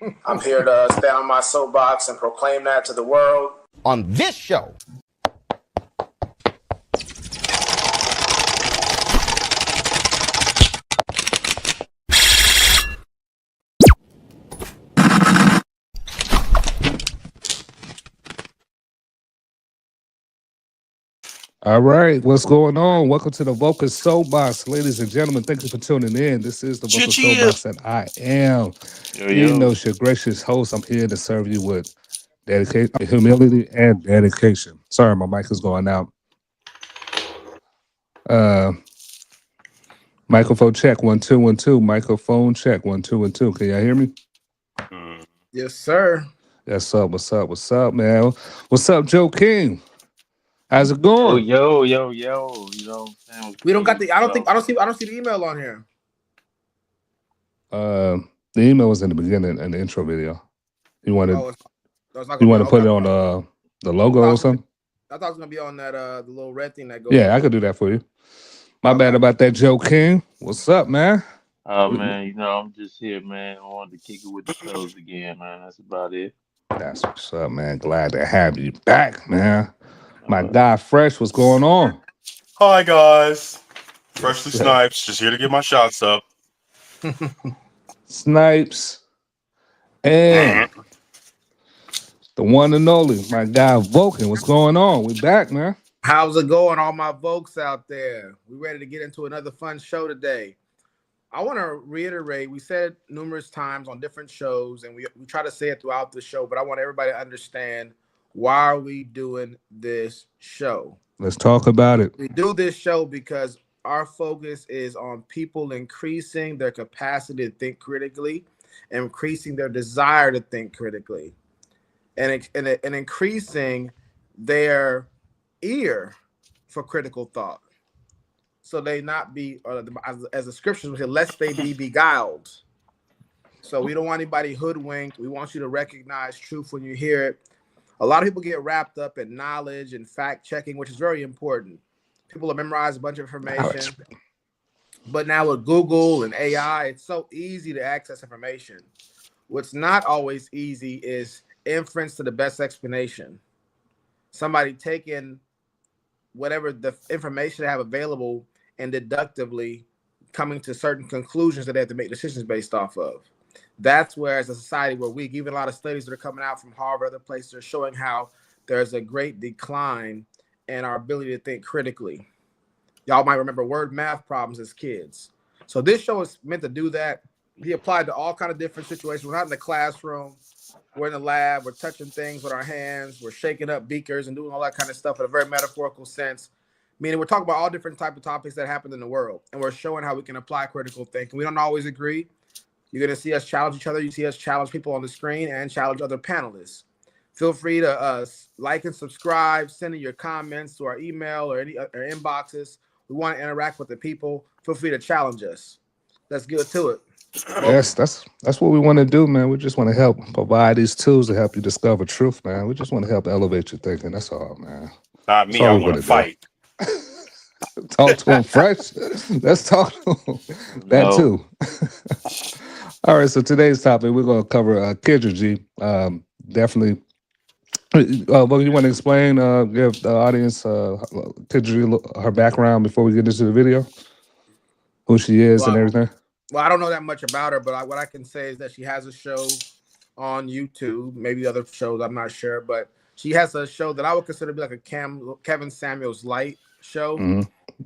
I'm here to stand on my soapbox and proclaim that to the world. On this show. All right, what's going on? Welcome to the Vulcan Soapbox, ladies and gentlemen. Thank you for tuning in. This is the Vulcan Soapbox, and I am, your gracious host. I'm here to serve you with dedication, humility, and dedication. Sorry, my mic is going out. Microphone check 1 2 1 2. Microphone check 1 2 1 2. Can y'all hear me? Yes, sir. What's up? What's up, man? What's up, Joe King? How's it going? Yo. You know what I'm saying? We don't got the. I don't see the email on here. The email was in the beginning in the intro video. You wanted to put it on the logo or something? I thought it was gonna be on that the little red thing that goes. Yeah, I could do that for you. My bad about that, Joe King. What's up, man? Oh man, I'm just here, man. I wanted to kick it with the fellas again, man. That's about it. That's what's up, man. Glad to have you back, man. My guy Fresh, what's going on? Hi guys. Freshly Snipes, just here to get my shots up. Snipes. And the one and only, my guy Vulcan. What's going on? We back, man. How's it going, all my folks out there? We ready to get into another fun show today. I want to reiterate, we said it numerous times on different shows, and we try to say it throughout the show, but I want everybody to understand, why are we doing this show? Let's talk about it. We do this show because our focus is on people increasing their capacity to think critically and increasing their desire to think critically and increasing their ear for critical thought. So they not be, as the scriptures would say, lest they be beguiled. So we don't want anybody hoodwinked. We want you to recognize truth when you hear it. A lot of people get wrapped up in knowledge and fact checking, which is very important. People have memorized a bunch of information. But now with Google and AI, it's so easy to access information. What's not always easy is inference to the best explanation. Somebody taking whatever the information they have available and deductively coming to certain conclusions that they have to make decisions based off of. That's where, as a society, we're weak. Even a lot of studies that are coming out from Harvard, other places, are showing how there's a great decline in our ability to think critically. Y'all might remember word math problems as kids. So this show is meant to do that. Be applied to all kind of different situations. We're not in the classroom. We're in the lab. We're touching things with our hands. We're shaking up beakers and doing all that kind of stuff in a very metaphorical sense. Meaning we're talking about all different type of topics that happen in the world. And we're showing how we can apply critical thinking. We don't always agree. You're going to see us challenge each other. You see us challenge people on the screen and challenge other panelists. Feel free to like and subscribe, send in your comments to our email or any inboxes. We want to interact with the people. Feel free to challenge us. Let's get to it. Yes, that's what we want to do, man. We just want to help provide these tools to help you discover truth, man. We just want to help elevate your thinking. That's all, man. Not me, I want to fight. Talk to him Fresh. Let's talk to him. That too. All right, so today's topic, we're going to cover Kendra G. Definitely. Well, you want to explain, give the audience Kendra G, her background before we get into the video? Who she is and everything? Well, I don't know that much about her, but what I can say is that she has a show on YouTube, maybe other shows, I'm not sure, but she has a show that I would consider to be like a Kevin Samuels light show. Mm-hmm.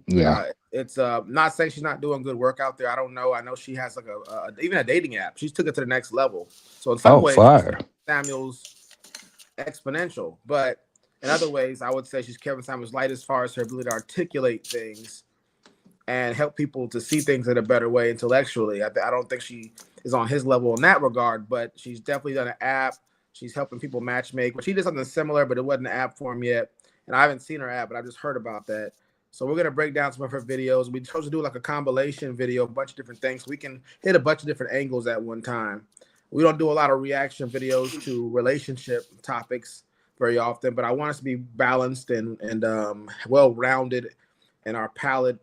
Yeah. It's not saying she's not doing good work out there. I don't know. I know she has like even a dating app. She's took it to the next level. So in some ways, fire. Samuels exponential, but in other ways, I would say she's Kevin Samuels light as far as her ability to articulate things and help people to see things in a better way intellectually. I don't think she is on his level in that regard, but she's definitely done an app. She's helping people matchmake. But she did something similar, but it wasn't an app for him yet. And I haven't seen her app, but I just heard about that. So we're going to break down some of her videos. We chose to do like a compilation video, a bunch of different things. So we can hit a bunch of different angles at one time. We don't do a lot of reaction videos to relationship topics very often, but I want us to be balanced and well-rounded in our palette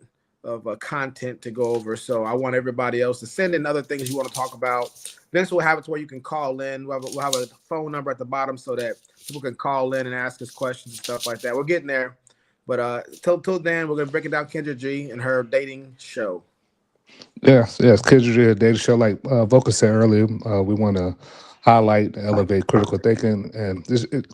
content to go over. So I want everybody else to send in other things you want to talk about. Vince will have it to where you can call in. We'll have a phone number at the bottom so that people can call in and ask us questions and stuff like that. We're getting there. But till then, we're gonna break it down Kendra G and her dating show. Yes. Kids are a data show. Like Voca said earlier, we want to highlight and elevate critical thinking. And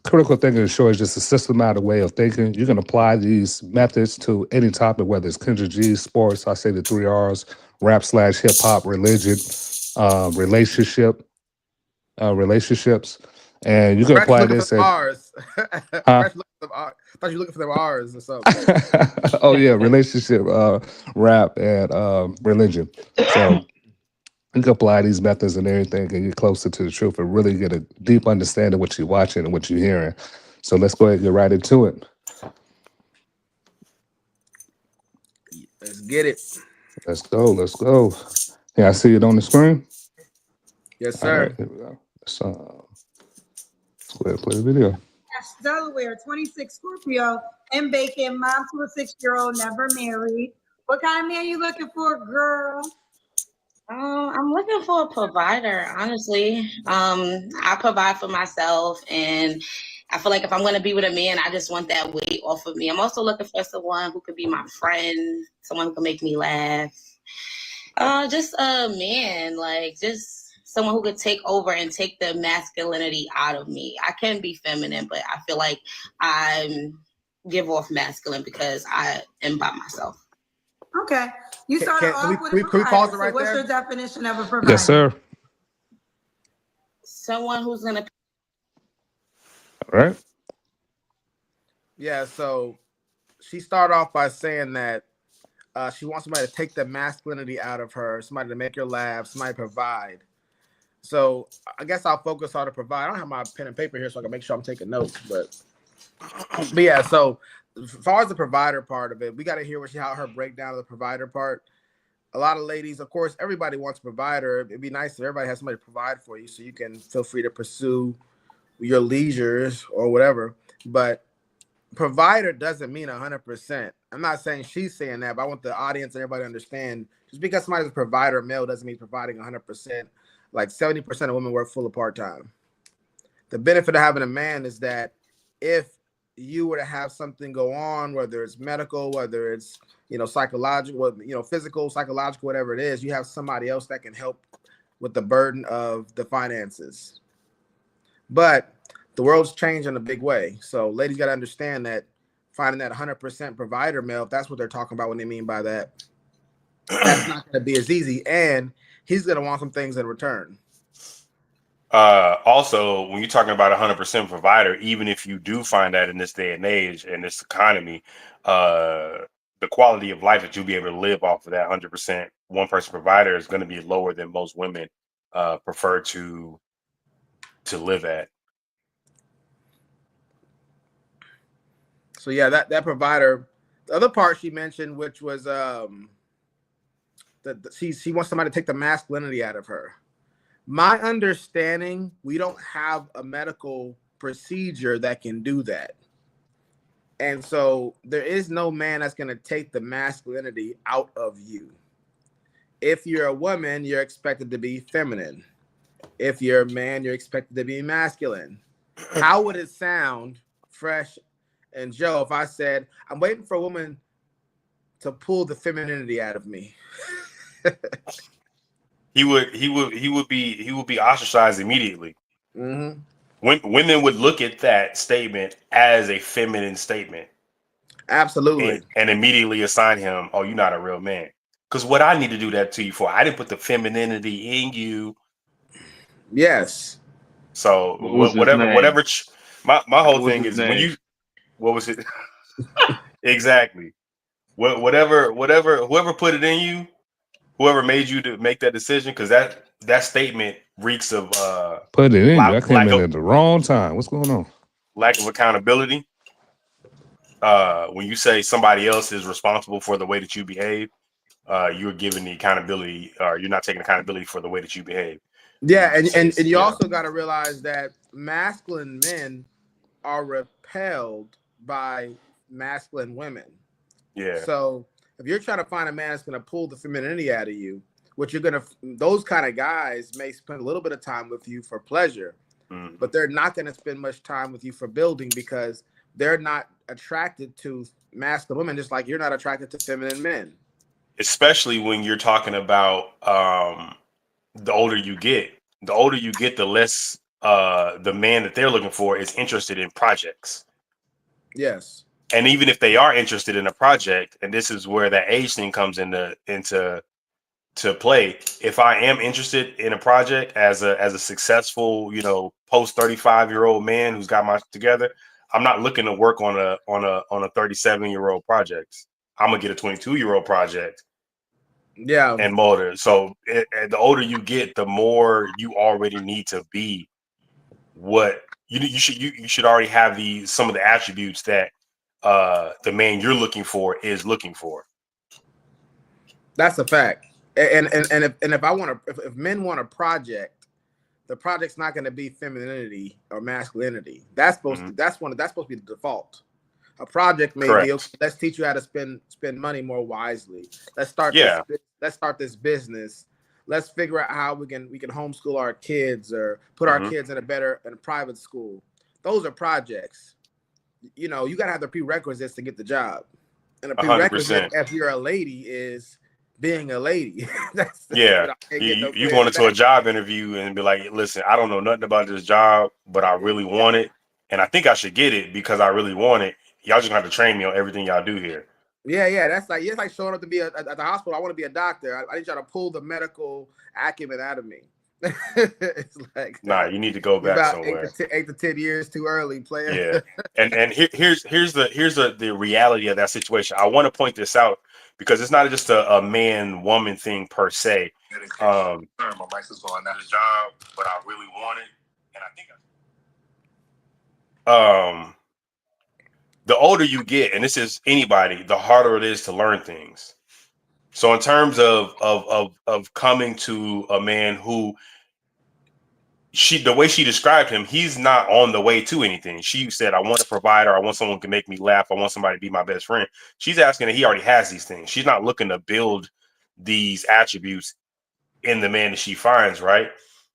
critical thinking in short is just a systematic way of thinking. You can apply these methods to any topic, whether it's Kendra G, sports, I say the three R's, rap/hip hop, religion, relationship, relationships. And you can Fresh apply looking for this some at, R's. huh? Fresh looking for some R's. I thought you were looking for them R's or something. Oh yeah, relationship, rap, and religion. So you can apply these methods and everything and get closer to the truth and really get a deep understanding of what you're watching and what you're hearing. So let's go ahead and get right into it. Let's get it. Let's go. Let's go. Yeah, I see it on the screen. Yes, All right, sir. here we go. Let's go ahead and play the video. Delaware, 26 Scorpio, and Bacon, mom to a 6-year-old, never married. What kind of man you looking for, girl? I'm looking for a provider, honestly. I provide for myself, and I feel like if I'm going to be with a man, I just want that weight off of me. I'm also looking for someone who could be my friend, someone who can make me laugh. Just a man, like just someone who could take over and take the masculinity out of me. I can be feminine, but I feel like I give off masculine because I am by myself. Okay. You started off with a can we pause it provider. right So what's there? your definition of a provider? Yes, sir. Someone who's going to. All right. Yeah, so she started off by saying that she wants somebody to take the masculinity out of her, somebody to make her laugh, somebody to provide. So I guess I'll focus on the provide. I don't have my pen and paper here, so I can make sure I'm taking notes. But yeah, so as far as the provider part of it, we got to hear how her breakdown of the provider part. A lot of ladies, of course, everybody wants a provider. It'd be nice if everybody has somebody to provide for you, so you can feel free to pursue your leisures or whatever. But provider doesn't mean 100%. I'm not saying she's saying that, but I want the audience and everybody to understand. Just because somebody's a provider male doesn't mean providing 100%. Like 70% of women work full of part-time. The benefit of having a man is that if you were to have something go on, whether it's medical, whether it's psychological, physical, psychological, whatever it is, you have somebody else that can help with the burden of the finances. But the world's changed in a big way. So ladies got to understand that finding that 100% provider male, if that's what they're talking about when they mean by that, that's not going to be as easy. And he's going to want some things in return. Also, when you're talking about 100% provider, even if you do find that in this day and age, in this economy, the quality of life that you'll be able to live off of that 100% one person provider is going to be lower than most women prefer to live at. So yeah, that provider. The other part she mentioned, which was that she wants somebody to take the masculinity out of her. My understanding, we don't have a medical procedure that can do that. And so there is no man that's going to take the masculinity out of you. If you're a woman, you're expected to be feminine. If you're a man, you're expected to be masculine. How would it sound, Fresh and Joe, if I said, I'm waiting for a woman to pull the femininity out of me? He would be ostracized immediately. Mm-hmm. Women would look at that statement as a feminine statement. Absolutely. And immediately assign him, oh, you're not a real man. Because what I need to do that to you for, I didn't put the femininity in you. Yes. So What was his whatever, name? my whole What was thing his is when name? you, what was it? Exactly. Whatever, whoever put it in you, whoever made you to make that decision, because that statement reeks of Put it in you. I came lack in of at the wrong time. What's going on? accountability. When you say somebody else is responsible for the way that you behave, you're giving the accountability, or you're not taking accountability for the way that you behave. Yeah, and you also got to realize that masculine men are repelled by masculine women. Yeah. So If you're trying to find a man that's going to pull the femininity out of you, those kind of guys may spend a little bit of time with you for pleasure, but they're not going to spend much time with you for building because they're not attracted to masculine women, just like you're not attracted to feminine men. Especially when you're talking about the older you get. The older you get, the less the man that they're looking for is interested in projects. Yes. And even if they are interested in a project, and this is where that age thing comes into play. If I am interested in a project as a successful, post 35-year-old man who's got my shit together, I'm not looking to work on a 37-year-old project. I'm gonna get a 22-year-old project. Yeah. And mold it. So the older you get, the more you already need to be what you should already have some of the attributes that the man you're looking for is looking for. That's a fact. And if men want a project, the project's not going to be femininity or masculinity. That's supposed to be the default. A project may be, okay, let's teach you how to spend money more wisely. Let's start this business. Let's figure out how we can homeschool our kids or put our kids in a private school. Those are projects. You got to have the prerequisites to get the job. And a prerequisite, 100%. If you're a lady, is being a lady. You going into a job interview and be like, listen, I don't know nothing about this job, but I really want it. And I think I should get it because I really want it. Y'all just gonna have to train me on everything y'all do here. Yeah. That's like, it's like showing up to be at the hospital. I want to be a doctor. I need y'all to pull the medical acumen out of me. It's like, you need to go back somewhere. 8 to 10 years too early, player. Yeah. And here's the reality of that situation. I want to point this out because it's not just a man-woman thing per se. My wife is going out of job, but I really want it, and I think the older you get, and this is anybody, the harder it is to learn things. So in terms of coming to a man who the way she described him, he's not on the way to anything. She said, I want a provider. I want someone who can make me laugh. I want somebody to be my best friend. She's asking that he already has these things. She's not looking to build these attributes in the man that she finds, right?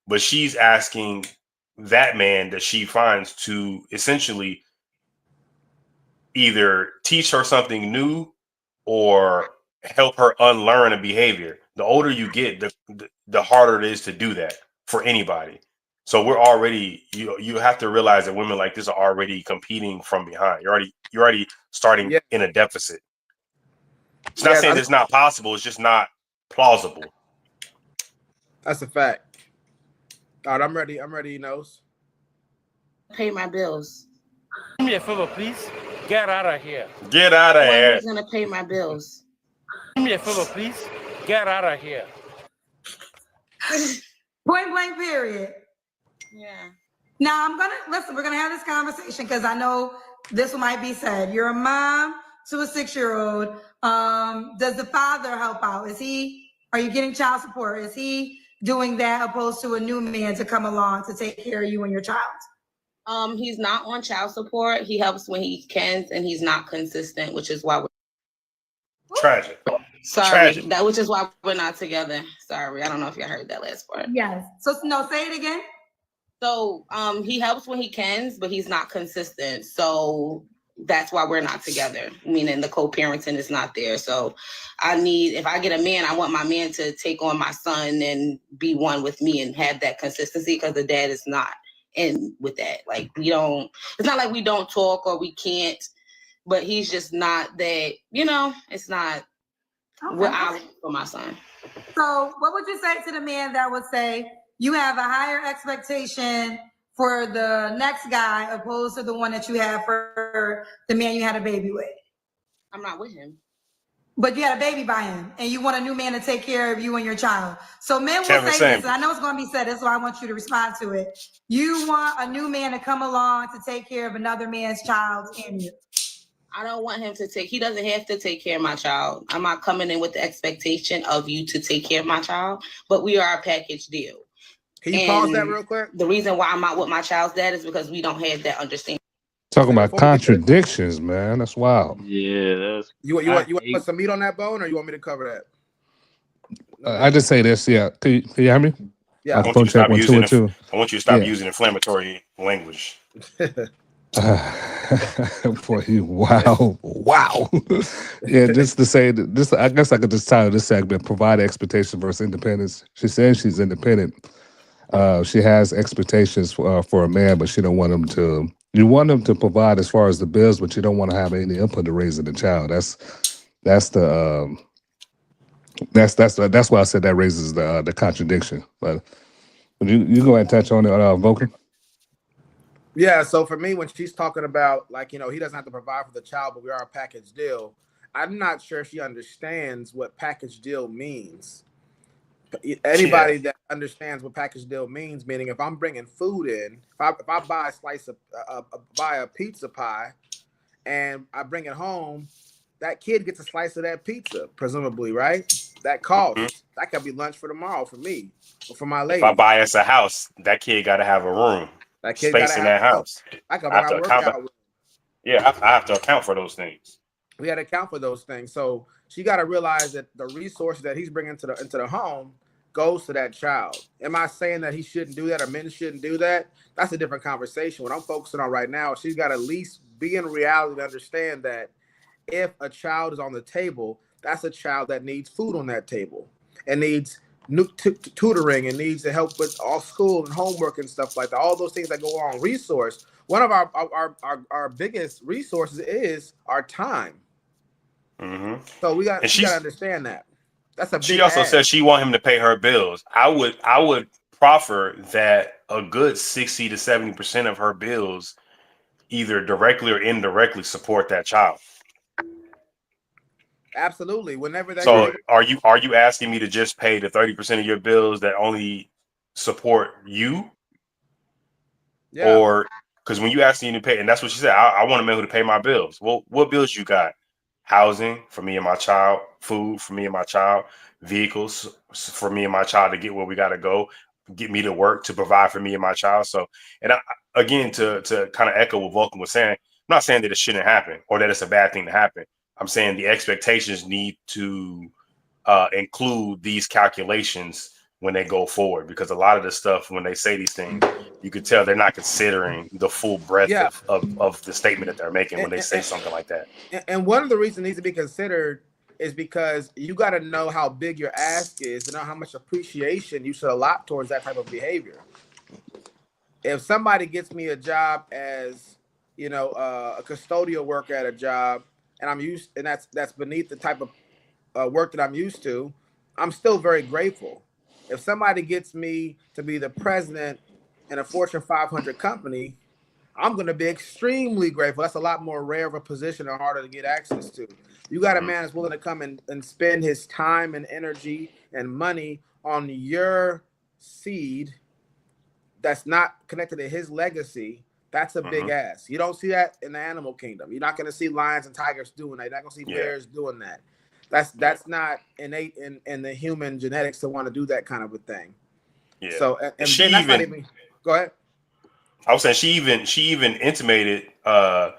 But she's asking that man that she finds to essentially either teach her something new or help her unlearn a behavior. The older you get, the harder it is to do that for anybody. So we're already, you have to realize that women like this are already competing from behind. You're already starting in a deficit. It's not saying it's not possible. It's just not plausible. That's a fact. All right, I'm ready, Nose. Pay my bills. Do me a favor, please. Get out of here. Get out of here. Who's gonna pay my bills? Do me a favor, please. Get out of here. Point blank, period. Yeah. Now we're gonna have this conversation because I know this might be said. You're a mom to a 6-year-old. Does the father help out? Are you getting child support? Is he doing that opposed to a new man to come along to take care of you and your child? He's not on child support. He helps when he can, and he's not consistent, which is why we're tragic. Sorry, tragic. Which is why we're not together. Sorry, I don't know if you heard that last part. Yes. So no, say it again. So he helps when he can, but he's not consistent. So that's why we're not together. Meaning the co-parenting is not there. So if I get a man, I want my man to take on my son and be one with me and have that consistency because the dad is not. And with that, like it's not like we don't talk or we can't, but he's just not that, it's not what I want for my son. So what would you say to the man that would say you have a higher expectation for the next guy opposed to the one that you have for the man you had a baby with? I'm not with him. But you had a baby by him, and you want a new man to take care of you and your child. So men will say this, and I know it's going to be said, that's why I want you to respond to it. You want a new man to come along to take care of another man's child and you. I don't want him he doesn't have to take care of my child. I'm not coming in with the expectation of you to take care of my child, but we are a package deal. Can you pause that real quick? The reason why I'm not with my child's dad is because we don't have that understanding. Talking Say about before we get to it, contradictions, man. That's wild. Yeah, that's you want I to put hate. some meat on that bone, or you want me to cover that? Let me I know. just say this. Yeah. Can you hear me? Yeah. I want you Phone to check stop one, two, using and two. I want you to stop Yeah. using inflammatory language. For you, wow, wow. Yeah, just to say that this, I guess I could just title this segment "Provide Expectation versus Independence." She says she's independent. She has expectations for a man, but she don't want him to. You want him to provide as far as the bills, but you don't want to have any input to raising the child. That's the that's why I said that raises the contradiction. But you go ahead and touch on it, Vulcan. Yeah. So for me, when she's talking about like he doesn't have to provide for the child, but we are a package deal. I'm not sure she understands what package deal means. Yeah. Anybody that understands what package deal means, meaning if I'm bringing food in, if I buy a slice of buy a pizza pie and I bring it home, that kid gets a slice of that pizza, presumably, right? That Mhm. cost that could be lunch for tomorrow for me or for my If I lady. buy us a house, that kid got to have a room, That kid got to space in have that house. I cover I have my to account. workout. Yeah, I have to account for those things. We got to account for those things. So she got to realize that the resources that he's bringing into the home goes to that child. Am I saying that he shouldn't do that or men shouldn't do that? That's a different conversation. What I'm focusing on right now, she's got to at least be in reality to understand that if a child is on the table, that's a child that needs food on that table and needs new tutoring and needs to help with all school and homework and stuff like that. All those things that go on resource. One of our biggest resources is our time. Hmm. So And she got to understand that. That's a she big also ask. said she want him to pay her bills. I would proffer that a good 60 to 70% of her bills either directly or indirectly support that child. Absolutely. Whenever that So kid, are you asking me to just pay the 30% of your bills that only support you? yeah, Or because when you ask me to pay, and that's what she said, I want a man who to pay my bills. Well, what bills you got? Housing for me and my child, food for me and my child, vehicles for me and my child to get where we got to go, get me to work to provide for me and my child. So, and again, to kind of echo what Vulcan was saying, I'm not saying that it shouldn't happen or that it's a bad thing to happen. I'm saying the expectations need to include these calculations when they go forward, because a lot of the stuff when they say these things, you could tell they're not considering the full breadth yeah. of the statement that they're making And, when they say something like that. and one of the reasons it needs to be considered is because you got to know how big your ask is to know how much appreciation you should allot towards that type of behavior. If somebody gets me a job as a custodial worker at a job, and that's beneath the type of work that I'm used to, I'm still very grateful. If somebody gets me to be the president in a Fortune 500 company, I'm going to be extremely grateful. That's a lot more rare of a position and harder to get access to. You got a Hmm. man that's willing to come and spend his time and energy and money on your seed that's not connected to his legacy. That's a big Hmm. ass. You don't see that in the animal kingdom. You're not going to see lions and tigers doing that. You're not going to see Yeah. bears doing that. That's not innate in the human genetics to want to do that kind of a thing. Yeah. So And and she then that's not even, even. Go ahead. I was saying, she even intimated that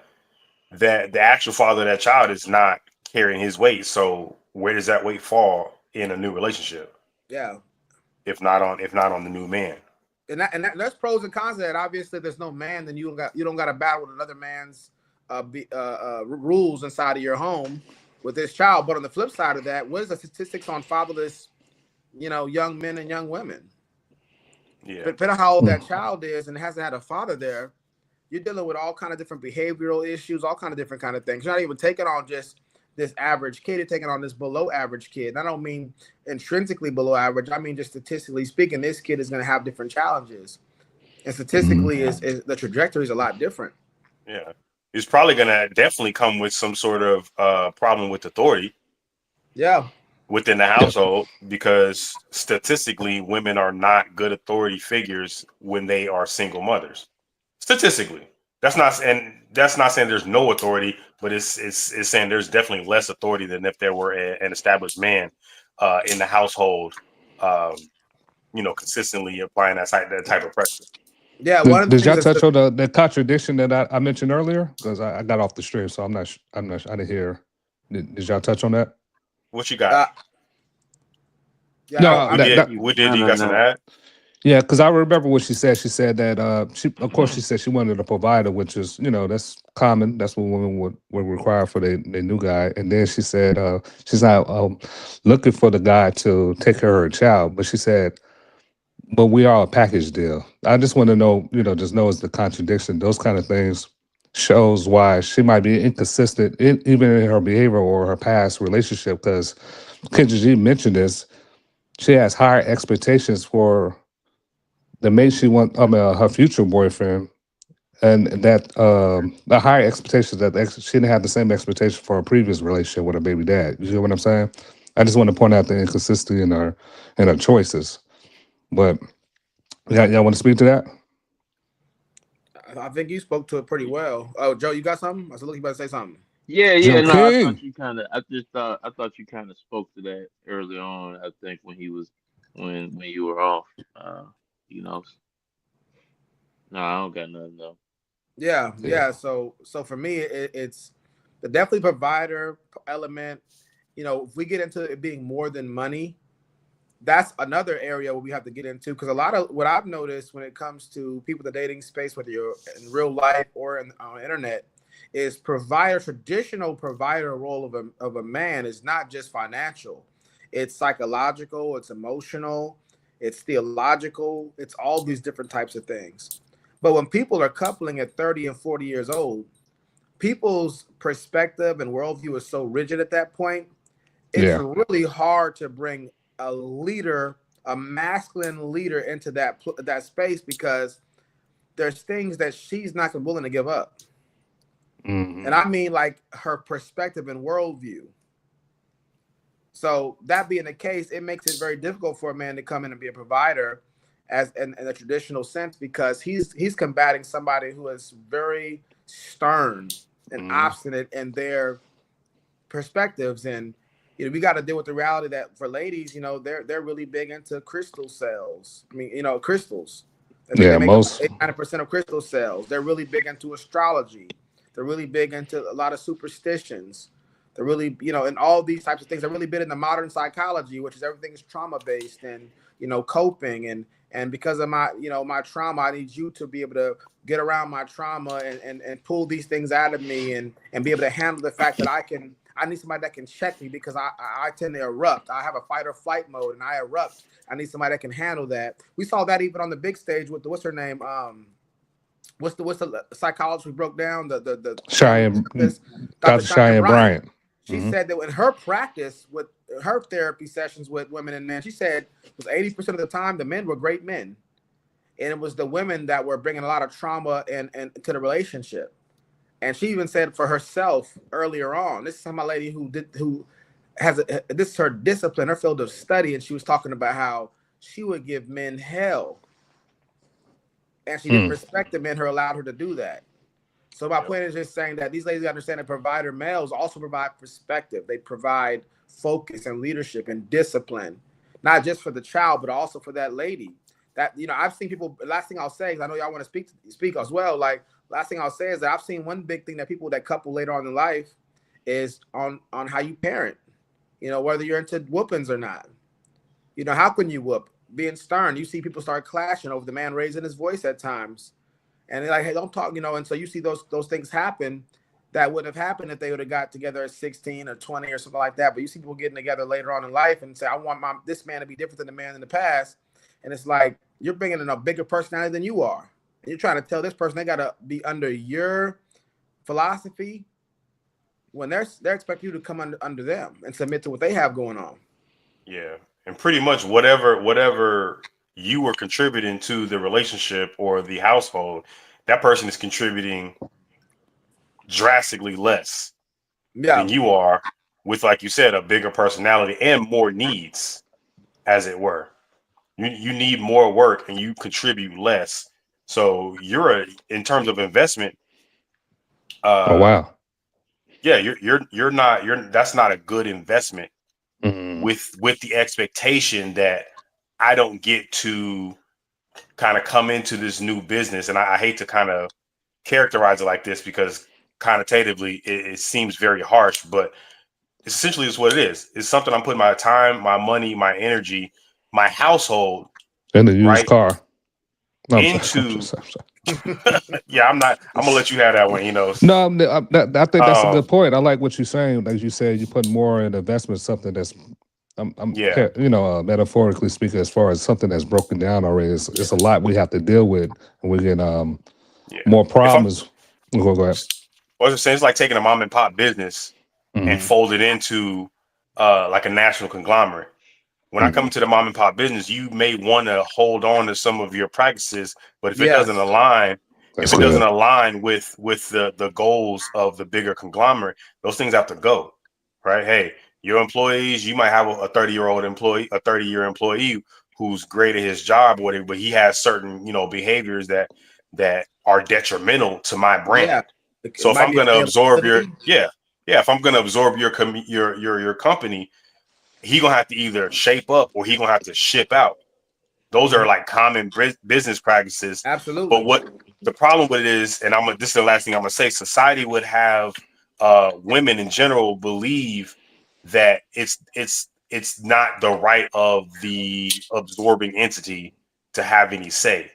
the actual father of that child is not carrying his weight. So where does that weight fall in a new relationship, Yeah. if not on the new man? There's pros and cons to that. Obviously, there's no man, then you don't got to battle with another man's rules inside of your home with this child. But on the flip side of that, what is the statistics on fatherless, young men and young women? Yeah. Depending on how old Hmm. that child is and hasn't had a father there, you're dealing with all kind of different behavioral issues, all kind of different kind of things. You're not even taking on just this average kid, you're taking on this below average kid. And I don't mean intrinsically below average. I mean just statistically speaking, this kid is going to have different challenges. And Mhm. statistically, is the trajectory is a lot different. Yeah. It's probably gonna definitely come with some sort of problem with authority Yeah, within the Yeah. household, because statistically women are not good authority figures when they are single mothers. Statistically. That's not saying there's no authority, but it's saying there's definitely less authority than if there were an established man in the household, consistently applying that type of pressure. Yeah, one of the Did things y'all that's touch on the contradiction that I mentioned earlier? Because I got off the stream, so I'm not. I didn't hear. Did y'all touch on that? What you got? uh, yeah, No, Oh, we that did. that We did. No, You no, got some no. ad? yeah, because I remember what she said. She said that of course, she said she wanted a provider, which is that's common. That's what women would require for their new guy. And then she said she's not looking for the guy to take care of her child, but she said, but we are a package deal. I just want to know, just knows the contradiction. Those kind of things shows why she might be inconsistent, even in her behavior or her past relationship. Because Kendra G mentioned this, she has higher expectations for the mate she want, her future boyfriend, and that the higher expectations that she didn't have the same expectation for her previous relationship with her baby dad. You see what I'm saying? I just want to point out the inconsistency in her choices. But y'all want to speak to that? I think you spoke to it pretty well. Oh, Joe, you got something? I was looking about to say something. Yeah, yeah, Joe no, I thought King. you kind of, I thought you kind of spoke to that early on. I think when he was, when you were off, you know, no, I don't got nothing though. Yeah, Yeah. yeah. So for me, it's the definitely provider element. If we get into it being more than money, that's another area where we have to get into, because a lot of what I've noticed when it comes to people in the dating space, whether you're in real life or on the internet, is traditional provider role of a man is not just financial. It's psychological, it's emotional, it's theological, it's all these different types of things. But when people are coupling at 30 and 40 years old, people's perspective and worldview is so rigid at that point, it's Yeah. really hard to bring a leader, a masculine leader, into that space, because there's things that she's not willing to give up. And Hmm. I mean, like, her perspective and worldview. So that being the case, it makes it very difficult for a man to come in and be a provider as in a traditional sense, because he's combating somebody who is very stern and Hmm. obstinate in their perspectives. And we got to deal with the reality that for ladies, they're really big into crystal sales. I mean, crystals. I think they Yeah. make about Most. 80-90% of crystal sales. They're really big into astrology. They're really big into a lot of superstitions. They're really, and all these types of things. They're really big into modern psychology, which is everything is trauma based and coping. And because of my trauma, I need you to be able to get around my trauma and pull these things out of me and be able to handle the fact that I need somebody that can check me, because I tend to erupt. I have a fight or flight mode and I erupt. I need somebody that can handle that. We saw that even on the big stage with what's her name? What's the psychologist who broke down the family Cheyenne, therapist, Dr. Dr. Cheyenne Cheyenne Bryant. Bryant. She said that in her practice with her therapy sessions with women and men, she said it was 80% of the time the men were great men, and it was the women that were bringing a lot of trauma and to the relationship. And she even said for herself earlier on, this is my lady who has this is her discipline, her field of study, and she was talking about how she would give men hell, and she didn't respect the men who allowed her to do that. So my point is just saying that these ladies understand that provider males also provide perspective. They provide focus and leadership and discipline, not just for the child, but also for that lady. That I've seen people. Last thing I'll say is, I know y'all want to speak as well. Like, last thing I'll say is that I've seen one big thing that people that couple later on in life is on how you parent. Whether you're into whoopings or not. How can you whoop? Being stern. You see people start clashing over the man raising his voice at times. And they're like, hey, don't talk, and so you see those things happen that would have happened if they would have got together at 16 or 20 or something like that. But you see people getting together later on in life and say, I want this man to be different than the man in the past. And it's like, you're bringing in a bigger personality than you are. And you're trying to tell this person they got to be under your philosophy when they're expecting you to come under them and submit to what they have going on. Yeah, and pretty much whatever you were contributing to the relationship or the household, that person is contributing drastically less than Yeah. you are, with, like you said, a bigger personality and more needs, as it were. You need more work and you contribute less. So in terms of investment, Oh uh, wow. yeah, that's not a good investment, Mm-hmm. with the expectation that I don't get to kind of come into this new business, and I hate to kind of characterize it like this because connotatively it seems very harsh, but essentially it's what it is. It's something I'm putting my time, my money, my energy, my household, In a used right, car. No, I'm sorry. into. Yeah, I'm gonna let you have that one. No, I think that's a Um, good point. I like what you're saying. Like you said, you put more in investment, something that's, yeah, metaphorically speaking, as far as something that's broken down already. It's a lot we have to deal with, and we get yeah. more If I'm, problems. Go ahead. what I was saying, it's like taking a mom and pop business and Mm-hmm. fold it into like a national conglomerate. When I come to the mom and pop business, you may want to hold on to some of your practices, but if it doesn't Yes. align, That's good. with the goals of the bigger conglomerate, those things have to go, right? Hey, your employees, you might have a 30-year-old employee, a 30-year employee who's great at his job, or whatever, but he has certain, behaviors that are detrimental to my brand. Yeah. It So if might I'm be going to absorb availability. if I'm going to absorb your company, he gonna have to either shape up or he gonna have to ship out. Those are like common business practices. But Absolutely. what the problem with it is, and this is the last thing I'm gonna say, society would have women in general believe that it's not the right of the absorbing entity to have any say,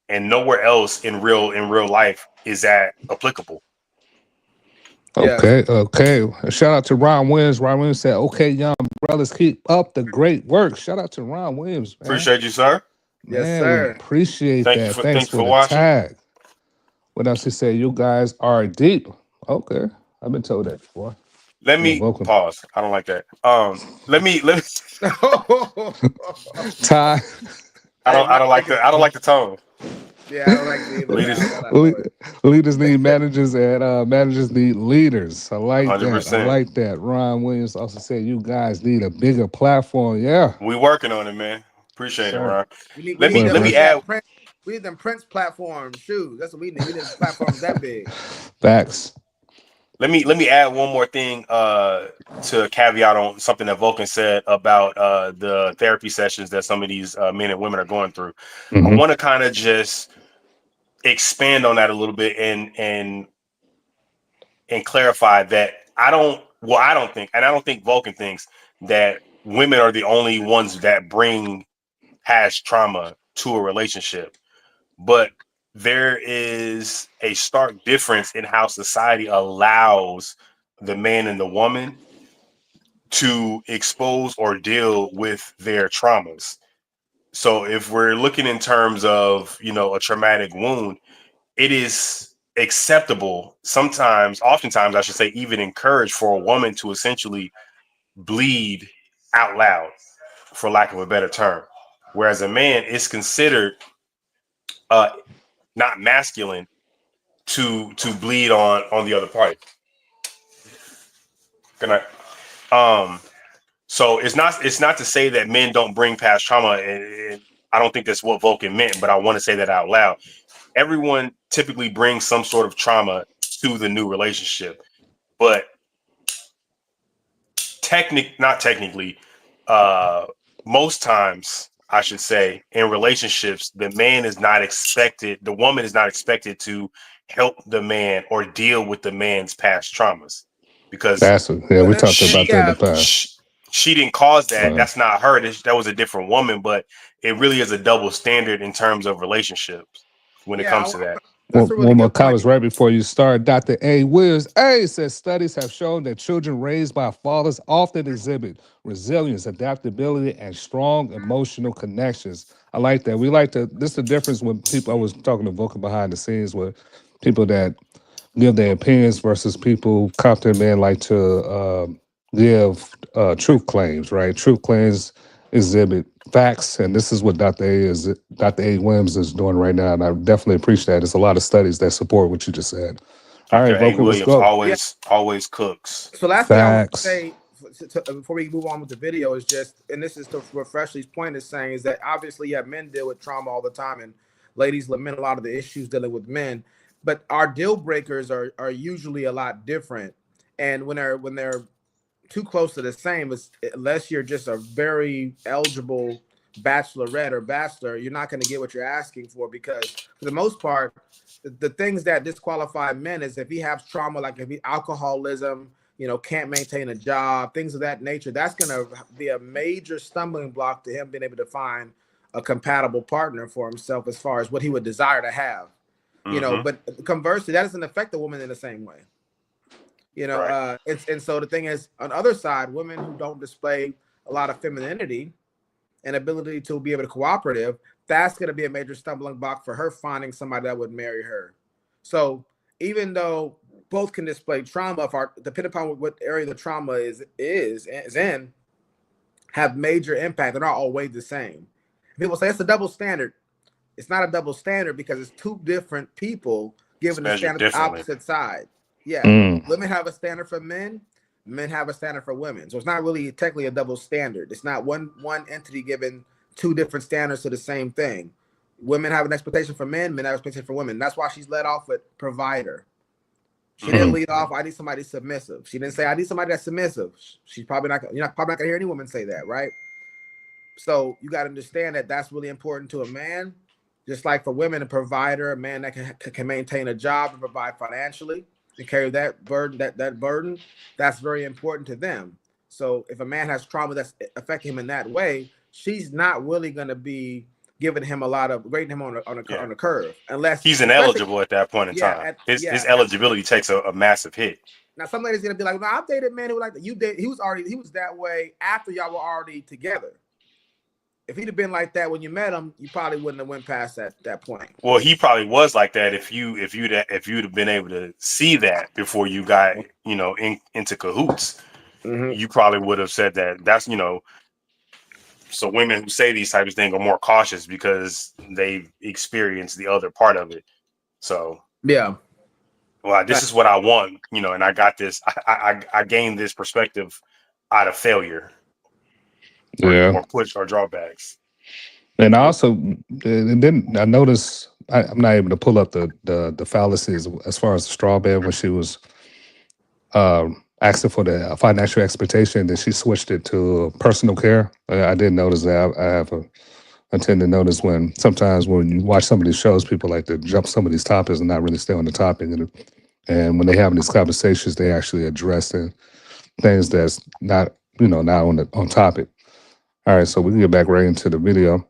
and nowhere else in real life is that applicable. Yes. Okay. Shout out to Ron Williams. Ron Williams said, "Okay, young brothers, keep up the great work." Shout out to Ron Williams, man. Appreciate you, sir. Yes, Man, we sir. appreciate that. Thanks Thank you for for the watching. tag. What else he said? You guys are deep. Okay, I've been told that before. Let Yeah, me Vulcan. pause. I don't like that. Let me. Ty, I am not taking I don't like the tone. Yeah, I don't like it either. Leaders, I don't know it. leaders need managers, and managers need leaders. I like that. I 100%. like that. Ron Williams also said, "You guys need a bigger platform." Yeah, We working on it, man. Appreciate it, sir. Ron. We need Well, that. Let We me need add that print. We need them Prince platforms. Shoot, that's what we need. We need platforms that big. facts. let me add one more thing to a caveat on something that Vulcan said about the therapy sessions that some of these men and women are going through. I Mm-hmm. want to kind of just expand on that a little bit and clarify that I don't think, and I don't think Vulcan thinks that women are the only ones that bring past trauma to a relationship. But there is a stark difference in how society allows the man and the woman to expose or deal with their traumas. So if we're looking in terms of, a traumatic wound, it is acceptable sometimes, oftentimes I should say, even encouraged for a woman to essentially bleed out loud, for lack of a better term. Whereas a man is considered uh not masculine to bleed on the other party. Good night. So it's not to say that men don't bring past trauma, and I don't think that's what Vulcan meant, but I want to say that out loud. Everyone typically brings some sort of trauma to the new relationship, but not technically, uh most times I should say in relationships, the woman is not expected to help the man or deal with the man's past traumas, because We talked about that in she the Yeah, past. she, she didn't cause that. Uh, That's not her. That was a different woman, but it really is a double standard in terms of relationships when it yeah. comes to that. That's a really One more good point. comments right before you start. Dr. A. Williams A says studies have shown that children raised by fathers often exhibit resilience, adaptability, and strong emotional connections. I like that. We like to. This is the difference when people. I was talking to Vulcan behind the scenes with people that give their opinions versus people, competent men, like to give truth claims. Right? Truth claims exhibit facts, and this is what Dr. A. Williams is doing right now, and I definitely appreciate that. There's a lot of studies that support what you just said. All right, Dr. A. Vulcan, let's Williams go. Yeah. always cooks. So last thing I want to Facts. say before we move on with the video is just, and this is to refresh these point is saying is that obviously, yeah, men deal with trauma all the time, and ladies lament a lot of the issues dealing with men, but our deal breakers are usually a lot different, and when they're too close to the same, unless you're just a very eligible bachelorette or bachelor, you're not going to get what you're asking for, because for the most part, the things that disqualify men is if he has trauma, like if he alcoholism, can't maintain a job, things of that nature. That's going to be a major stumbling block to him being able to find a compatible partner for himself as far as what he would desire to have. But conversely, that doesn't affect the woman in the same way. Right. And so the thing is, on the other side, women who don't display a lot of femininity and ability to be able to cooperative, that's going to be a major stumbling block for her finding somebody that would marry her. So even though both can display trauma, depending upon what area the trauma is in, have major impact. They're not always the same. People say it's a double standard. It's not a double standard because it's two different people giving the standard the opposite side. Yeah, women have a standard for men. Men have a standard for women. So it's not really technically a double standard. It's not one entity giving two different standards to the same thing. Women have an expectation for men. Men have an expectation for women. That's why she's led off with provider. She didn't lead off, I need somebody submissive. She didn't say, I need somebody that's submissive. She's probably not going to hear any woman say that, right? So you got to understand that that's really important to a man. Just like for women, a provider, a man that can maintain a job and provide financially and carry that burden, that burden, that's very important to them. So if a man has trauma that's affecting him in that way, she's not really going to be giving him a lot of rating him on a curve, unless he's ineligible at that point in time. His eligibility takes a massive hit. Now some ladies gonna be like, "No, I've dated men who like that. You date. He was that way after y'all were already together. If he'd have been like that when you met him, you probably wouldn't have went past that point." Well, he probably was like that if you'd have been able to see that before you got into cahoots. You probably would have said that. That's So women who say these types of things are more cautious because they've experienced the other part of it. So yeah, well, this is what I want, and I got this. I gained this perspective out of failure, or push or drawbacks. And I also, and then I noticed I'm not able to pull up the fallacies as far as the straw man when she was asking for the financial expectation, then she switched it to personal care. I didn't notice that. I tend to notice sometimes when you watch some of these shows, people like to jump some of these topics and not really stay on the topic. And when they have these conversations, they actually address things that's not on topic. All right, so we can get back right into the video.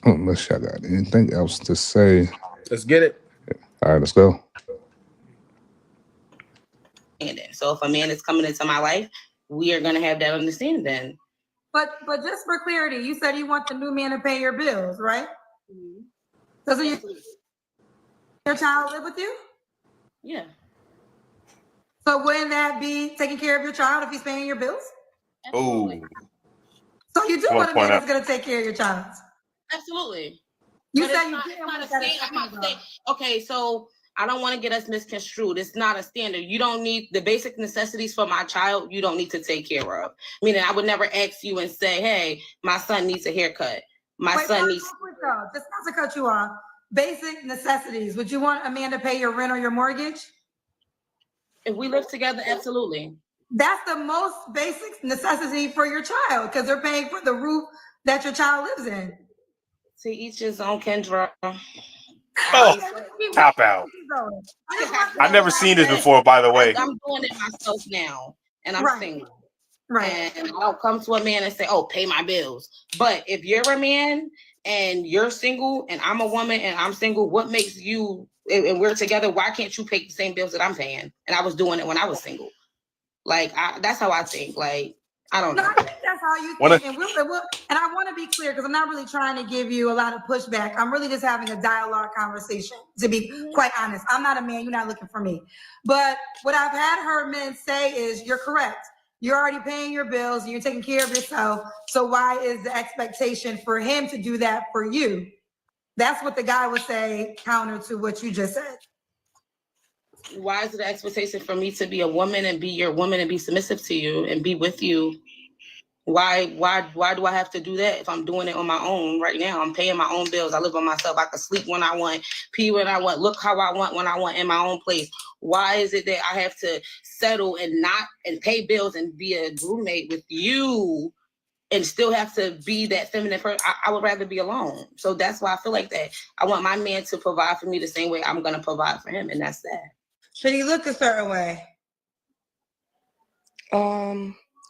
Unless y'all got anything else to say. Let's get it. All right, let's go. So if a man is coming into my life, we are going to have that understanding then. But just for clarity, you said you want the new man to pay your bills, right? Doesn't your child live with you? Yeah. So wouldn't that be taking care of your child if he's paying your bills? Oh. So you do want a man that's going to take care of your child? Absolutely. You said you didn't want to. Okay, so I don't want to get us misconstrued. It's not a standard. You don't need the basic necessities for my child. You don't need to take care of. Meaning, I would never ask you and say, "Hey, my son needs a haircut. My son needs." Just not to cut you off. Basic necessities. Would you want a man to pay your rent or your mortgage? If we live together, absolutely. That's the most basic necessity for your child because they're paying for the roof that your child lives in. To each his own, Kendra. Oh, top out. I've never seen this before, by the way. I'm doing it myself now, and I'm single. Right. And I don't come to a man and say, "Oh, pay my bills." But if you're a man and you're single and I'm a woman and I'm single, what makes you, and we're together, why can't you pay the same bills that I'm paying? And I was doing it when I was single. Like, that's how I think. Like, I don't know. I think that's how you think. And I want to be clear because I'm not really trying to give you a lot of pushback. I'm really just having a dialogue conversation, to be quite honest. I'm not a man. You're not looking for me. But what I've had heard men say is, you're correct. You're already paying your bills and you're taking care of yourself. So why is the expectation for him to do that for you? That's what the guy would say, counter to what you just said. Why is it an expectation for me to be a woman and be your woman and be submissive to you and be with you? Why do I have to do that if I'm doing it on my own right now? I'm paying my own bills. I live by myself. I can sleep when I want, pee when I want, look how I want when I want in my own place. Why is it that I have to settle and pay bills and be a roommate with you and still have to be that feminine person. I would rather be alone. So that's why I feel like that. I want my man to provide for me the same way I'm gonna provide for him, and that's that. Should he look a certain way?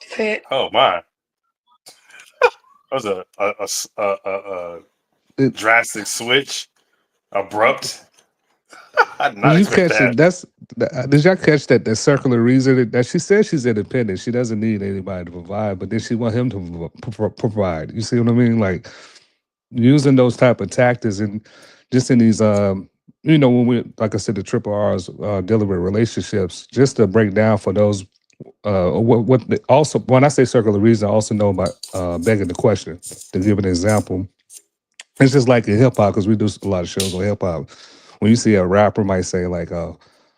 Fit. Oh my, that was a drastic switch, abrupt. I did not Did you expect catch it? that. Did y'all catch that circular reason that she says she's independent? She doesn't need anybody to provide, but then she want him to provide. You see what I mean? Like using those type of tactics and just in these when we, like I said, the triple R's dealing with relationships, just to break down for those also when I say circular reason, I also know about begging the question. To give an example, it's just like in hip hop because we do a lot of shows on hip hop. When you see a rapper might say like,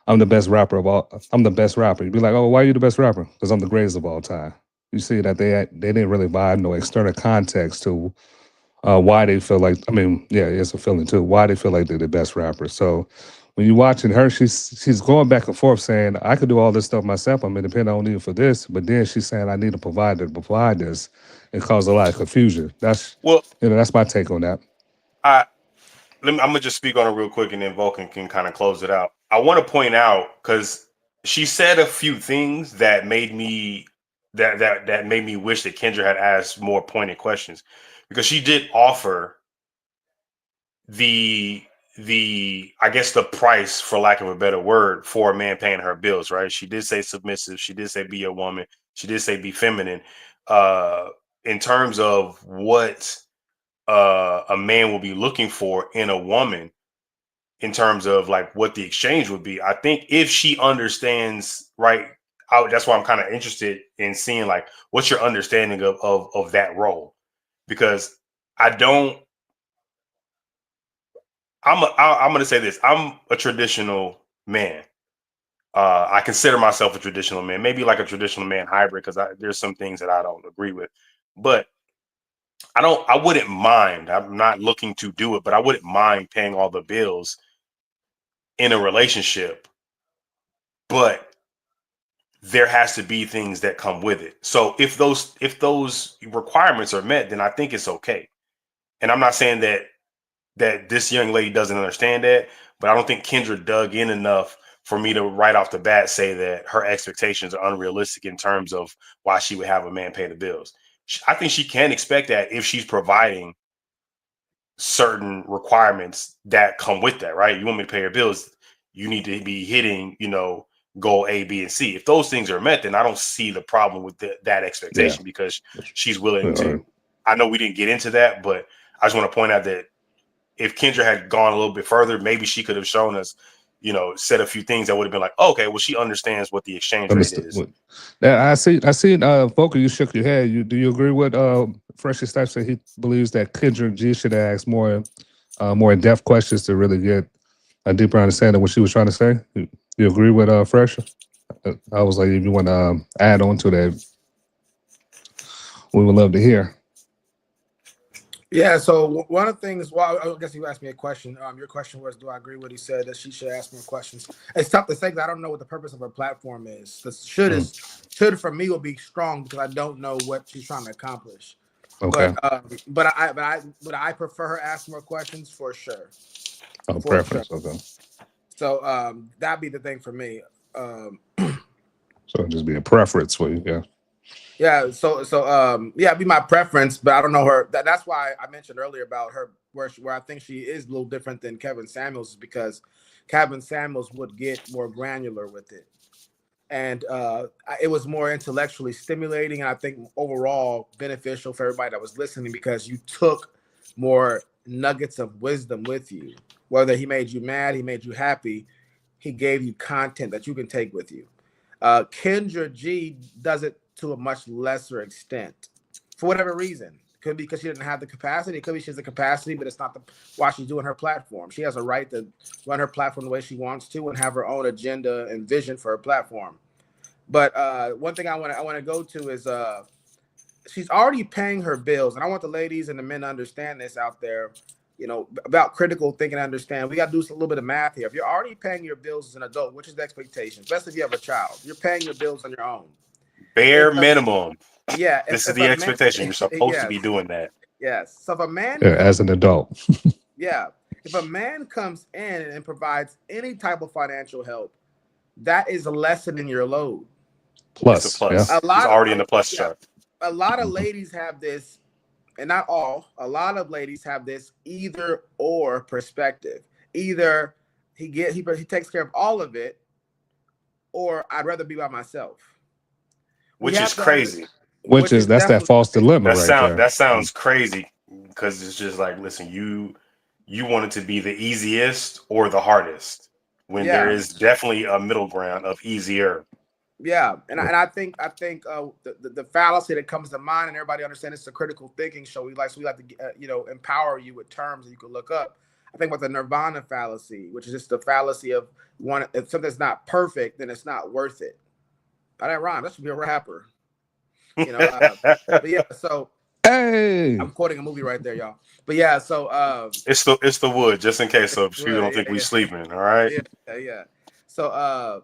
I'm the best rapper of all. I'm the best rapper. You'd be like, oh, why are you the best rapper? Because I'm the greatest of all time. You see that they didn't really buy no external context to why they feel like. I mean, yeah, it's a feeling too. Why they feel like they're the best rapper. So when you're watching her, she's going back and forth saying, I could do all this stuff myself. I'm independent. I don't need it for this. But then she's saying, I need a provider to provide this. It caused a lot of confusion. That's Well, that's my take on that. I'm gonna just speak on it real quick, and then Vulcan can kind of close it out. I want to point out because she said a few things that made me that made me wish that Kendra had asked more pointed questions, because she did offer the I guess the price, for lack of a better word, for a man paying her bills. Right? She did say submissive. She did say be a woman. She did say be feminine. In terms of what a man will be looking for in a woman, in terms of like what the exchange would be. I think if she understands, right, that's why I'm kind of interested in seeing like what's your understanding of that role, because I'm going to say this. I'm a traditional man. I consider myself a traditional man, maybe like a traditional man hybrid, because there's some things that I don't agree with, but I wouldn't mind. I'm not looking to do it, but I wouldn't mind paying all the bills in a relationship, but there has to be things that come with it. So if those requirements are met, then I think it's okay. And I'm not saying that this young lady doesn't understand that, but I don't think Kendra dug in enough for me to right off the bat say that her expectations are unrealistic in terms of why she would have a man pay the bills. I think she can expect that if she's providing certain requirements that come with that, right? You want me to pay your bills, you need to be hitting, goal A, B, and C. If those things are met, then I don't see the problem with that Yeah. expectation, because she's willing All right. to. I know we didn't get into that, but I just want to point out that if Kendra had gone a little bit further, maybe she could have shown us, said a few things that would have been like, oh, okay, well, she understands what the exchange rate Understood. is. Now I see. Volker, you shook your head. Do you agree with Freshie Stipes that he believes that Kendra G should ask more in depth questions to really get a deeper understanding of what she was trying to say? You agree with Fresh? I was like, if you want to add on to that, we would love to hear. Yeah, so one of the things, well, I guess you asked me a question. Your question was, do I agree with what he said, that she should ask more questions? It's tough to say because I don't know what the purpose of her platform is. The should for me will be strong because I don't know what she's trying to accomplish. Okay. But I prefer her ask more questions for sure. Oh, preference. Sure. Okay. So that'd be the thing for me. So it'd just be a preference for you, yeah. Yeah, so yeah, it'd be my preference, but I don't know her. That's why I mentioned earlier about her where I think she is a little different than Kevin Samuels, is because Kevin Samuels would get more granular with it, and it was more intellectually stimulating, and I think overall beneficial for everybody that was listening, because you took more nuggets of wisdom with you. Whether he made you mad, he made you happy, he gave you content that you can take with you. Kendra G does it to a much lesser extent for whatever reason. Could be because she didn't have the capacity. It could be she has the capacity, but it's not why she's doing her platform. She has a right to run her platform the way she wants to and have her own agenda and vision for her platform. But one thing I want to go to is she's already paying her bills, and I want the ladies and the men to understand this out there. About critical thinking, understand we got to do a little bit of math here. If you're already paying your bills as an adult, which is the expectation, especially if you have a child, you're paying your bills on your own. Bare minimum. Yeah, This is if the a man, expectation. You're supposed to yes, be doing that. yes. So if a man Yeah, comes, as an adult. yeah, if a man comes in and provides any type of financial help, that is lessening your load. It's a Plus, yeah. plus. He's already in the plus Yeah, chart. a lot of Mhm. ladies have this, and not all. A lot of ladies have this either or perspective. Either he takes care of all of it, or I'd rather be by myself. We Which is have to under, crazy. Which which is is that's that definitely false crazy. dilemma right there. That sounds crazy because it's just like, listen, you want it to be the easiest or the hardest when there Yeah, is definitely a middle ground of easier. yeah, and I think the fallacy that comes to mind, and everybody understands it's a critical thinking show. We like to empower you with terms that you can look up. I think about the Nirvana fallacy, which is just the fallacy of one. If something's not perfect, then it's not worth it. I didn't rhyme. That should be a rapper, you know. But yeah, so Hey. I'm quoting a movie right there, y'all. But yeah, so It's the wood, just in case, so people don't think we yeah, sleeping. All right. yeah. So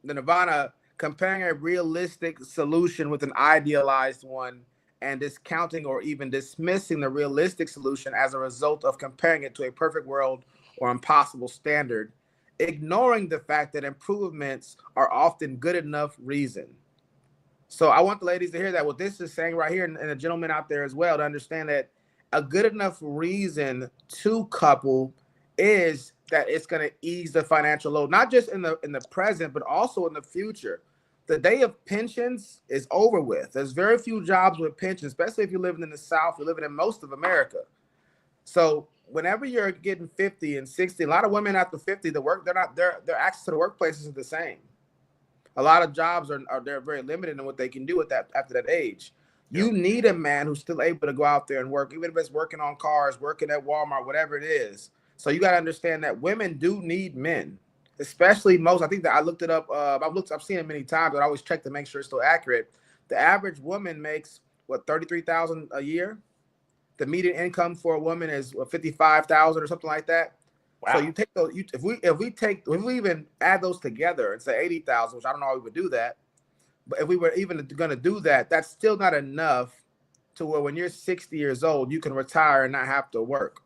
the Nirvana comparing a realistic solution with an idealized one and discounting or even dismissing the realistic solution as a result of comparing it to a perfect world or impossible standard, ignoring the fact that improvements are often good enough reason. So I want the ladies to hear that what this is saying right here, and the gentlemen out there as well, to understand that a good enough reason to couple is that it's going to ease the financial load, not just in the present, but also in the future. The day of pensions is over with. There's very few jobs with pensions, especially if you're living in the South, you're living in most of America. So whenever you're getting 50 and 60, a lot of women after 50, their access to the workplace isn't the same. A lot of jobs are they're very limited in what they can do at that after that age. Yep. You need a man who's still able to go out there and work, even if it's working on cars, working at Walmart, whatever it is. So you got to understand that women do need men, especially most. I think that I looked it up. I've seen it many times, but I always check to make sure it's still accurate. The average woman makes what 33,000 a year. The median income for a woman is 55,000 or something like that. So Wow. you take those. If we even add those together and say 80,000, which I don't know how we would do that, but if we were even going to do that, that's still not enough to where when you're 60 years old, you can retire and not have to work.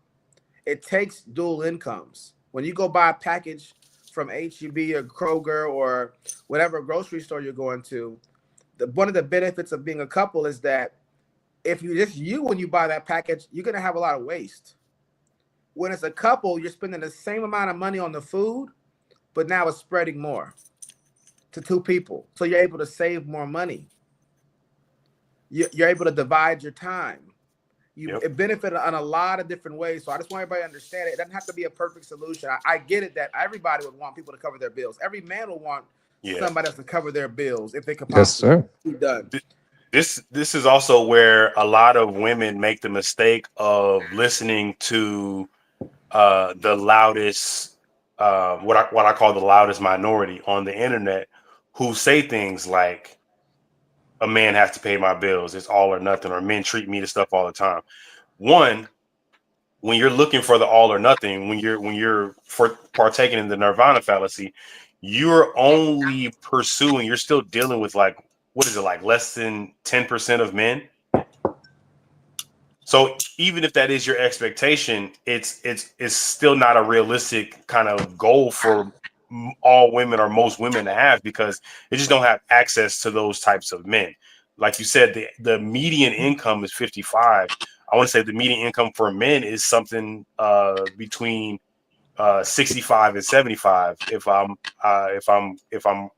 It takes dual incomes. When you go buy a package from HEB or Kroger or whatever grocery store you're going to, one of the benefits of being a couple is that if you just when you buy that package, you're going to have a lot of waste. When it's a couple, you're spending the same amount of money on the food, but now it's spreading more to two people. So you're able to save more money. You're able to divide your time. It benefit on a lot of different ways. So I just want everybody to understand it. It doesn't have to be a perfect solution. I get it that everybody would want people to cover their bills. Every man will want somebody else to cover their bills if they could possibly be done. This is also where a lot of women make the mistake of listening to the loudest, what I call the loudest minority on the internet, who say things like, "A man has to pay my bills. It's all or nothing," or "Men treat me to stuff all the time." One, when you're looking for the all or nothing, when you're partaking in the Nirvana fallacy, you're only pursuing. You're still dealing with like, what is it, like less than 10% of men. So even if that is your expectation, it's still not a realistic kind of goal for all women or most women to have, because they just don't have access to those types of men. Like you said, the median income is 55. I want to say the median income for men is something between 65 and 75, if I'm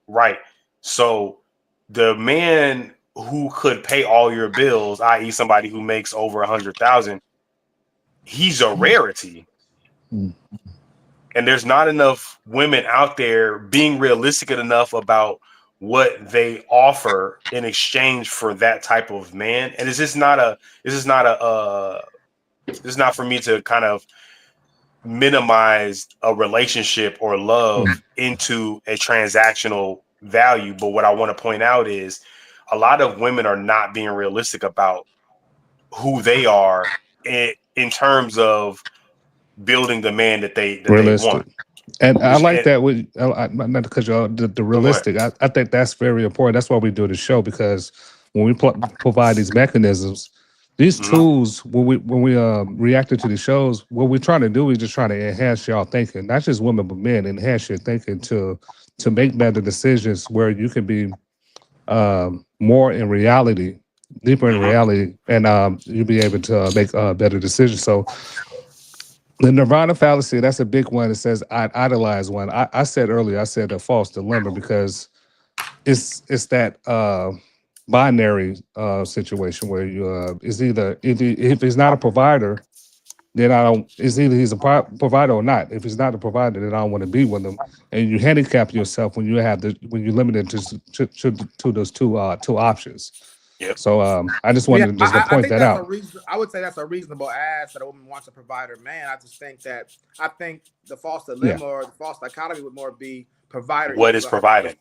right. So the man who could pay all your bills, i.e., somebody who makes over 100,000, he's a rarity. Mm. And there's not enough women out there being realistic enough about what they offer in exchange for that type of man. And this is not for me to kind of minimize a relationship or love into a transactional value. But what I want to point out is a lot of women are not being realistic about who they are in terms of building the man that they Realistic. want. And I Which like that with not because you're the go ahead. realistic. I think that's very important. That's why we do the show, because when we provide these mechanisms, these Mhm. tools, when we reacted to the shows, what we're trying to do is just trying to enhance y'all thinking, not just women but men, enhance your thinking to make better decisions where you can be more in reality, deeper in Mhm. reality, and you'll be able to make better decisions. So the nirvana fallacy, that's a big one. It says I idolize one. I said earlier, I said a false dilemma because it's that binary situation where you is either if he's not a provider, then I don't. It's either he's a provider or not. If he's not a provider, then I don't want to be with him. And you handicap yourself when you have when you limit it to those two options. Yep. So I just Yeah, wanted just to I point think that that's a out. reason. I would say that's a reasonable ask that a woman wants a provider man. I think the false Yeah. dilemma or the false dichotomy would more be provider What is equals 100%. providing?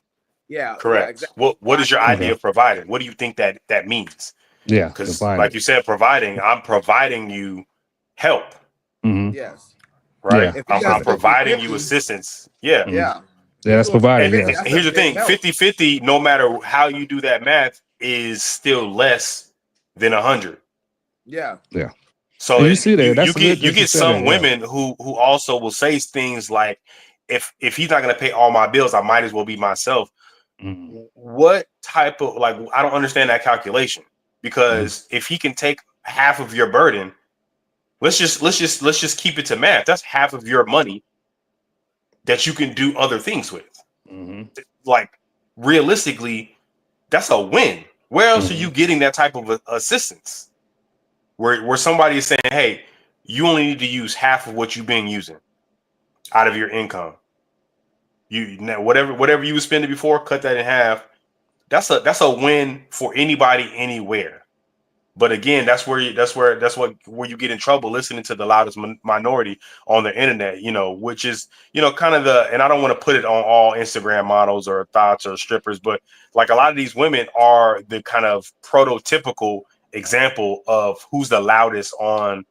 Yeah, Correct. exactly. What is your idea Okay. of providing? What do you think that means? Yeah. Because, Define like it. you said, providing, I'm providing you help, Hmm. Yes. right? Yeah. If he I'm does Exactly. 50 providing you 50, assistance. Yeah. Hmm. yeah. Yeah. If you're That's doing 50 providing. And, 50, Yeah. and that's here's the thing, help. 50-50, no matter how you do that math, is still less than 100. Yeah. Yeah. So And you see you that. you That's get good you that you get said that. some Yeah. women who also will say things like, if he's not going to pay all my bills, I might as well be myself. Hmm. What type of, like, I don't understand that calculation, Hmm. because if he can take half of your burden, let's just keep it to math. That's half of your money that you can do other things with. Hmm. Like, realistically, that's a win. Where else are Hmm. you getting that type of assistance? Where somebody is saying, hey, you only need to use half of what you've been using out of your income. You now, whatever you were spending before, cut that in half. That's a win for anybody anywhere. But again, where you get in trouble listening to the loudest minority on the internet, which is, kind of and I don't want to put it on all Instagram models or thoughts or strippers, but like, a lot of these women are the kind of prototypical example of who's the loudest on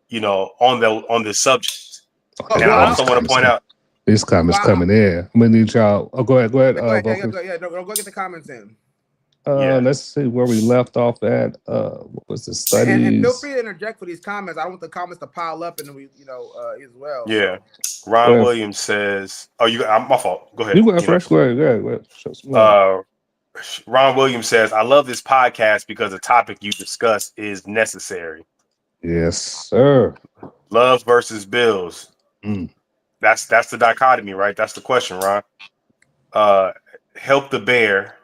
this subject. Oh, And Okay. I well, All I, these also want to comments point come. out, These comments well, coming in. I'm gonna need y'all. Oh, go ahead. Go ahead. go ahead. Vulcan. Go get the comments in. yeah, Let's see where we left off at. What was the And feel studies? free to interject for these comments. I don't want the comments to pile up and we, as well. yeah. So Go Ron ahead. Williams says, "Oh, my fault. Go ahead. You go ahead, Fresh. Go ahead. Go ahead. Go ahead. Show some love. Uh, Ron Williams says, I love this podcast because the topic you discuss is necessary. Yes, sir. Love versus bills. Mm. That's the dichotomy, right? That's the question, Ron. Help the Bear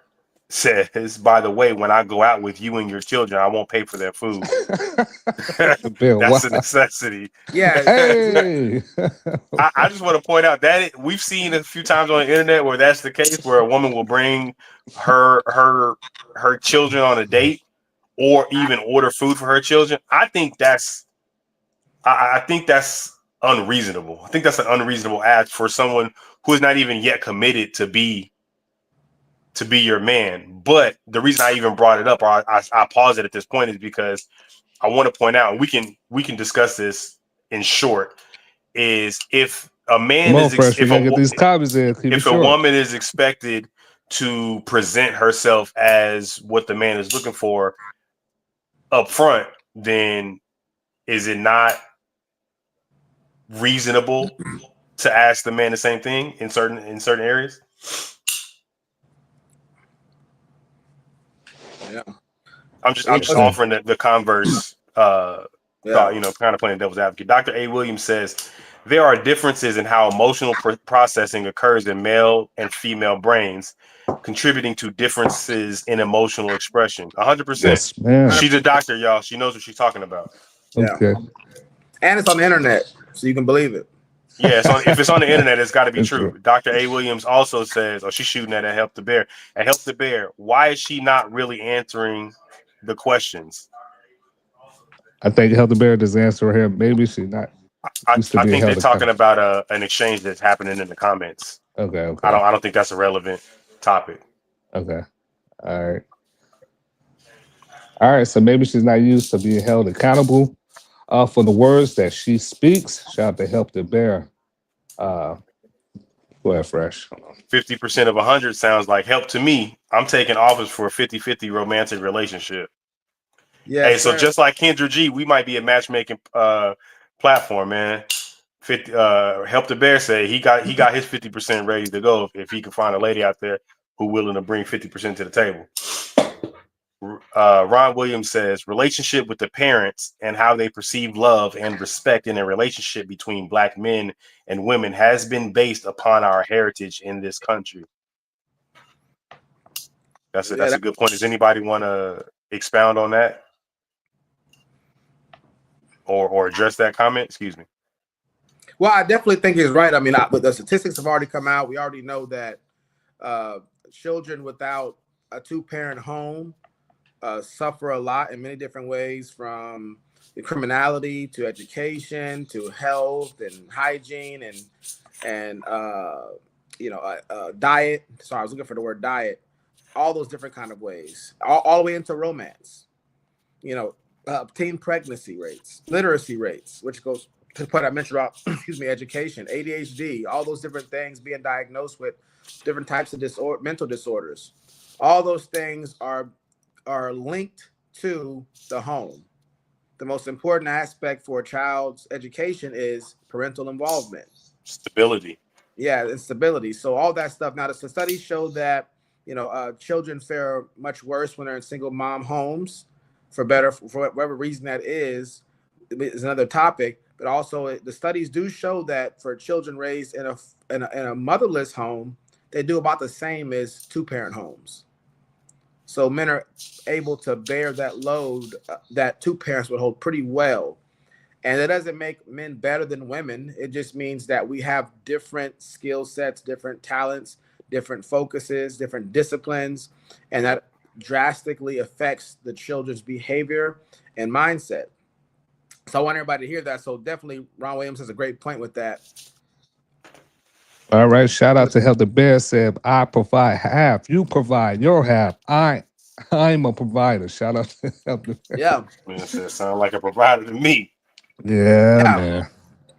says, by the way, when I go out with you and your children, I won't pay for their food. The bill. Wow. That's a necessity. yeah, Hey. I just want to point out that we've seen a few times on the internet where that's the case, where a woman will bring her children on a date, or even order food for her children. I think that's unreasonable. I think that's an unreasonable ask for someone who is not even yet committed to be your man. But the reason I even brought it up, or I pause it at this point, is because I want to point out, and we can discuss this in short, is if a man Come on, is Fresh. We gotta get these comments in. Keep it if a short. woman is expected to present herself as what the man is looking for up front, then is it not reasonable to ask the man the same thing in certain areas? yeah. I'm just offering the converse thought, kind of playing devil's advocate. Dr. A. Williams says there are differences in how emotional processing occurs in male and female brains, contributing to differences in emotional expression. 100%. Yes, man. She's a doctor, y'all. She knows what she's talking about. Yeah. Okay. And it's on the internet, so you can believe it. Yeah, if it's on the internet, it's got to be That's true. true. Dr. A. Williams also says, she's shooting at Help the Bear. At Help the Bear, why is she not really answering the questions? I think Heather Bear does answer here. Maybe she's not I used to being think they're held talking accountable. about an exchange that's happening in the comments. Okay. I don't think that's a relevant topic. Okay. All right. All right. So maybe she's not used to being held accountable for the words that she speaks. Shout out to Help the Bear. Go ahead, Fresh. 50% of 100 sounds like help to me. I'm taking offers for a 50-50 romantic relationship. Yes, Hey, so sir. just like Kendra G, we might be a matchmaking platform, man. 50 help the bear say he got his 50% ready to go if he can find a lady out there who willing to bring 50% to the table. Ron Williams says relationship with the parents and how they perceive love and respect in a relationship between Black men and women has been based upon our heritage in this country. That's a good point. Does anybody want to expound on that or address that comment? Excuse me. Well, I definitely think he's right. I mean, but the statistics have already come out. We already know that children without a two-parent home suffer a lot in many different ways, from the criminality to education to health and hygiene and diet. Sorry, I was looking for the word diet. All those different kind of ways, all the way into romance. Teen pregnancy rates, literacy rates, which goes to the point I mentioned about, education, ADHD, all those different things, being diagnosed with different types of mental disorders. All those things are linked to the home. The most important aspect for a child's education is parental involvement. Stability. Yeah, and stability. So all that stuff. Now, the studies show that children fare much worse when they're in single mom homes. For whatever reason that is another topic. But also, the studies do show that for children raised in a motherless home, they do about the same as two-parent homes. So men are able to bear that load that two parents would hold pretty well. And it doesn't make men better than women. It just means that we have different skill sets, different talents, different focuses, different disciplines, and that drastically affects the children's behavior and mindset. So I want everybody to hear that. So definitely Ron Williams has a great point with that. All right. Shout out to Help the Bear said, I provide half. You provide your half. I'm a provider. Shout out to Help the Bear. Yeah. It sounds like a provider to me. Yeah, man.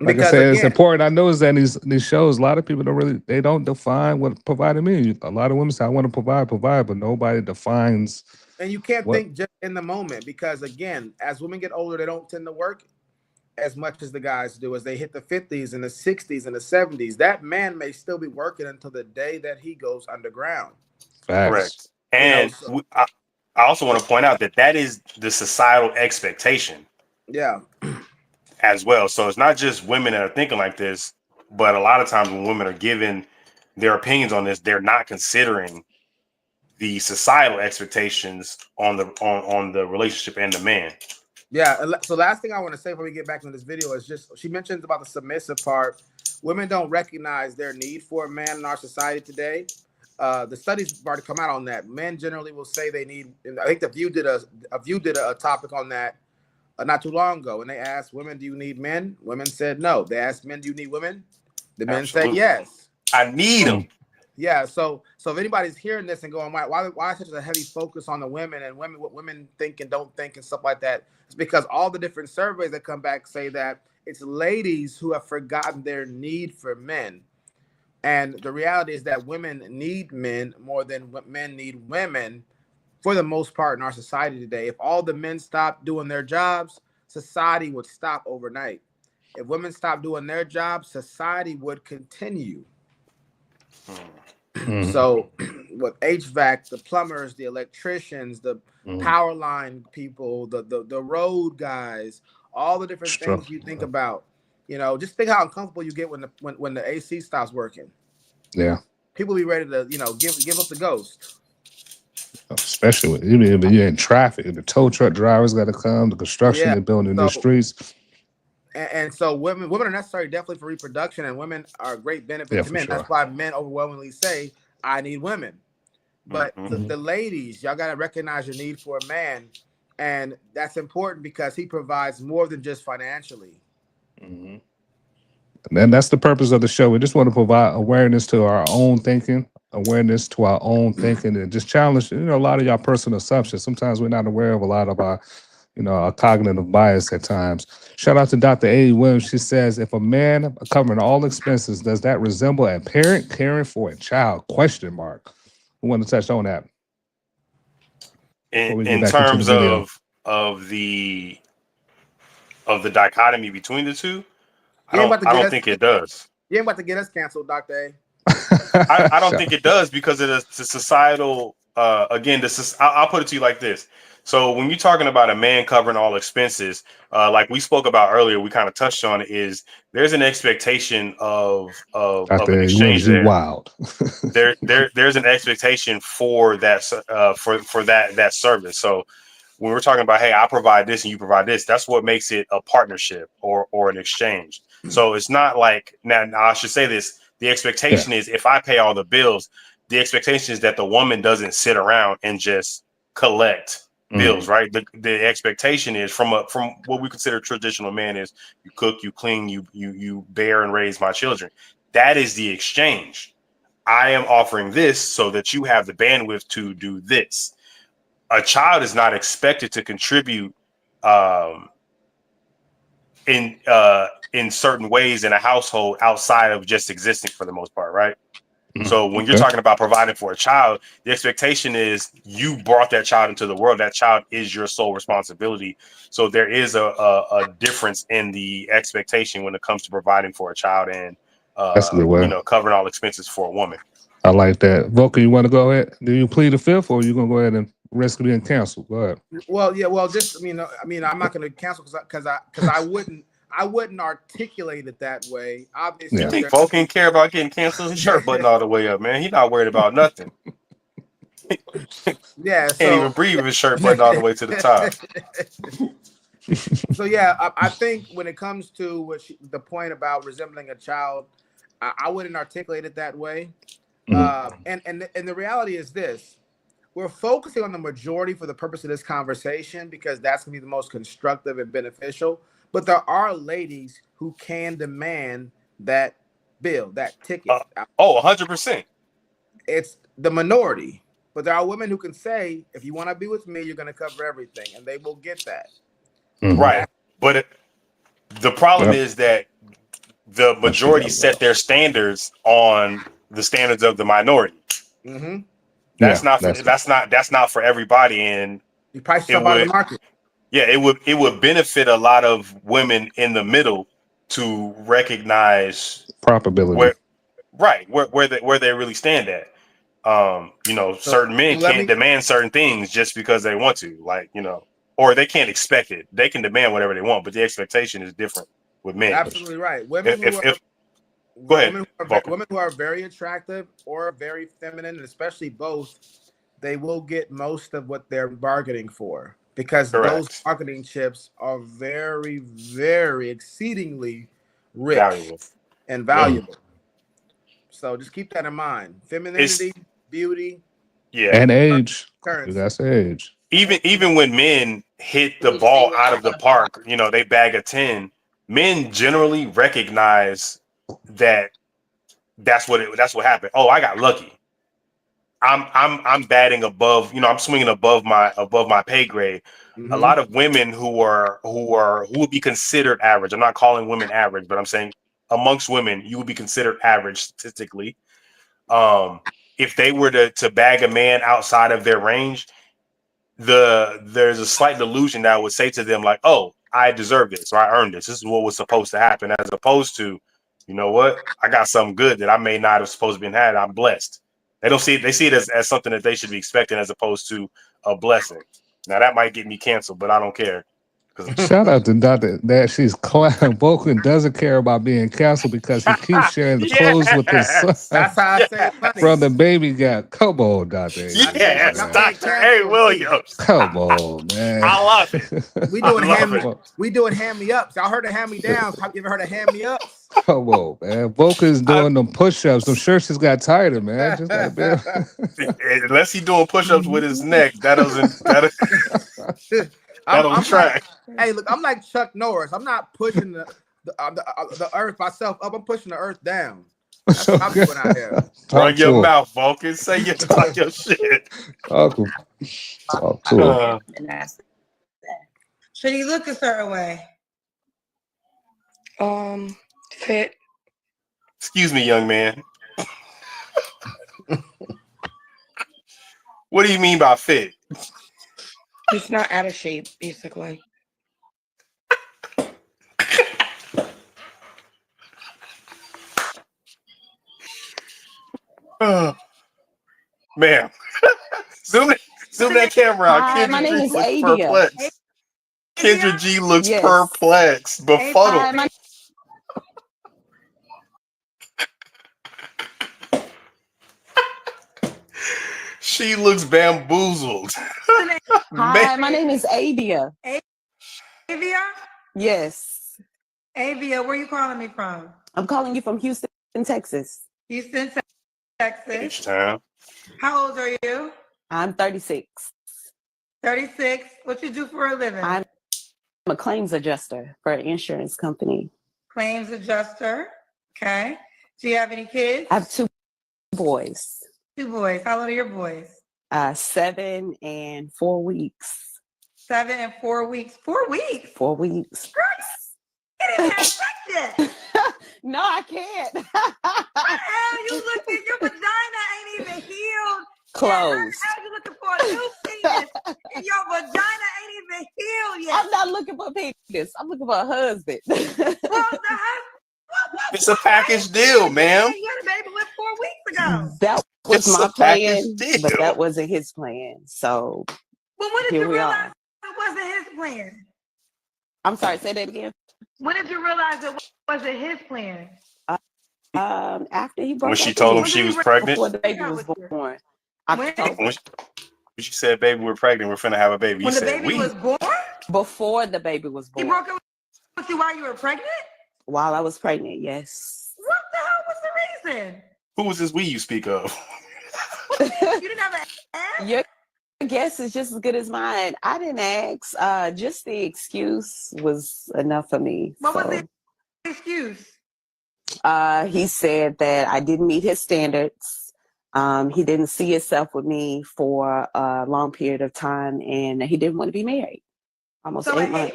Like Because I said, again, it's important. I noticed that in these shows, a lot of people don't define what providing means. A lot of women say, I want to provide, but nobody defines. And you can't think just in the moment, because again, as women get older, they don't tend to work as much as the guys do. As they hit the 50s and the 60s and the 70s, that man may still be working until the day that he goes underground. Facts. Correct. And I also want to point out that is the societal expectation. Yeah. As well. So it's not just women that are thinking like this, but a lot of times when women are given their opinions on this, they're not considering the societal expectations on the relationship and the man. Yeah. So last thing I want to say before we get back into this video is just, she mentions about the submissive part. Women don't recognize their need for a man in our society today. The studies have already come out on that. Men generally will say they need, I think the View did a topic on that not too long ago, and they asked women, do you need men? Women said no. They asked men, do you need women? The men said yes. I need them. Yeah. So if anybody's hearing this and going, why such a heavy focus on the women and what women think and don't think and stuff like that? It's because all the different surveys that come back say that it's ladies who have forgotten their need for men. And the reality is that women need men more than men need women, for the most part, in our society today. If all the men stopped doing their jobs, society would stop overnight. If women stopped doing their jobs, society would continue. Mm-hmm. So with HVAC, the plumbers, the electricians, the power line people, the road guys, all the different things you think about, just think how uncomfortable you get when the AC stops working. Yeah. People be ready to, give up the ghost. Especially when you're in traffic, the tow truck drivers got to come, the construction they're building in the streets. And so women are necessary definitely for reproduction, and women are a great benefit to men. Sure. That's why men overwhelmingly say, I need women. But the ladies, y'all got to recognize your need for a man. And that's important because he provides more than just financially. Mm-hmm. And that's the purpose of the show. We just want to provide awareness to our own thinking, and just challenge, a lot of y'all personal assumptions. Sometimes we're not aware of a lot of our a cognitive bias at times. Shout out to Dr. A. Williams. She says, if a man covering all expenses, does that resemble a parent caring for a child? Question mark. We want to touch on that before we get In back into the terms video. of the dichotomy between the two, You ain't about to I get don't us. think it does. You ain't about to get us canceled, Dr. A. I don't think it does because of the societal. Again, I'll put it to you like this. So when you're talking about a man covering all expenses, like we spoke about earlier, we kind of touched on it. Is there's an expectation of Dr. an A. exchange Williams, you there. wild. There's an expectation for that for that service. So when we're talking about, hey, I provide this and you provide this, that's what makes it a partnership or an exchange. So it's not like now I should say this. The expectation is if I pay all the bills, the expectation is that the woman doesn't sit around and just collect bills, right? The expectation is from what we consider traditional man is you cook, you clean, you bear and raise my children. That is the exchange. I am offering this so that you have the bandwidth to do this. A child is not expected to contribute in certain ways in a household outside of just existing for the most part, right? So when you're talking about providing for a child, the expectation is you brought that child into the world. That child is your sole responsibility. So there is a difference in the expectation when it comes to providing for a child and That's a good way. covering all expenses for a woman. I like that. Vulcan, you want to go ahead? Do you plead the fifth, or are you gonna go ahead and risk being canceled? Go ahead. Well, yeah. Well, just I'm not going to cancel because I wouldn't articulate it that way. Obviously, You think Vulcan care about getting canceled? His shirt button all the way up, man. He's not worried about nothing. Yeah, Can't even breathe with his shirt button all the way to the top. So yeah, I think when it comes to the point about resembling a child, I wouldn't articulate it that way. And the reality is this: we're focusing on the majority for the purpose of this conversation because that's gonna be the most constructive and beneficial. But there are ladies who can demand that bill, that ticket. 100%. It's the minority, but there are women who can say, if you want to be with me, you're going to cover everything, and they will get that. Right. But the problem is that the majority set their standards on the standards of the minority. That's not for everybody, and you price somebody in the market. Yeah, it would benefit a lot of women in the middle to recognize probability, where they really stand at. Certain men can't demand certain things just because they want to, or they can't expect it. They can demand whatever they want, but the expectation is different with men. Absolutely right. Women who are very attractive or very feminine, and especially both, they will get most of what they're bargaining for. Because those marketing chips are very, very exceedingly rich and valuable. So just keep that in mind. Femininity, beauty, and age. That's age. Even when men hit the ball out of the park, they bag a 10. Men generally recognize that's what happened. Oh, I got lucky. I'm batting above, I'm swinging above my pay grade. A lot of women who would be considered average. I'm not calling women average, but I'm saying amongst women, you would be considered average statistically. If they were to bag a man outside of their range, there's a slight delusion that would say to them like, oh, I deserve this or I earned this. This is what was supposed to happen, as opposed to, you know what, I got something good that I may not have supposed to been had. I'm blessed. They see it as something that they should be expecting as opposed to a blessing. Now that might get me canceled, but I don't care. Shout out to Dr. That she's Vulcan doesn't care about being canceled because he keeps sharing the clothes with his son. That's how I say it. From the baby got. Come on, Dr. Yes, Dr. A. Williams. Come on, man. I love it. We doing hand me ups. Y'all heard of hand me downs? Have you ever heard of hand me ups? Come on, man. Vulcan's doing them push-ups. Them shirts just got tighter, man. Just like that. Unless he's doing push-ups with his neck, that don't track. Hey, look, I'm like Chuck Norris. I'm not pushing the earth myself up. I'm pushing the earth down. That's what I'm doing out here. Run your mouth, Vulcan. Say your shit. Talk to him. And that's that. Should he look a certain way? Fit. Excuse me, young man. What do you mean by fit? He's not out of shape, basically. Ma'am. Zoom that camera out. Hi, my Kendra name G is looks Adia. perplexed. Kendra G looks Yes. perplexed, befuddled. Hi, She looks bamboozled. Hi, my name is Adia. Avia? Yes. Avia, where you calling me from? I'm calling you from Houston, Texas. Houston, Texas. H-Town. How old are you? I'm 36. 36. What you do for a living? I'm a claims adjuster for an insurance company. Claims adjuster. Okay. Do you have any kids? I have 2 boys. 2 boys. How old are your boys? 7 and 4 weeks. 7 and 4 weeks. 4 weeks? 4 weeks. You didn't have sex yet. No, I can't. What the hell? You looking, your vagina ain't even healed. Closed. How you looking for a new penis and your vagina ain't even healed yet? I'm not looking for a penis. I'm looking for a husband. Well, the husband. It's a package deal, ma'am. You had a baby with 4 weeks ago. That was It's my a package plan, but deal. that wasn't his plan. So But when did here you we realize are. it wasn't his plan? I'm sorry, say that again. When did you realize it wasn't his plan? After he broke When up she with told me, him she was pregnant. before the baby was born. October. When she said, "Baby, we're pregnant. We're finna have a baby." You When the said, baby was born? Before the baby was He born. broke up with you while you were pregnant? While I was pregnant, yes. What the hell was the reason? Who was this we you speak of? You didn't have an ass? Your guess is just as good as mine. I didn't ask. Just the excuse was enough for me. What was the excuse? He said that I didn't meet his standards. He didn't see himself with me for a long period of time, and he didn't want to be married. Almost So 8 at months.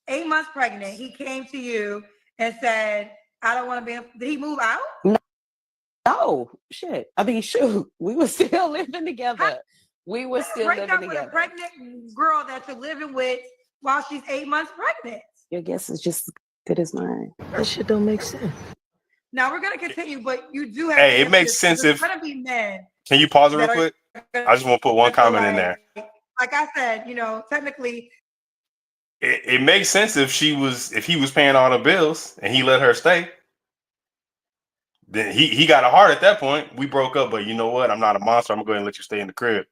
8 months pregnant, he came to you and said, I don't want to be, did he move out? No, shit. I mean, shoot, we were still living together. We were still Break living up with together. a pregnant girl that you're living with while she's 8 months pregnant. Your guess is just as good as mine. That shit don't make sense. Now we're gonna continue, but you do have. Hey, it makes sense if. There's gonna be men. Can you pause it real quick? I just want to put one comment in there. Like I said, technically, it makes sense if he was paying all the bills and he let her stay. Then he got a heart at that point. We broke up, but you know what? I'm not a monster. I'm gonna go ahead and let you stay in the crib.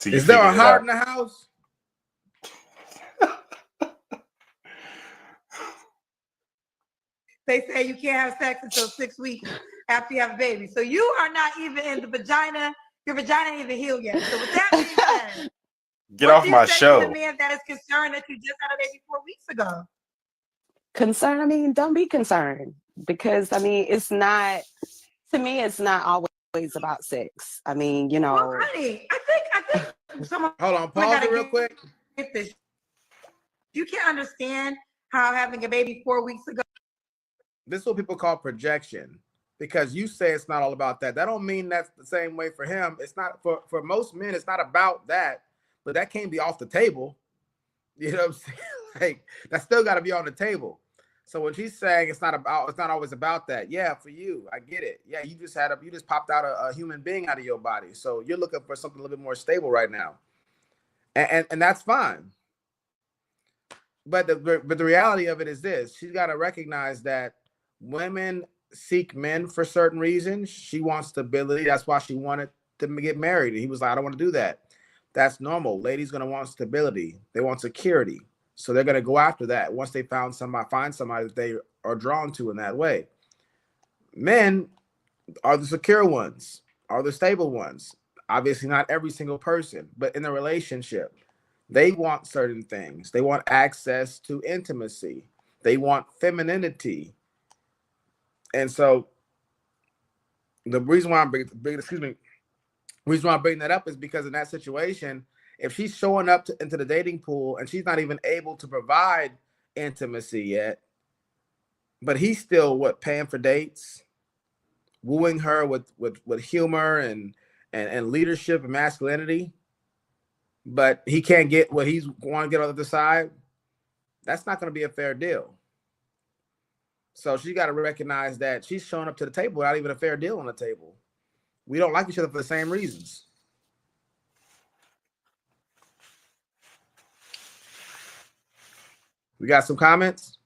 Is there a heart in the house? they say you can't have sex until 6 weeks after you have a baby. So you are not even in the vagina. Your vagina ain't even healed yet. So with that being said, get off my show. The man that is concerned that you just had a baby 4 weeks ago. Concerned? I mean, don't be concerned, because I mean, it's not. To me, it's not always about sex. I mean, Well, honey, I think someone. Hold on, pause it real quick. Get this. You can't understand how having a baby 4 weeks ago. This is what people call projection, because you say it's not all about that. That don't mean that's the same way for him. It's not for most men. It's not about that, but that can't be off the table. You know what I'm saying? Like, that still got to be on the table. So when she's saying it's not always about that. Yeah, for you, I get it. Yeah, you just popped out a human being out of your body. So you're looking for something a little bit more stable right now, and that's fine. But the reality of it is this: she's got to recognize that women seek men for certain reasons. She wants stability. That's why she wanted to get married. And he was like, I don't want to do that. That's normal. Ladies gonna want stability. They want security. So they're going to go after that once they find somebody that they are drawn to in that way. Men are the secure ones, are the stable ones. Obviously not every single person, but in a relationship, they want certain things. They want access to intimacy. They want femininity. And so the reason why I'm bringing that up is because in that situation, If she's showing up into the dating pool and she's not even able to provide intimacy yet, but he's still paying for dates, wooing her with humor and leadership and masculinity, but he can't get what he's want to get on the other side, that's not going to be a fair deal. So she got to recognize that she's showing up to the table without even a fair deal on the table. We don't like each other for the same reasons. We got some comments.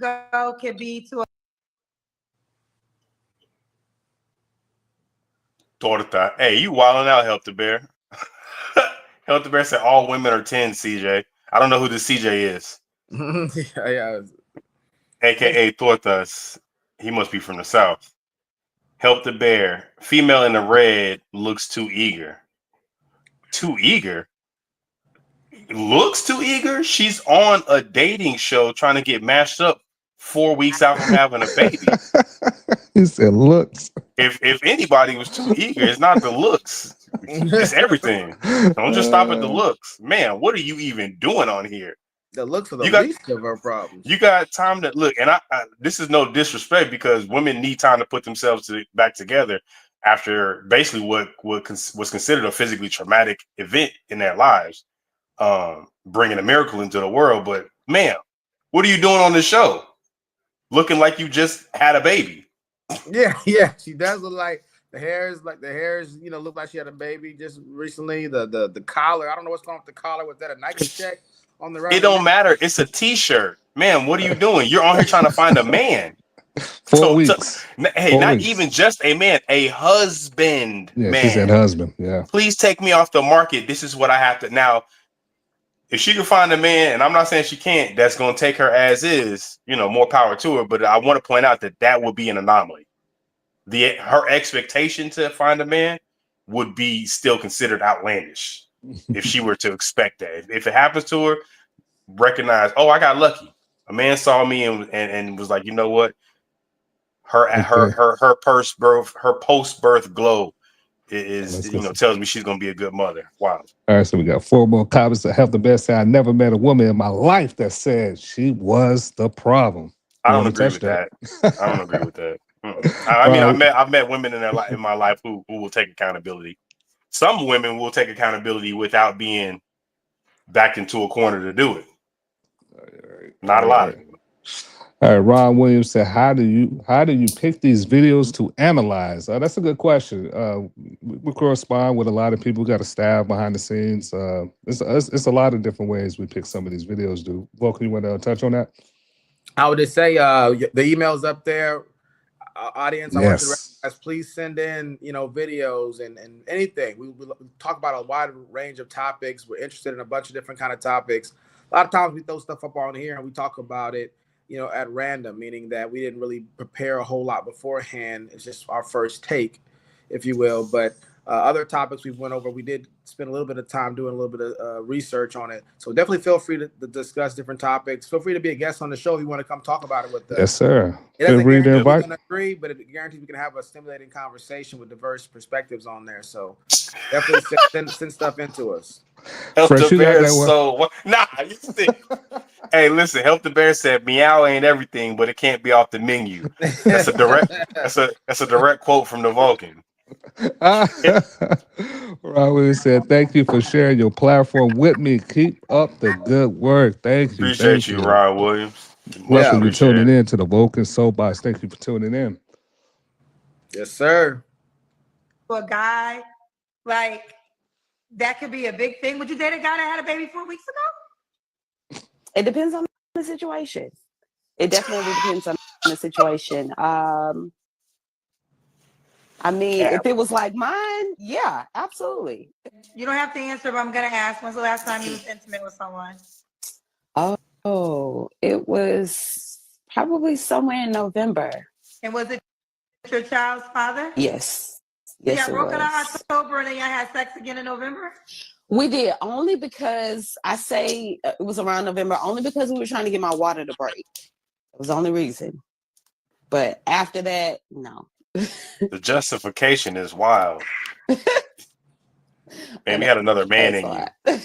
Go could be to Torta. Hey, you wilding out, Help the Bear. Help the Bear said all women are 10, CJ. I don't know who the CJ is. Yeah. AKA Tortas. He must be from the South. Help the Bear. Female in the red looks too eager. Too eager? Looks too eager? She's on a dating show trying to get matched up 4 weeks out from having a baby. He said looks. If anybody was too eager, it's not the looks. It's everything. Don't just stop at the looks. Man, what are you even doing on here? The looks are the least of our problems. You got time to look, and I this is no disrespect because women need time to put themselves back together after basically what was considered a physically traumatic event in their lives, bringing a miracle into the world. But ma'am, what are you doing on the show? Looking like you just had a baby. Yeah, she does look like the hairs, look like she had a baby just recently. The collar, I don't know what's going on with the collar. Was that a Nike check on the right? It don't matter. It's a t-shirt. Man, what are you doing? You're on here trying to find a man. 4 weeks. Hey, 4 not weeks. even just a man, a husband. Yeah, man. she said husband. Yeah. Please take me off the market. This is what I have to now. If she can find a man, and I'm not saying she can't, that's going to take her as is, more power to her. But I want to point out that would be an anomaly. Her expectation to find a man would be still considered outlandish if she were to expect that. If it happens to her, recognize, oh, I got lucky. A man saw me and was like, you know what? Her post-birth glow is tells me she's gonna be a good mother. Wow. All right, so we got 4 more comments to Help the Bear say I never met a woman in my life that said she was the problem. I don't agree with that. I don't agree with that. I mean, I've met women in my life who will take accountability. Some women will take accountability without being backed into a corner to do it. Not a lot of them. All right, Ron Williams said, "How do you pick these videos to analyze?" That's a good question. We correspond with a lot of people. Got a staff behind the scenes. It's a lot of different ways we pick some of these videos. Do Vulcan, you want to touch on that? I would just say the email's up there. Audience, I want you to recognize, please send in videos and anything. We talk about a wide range of topics. We're interested in a bunch of different kind of topics. A lot of times we throw stuff up on here and we talk about it at random, meaning that we didn't really prepare a whole lot beforehand. It's just our first take, if you will. But other topics we went over, we did spend a little bit of time doing a little bit of research on it. So definitely feel free to discuss different topics. Feel free to be a guest on the show if you want to come talk about it with us. Yes, sir. It doesn't guarantee we're going to agree, but it guarantees we can have a stimulating conversation with diverse perspectives on there. So definitely send stuff into us. Help the Bear so nah. You think? Hey, listen. Help the Bear said, "Meow ain't everything, but it can't be off the menu." That's a direct. That's a direct quote from the Vulcan. Ron said, "Thank you for sharing your platform with me. Keep up the good work. Thank you. Appreciate you, Ron Williams. Welcome to tuning in to the Vulcan Soapbox. Thank you for tuning in." Yes, sir. A guy like that could be a big thing. Would you date a guy that had a baby 4 weeks ago? It depends on the situation. It definitely depends on the situation. I mean, if it was like mine, yeah, absolutely. You don't have to answer, but I'm gonna ask. When's the last time you was intimate with someone? Oh, it was probably somewhere in November. And was it your child's father? Yes. Yes, it was. Broken out October and then y'all had sex again in November? We did, only because I say it was around November, only because we were trying to get my water to break. It was the only reason. But after that, no. The justification is wild. Man, we had another man That's in you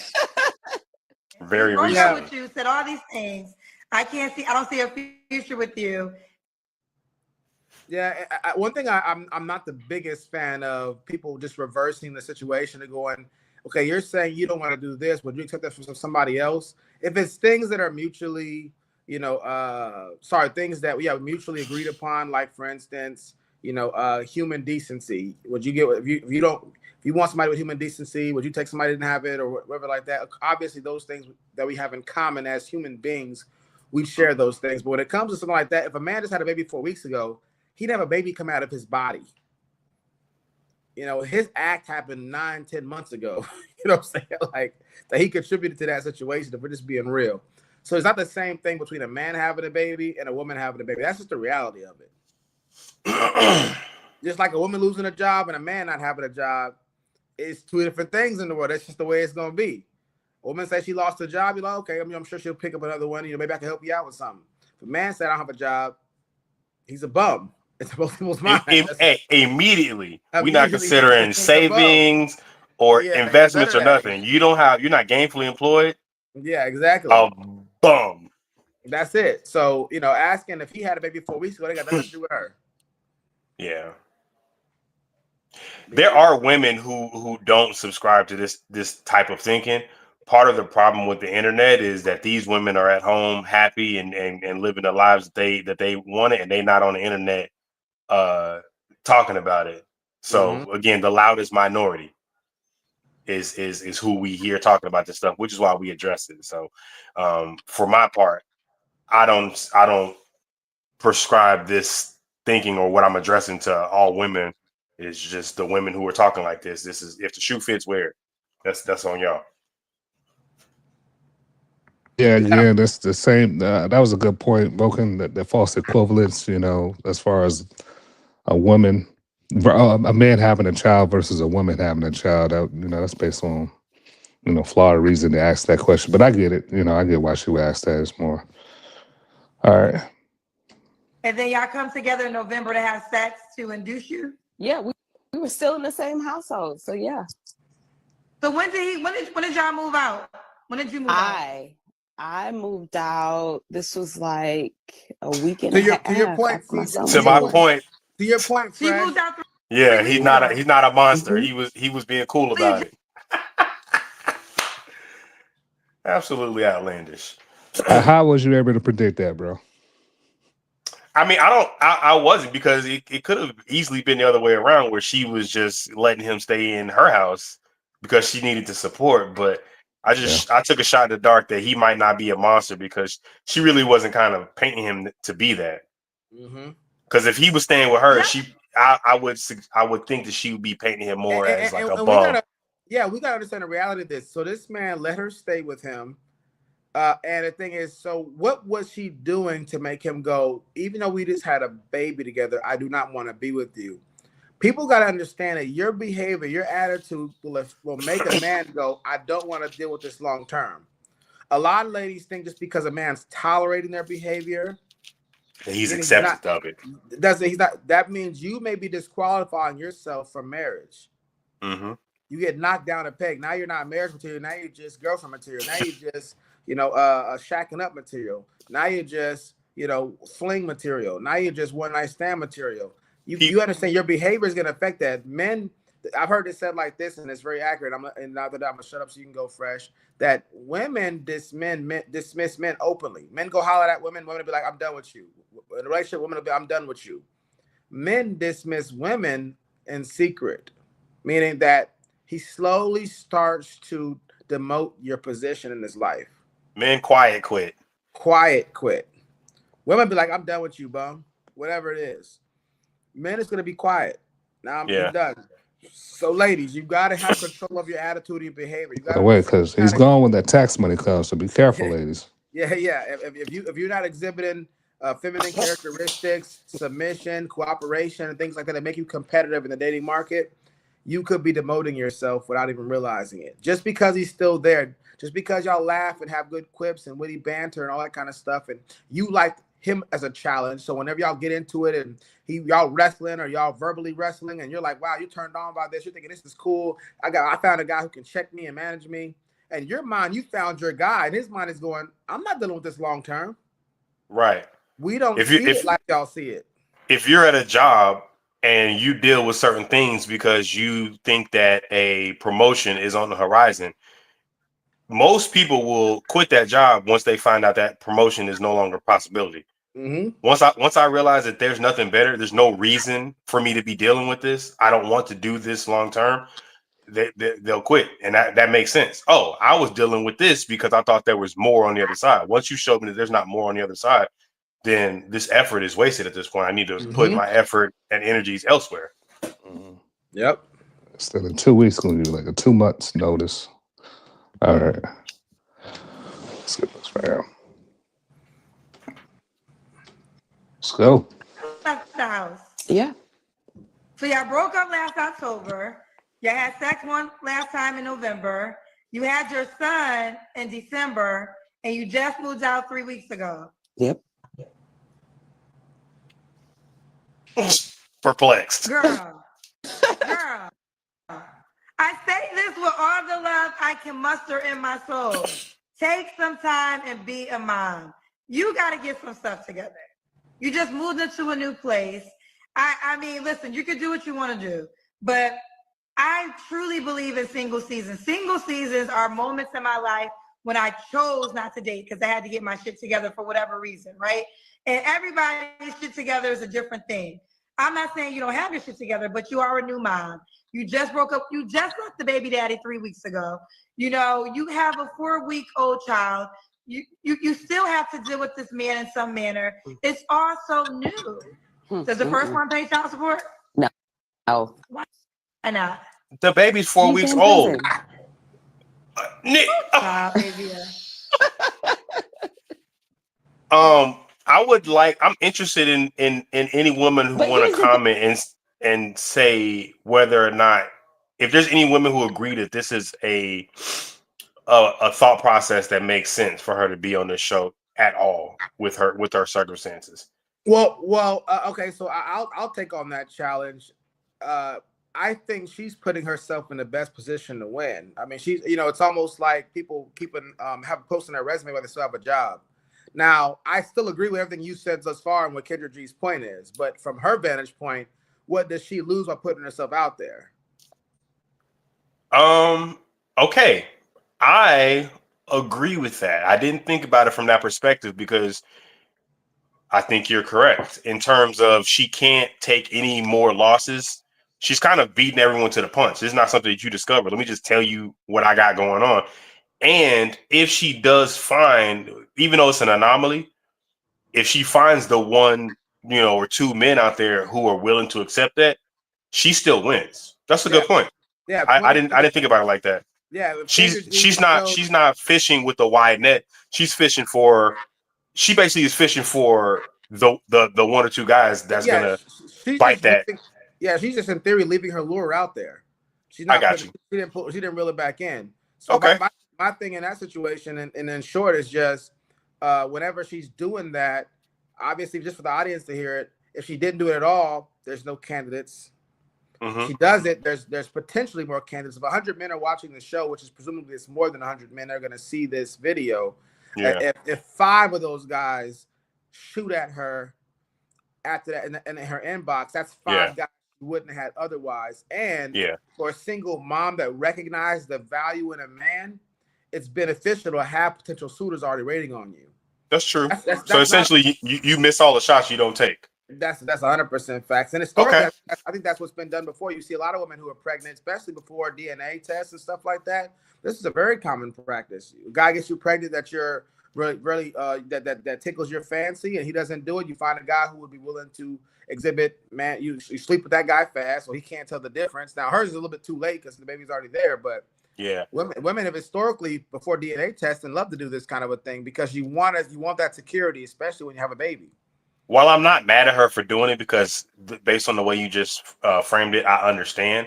why. very Broke up Yeah. recently. with you, said all these things. I don't see a future with you. Yeah, one thing I'm not the biggest fan of people just reversing the situation and going, okay, you're saying you don't want to do this, would you accept that from somebody else? If it's things that are mutually, things that we have mutually agreed upon, like for instance, human decency. Would you get if you want somebody with human decency, would you take somebody that didn't have it or whatever like that? Obviously, those things that we have in common as human beings, we share those things. But when it comes to something like that, if a man just had a baby 4 weeks ago, he'd have a baby come out of his body. His act happened 9-10 months ago. You know what I'm saying? Like that he contributed to that situation if we're just being real. So it's not the same thing between a man having a baby and a woman having a baby. That's just the reality of it. Just like a woman losing a job and a man not having a job, it's two different things in the world. That's just the way it's going to be. A woman says she lost a job, you're like, okay, I'm sure she'll pick up another one. Maybe I can help you out with something. If a man said I don't have a job, he's a bum. It's most people's mind. Immediately, we're not considering savings or investments or nothing. You're not gainfully employed. Yeah, exactly. A bum. That's it. So, asking if he had a baby 4 weeks ago, they got nothing to do with her. Yeah. There are women who don't subscribe to this type of thinking. Part of the problem with the internet is that these women are at home happy and living the lives that they wanted, and they're not on the internet talking about it. So again, the loudest minority is who we hear talking about this stuff, which is why we address it. So for my part, I don't prescribe this thinking, or what I'm addressing to all women is just the women who are talking like this. This is, if the shoe fits, wear it. That's on y'all. Yeah, that's the same. That was a good point, Vulcan. The false equivalence, as far as a woman, a man having a child versus a woman having a child. That's based on flawed reason to ask that question. But I get it. I get why she would ask that. It's more. All right. And then y'all come together in November to have sex to induce you? Yeah, we were still in the same household. So yeah. So when did y'all move out? When did you move out? I moved out. This was like a week and a half. To my point. To your point, she moved out. Yeah, he's not a monster. He was being cool about it. Absolutely outlandish. How was you able to predict that, bro? I mean, I wasn't, because it could have easily been the other way around, where she was just letting him stay in her house because she needed the support. But I took a shot in the dark that he might not be a monster, because she really wasn't kind of painting him to be that. Because if he was staying with her, I would think that she would be painting him more as like a bum. We gotta understand the reality of this. So this man let her stay with him. And the thing is, so what was she doing to make him go, even though we just had a baby together, I do not want to be with you? People got to understand that your behavior, your attitude will make a man go, I don't want to deal with this long term. A lot of ladies think just because a man's tolerating their behavior, he's accepted of it. That means you may be disqualifying yourself from marriage. You get knocked down a peg. Now you're not marriage material. Now you're just girlfriend material. Now you're just shacking up material. Now you're just fling material. Now you're just one night stand material. You understand your behavior is going to affect that. Men, I've heard it said like this, and it's very accurate. And now that I'm gonna shut up so you can go fresh. That women dismiss men openly. Men go holler at women. Women will be like, "I'm done with you." In a relationship, women will be, "I'm done with you." Men dismiss women in secret, meaning that he slowly starts to demote your position in his life. Men quiet quit. Women be like, "I'm done with you, bum." Whatever it is. Men is gonna be quiet. Now I'm done. So, ladies, you gotta have control of your attitude and your behavior. You gotta wait, because he's gone when that tax money comes. So be careful, ladies. Yeah. If you're not exhibiting feminine characteristics, submission, cooperation, and things like that make you competitive in the dating market, you could be demoting yourself without even realizing it. Just because he's still there, just because y'all laugh and have good quips and witty banter and all that kind of stuff, and you like him as a challenge. So whenever y'all get into it and y'all wrestling or y'all verbally wrestling and you're like, wow, you turned on by this, you're thinking this is cool. I found a guy who can check me and manage me. And your mind, you found your guy, and his mind is going, I'm not dealing with this long term. Right. We don't see it like y'all see it. If you're at a job and you deal with certain things because you think that a promotion is on the horizon, most people will quit that job once they find out that promotion is no longer a possibility. Mm-hmm. Once I realize that there's nothing better, there's no reason for me to be dealing with this, I don't want to do this long term, they'll quit. And that makes sense. Oh, I was dealing with this because I thought there was more on the other side. Once you show me that there's not more on the other side, then this effort is wasted at this point. I need to put my effort and energies elsewhere. Mm-hmm. Yep. Instead of 2 weeks, going to be like a 2 months notice. All right. Let's get this right here. Let's go. Left the house. Yeah. So y'all broke up last October. You had sex one last time in November. You had your son in December, and you just moved out 3 weeks ago. Yep. Perplexed. Girl. I say this with all the love I can muster in my soul. Take some time and be a mom. You got to get some stuff together. You just moved into a new place. I mean, listen, you can do what you want to do, but I truly believe in single seasons. Single seasons are moments in my life when I chose not to date because I had to get my shit together for whatever reason, right? And everybody's shit together is a different thing. I'm not saying you don't have your shit together, but you are a new mom. You just broke up. You just left the baby daddy 3 weeks ago. You know, you have a 4-week-old child. You still have to deal with this man in some manner. It's all so new. Does the first one pay child support? No. Oh. Why not? The baby's 4 He's weeks in old. prison. Child, baby. I'm interested in any woman who But want here's to the comment and say whether or not, if there's any women who agree that this is a thought process that makes sense for her to be on this show at all with her circumstances. Well, okay. So I'll take on that challenge. I think she's putting herself in the best position to win. I mean, she's, it's almost like people have posting their resume while they still have a job. Now, I still agree with everything you said thus far and what Kendra G's point is, but from her vantage point, what does she lose by putting herself out there? Okay. I agree with that. I didn't think about it from that perspective because I think you're correct in terms of she can't take any more losses. She's kind of beating everyone to the punch. This is not something that you discovered. Let me just tell you what I got going on. And if she does find, even though it's an anomaly, if she finds the one, or two men out there who are willing to accept that, she still wins. That's a good point. Yeah, I didn't think about it like that. Yeah, she's not fishing with a wide net. She basically is fishing for the one or two guys that's gonna bite that. She's just in theory leaving her lure out there. She's not. She didn't reel it back in. So okay. My thing in that situation, and in short, is just whenever she's doing that, obviously, just for the audience to hear it, if she didn't do it at all, there's no candidates. Mm-hmm. She does it. There's potentially more candidates. If 100 men are watching the show, which is presumably it's more than 100 men are going to see this video. Yeah. If 5 of those guys shoot at her after that in her inbox, that's 5 guys you wouldn't have had otherwise. And for a single mom that recognized the value in a man, it's beneficial to have potential suitors already waiting on you. That's true. So essentially, you miss all the shots you don't take. That's 100% facts. And historically, I think that's what's been done before. You see a lot of women who are pregnant, especially before DNA tests and stuff like that. This is a very common practice. A guy gets you pregnant that you're really that tickles your fancy, and he doesn't do it. You find a guy who would be willing to exhibit. Man, you sleep with that guy fast, so he can't tell the difference. Now hers is a little bit too late because the baby's already there, but yeah, women have historically before DNA testing love to do this kind of a thing because you want that security, especially when you have a baby. While I'm not mad at her for doing it because based on the way you just framed it, I understand,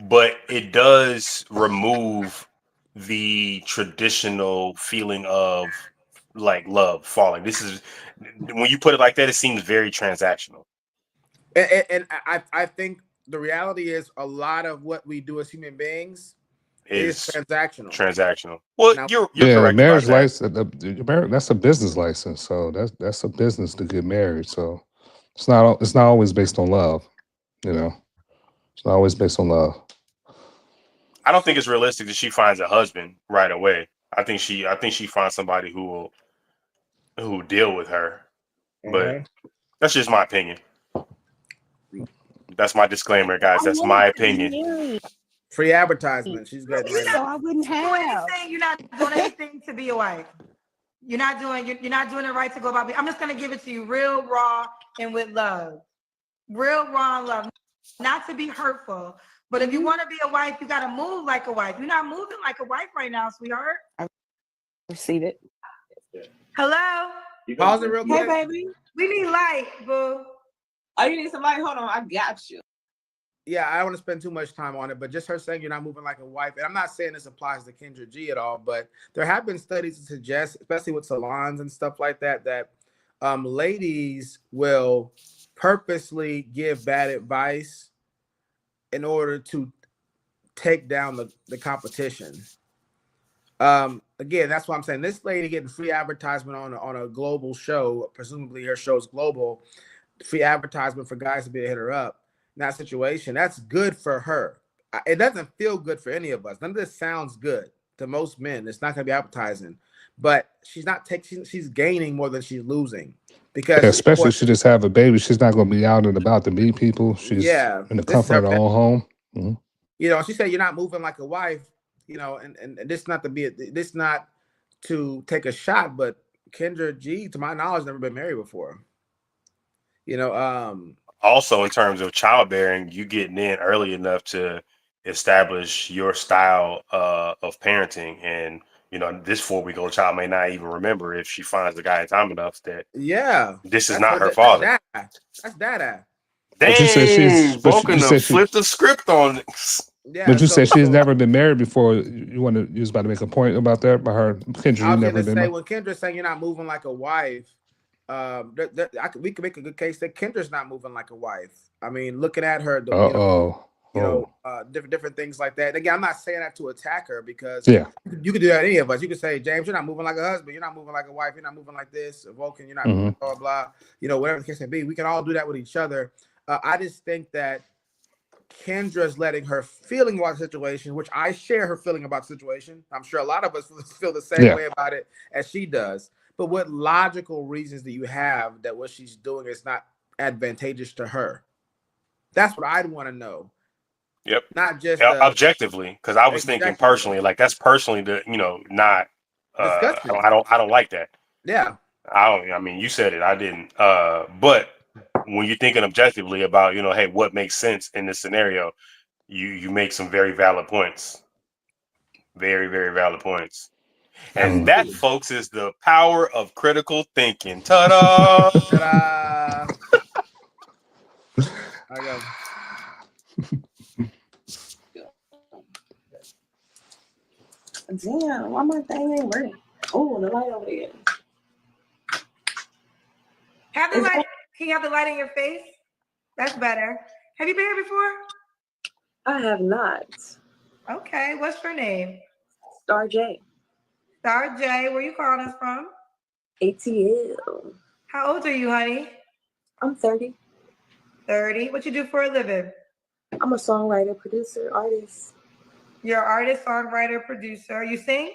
but it does remove the traditional feeling of like love falling. This is when you put it like that, it seems very transactional. And I think the reality is a lot of what we do as human beings is Is transactional. Well, Now, you're Yeah, correct about marriage that. license. That's a business license. So that's a business to get married. So it's not always based on love. You know, it's not always based on love. I don't think it's realistic that she finds a husband right away. I think she finds somebody who will deal with her. But that's just my opinion. That's my disclaimer, guys. I That's wanted my to be opinion. married, free advertisement. She's getting right so now. I wouldn't doing have. anything. You're not doing anything to be a wife. You're not doing it right to go about. I'm just gonna give it to you real raw and with love, real raw and love, not to be hurtful. But if you want to be a wife, you gotta move like a wife. You're not moving like a wife right now, sweetheart. Receive it. Hello. Pause it real Hey, quick. baby. We need light, boo. Oh, you need somebody? Hold on, I got you. Yeah, I don't want to spend too much time on it, but just her saying you're not moving like a wife, and I'm not saying this applies to Kendra G at all, but there have been studies to suggest, especially with salons and stuff like that, that ladies will purposely give bad advice in order to take down the competition. Again, that's why I'm saying this lady getting free advertisement on a global show, presumably her show's global, free advertisement for guys to be able to hit her up. In that situation, that's good for her. It doesn't feel good for any of us. None of this sounds good to most men. It's not going to be appetizing, but she's not taking. She's gaining more than she's losing Yeah, because especially if she just have a baby. She's not going to be out and about to meet people. She's yeah, in the this is comfort her of her best. own home. Mhm. You know, she said you're not moving like a wife. You know, and this not to be this not to take a shot, but Kendra G, to my knowledge, never been married before. You know, Also, in terms of childbearing, you getting in early enough to establish your style of parenting. And, this 4-week-old child may not even remember if she finds the guy in time enough that yeah, this is that's not her. her That's father. dad. That's dad. But you said she's. Dang, Vulcan You to said she. flip the script on it. Yeah, But you said she's so never been married before. You want to? You was about to make a point about that by her. Kendra, I you was never gonna been say married. when Kendra's saying you're not moving like a wife, we could make a good case that Kendra's not moving like a wife. I mean, looking at her, Uh oh. Oh. different things like that. Again, I'm not saying that to attack her because Yeah. you could do that to any of us. You could say, James, you're not moving like a husband. You're not moving like a wife. You're not moving like this. Vulcan, you're not Hmm. moving blah blah. Whatever the case may be. We can all do that with each other. I just think that Kendra's letting her feeling about the situation, which I share her feeling about the situation. I'm sure a lot of us feel the same Yeah. way about it as she does. But what logical reasons do you have that what she's doing is not advantageous to her? That's what I'd want to know. Yep. Not just Objectively, because I was thinking objectively. personally, like that's personally not. Disgusting. I don't like that. Yeah. I mean, you said it. I didn't. But when you're thinking objectively about, hey, what makes sense in this scenario, you make some very valid points. Very, very valid points. And that, folks, is the power of critical thinking. Ta-da! Ta-da! I go. Damn, why my thing ain't working? Oh, the light over there. Have the light. Can you have the light in your face? That's better. Have you been here before? I have not. Okay. What's your name? Star J. Star J. Where you calling us from? ATL. How old are you, honey? I'm 30. 30. What you do for a living? I'm a songwriter, producer, artist. You're an artist, songwriter, producer. You sing?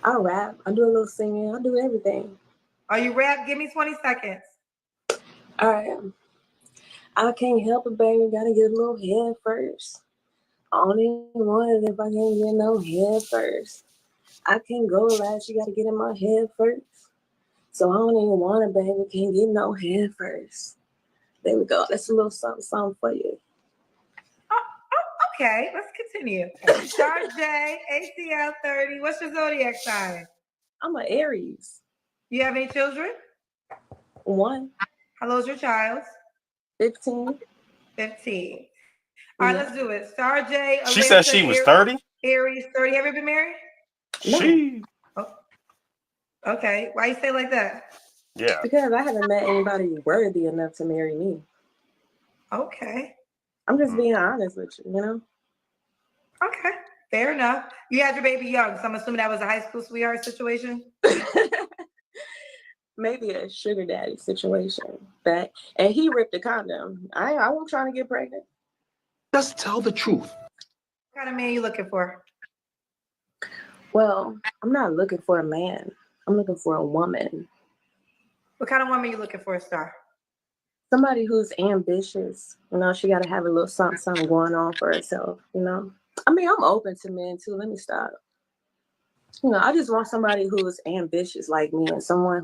I rap. I do a little singing. I do everything. Are you rap? Give me 20 seconds. All right. I can't help it, baby. Gotta get a little head first. I only want it if I can't get no head first. I can't go last. You gotta get in my head first. So I don't even want it, baby. Can't get no head first. There we go. That's a little something for you. Okay, let's continue. Star J, ACL 30. What's your zodiac sign? I'm an Aries. You have any children? 1. How old's your child? 15. 15. All right, let's do it. Star J, Alyssa, She said she was 30? Aries 30. Have you been married? No. She. Oh. Okay. Why you say it like that? Yeah. Because I haven't met anybody worthy enough to marry me. Okay. I'm just being honest with you, you know? Okay. Fair enough. You had your baby young, so I'm assuming that was a high school sweetheart situation. Maybe a sugar daddy situation. And he ripped the condom. I wasn't trying to get pregnant. Just tell the truth. What kind of man you looking for? Well, I'm not looking for a man. I'm looking for a woman. What kind of woman you looking for, Star? Somebody who's ambitious. You know, she got to have a little something going on for herself, you know? I mean, I'm open to men too. Let me stop. You know, I just want somebody who is ambitious like me and someone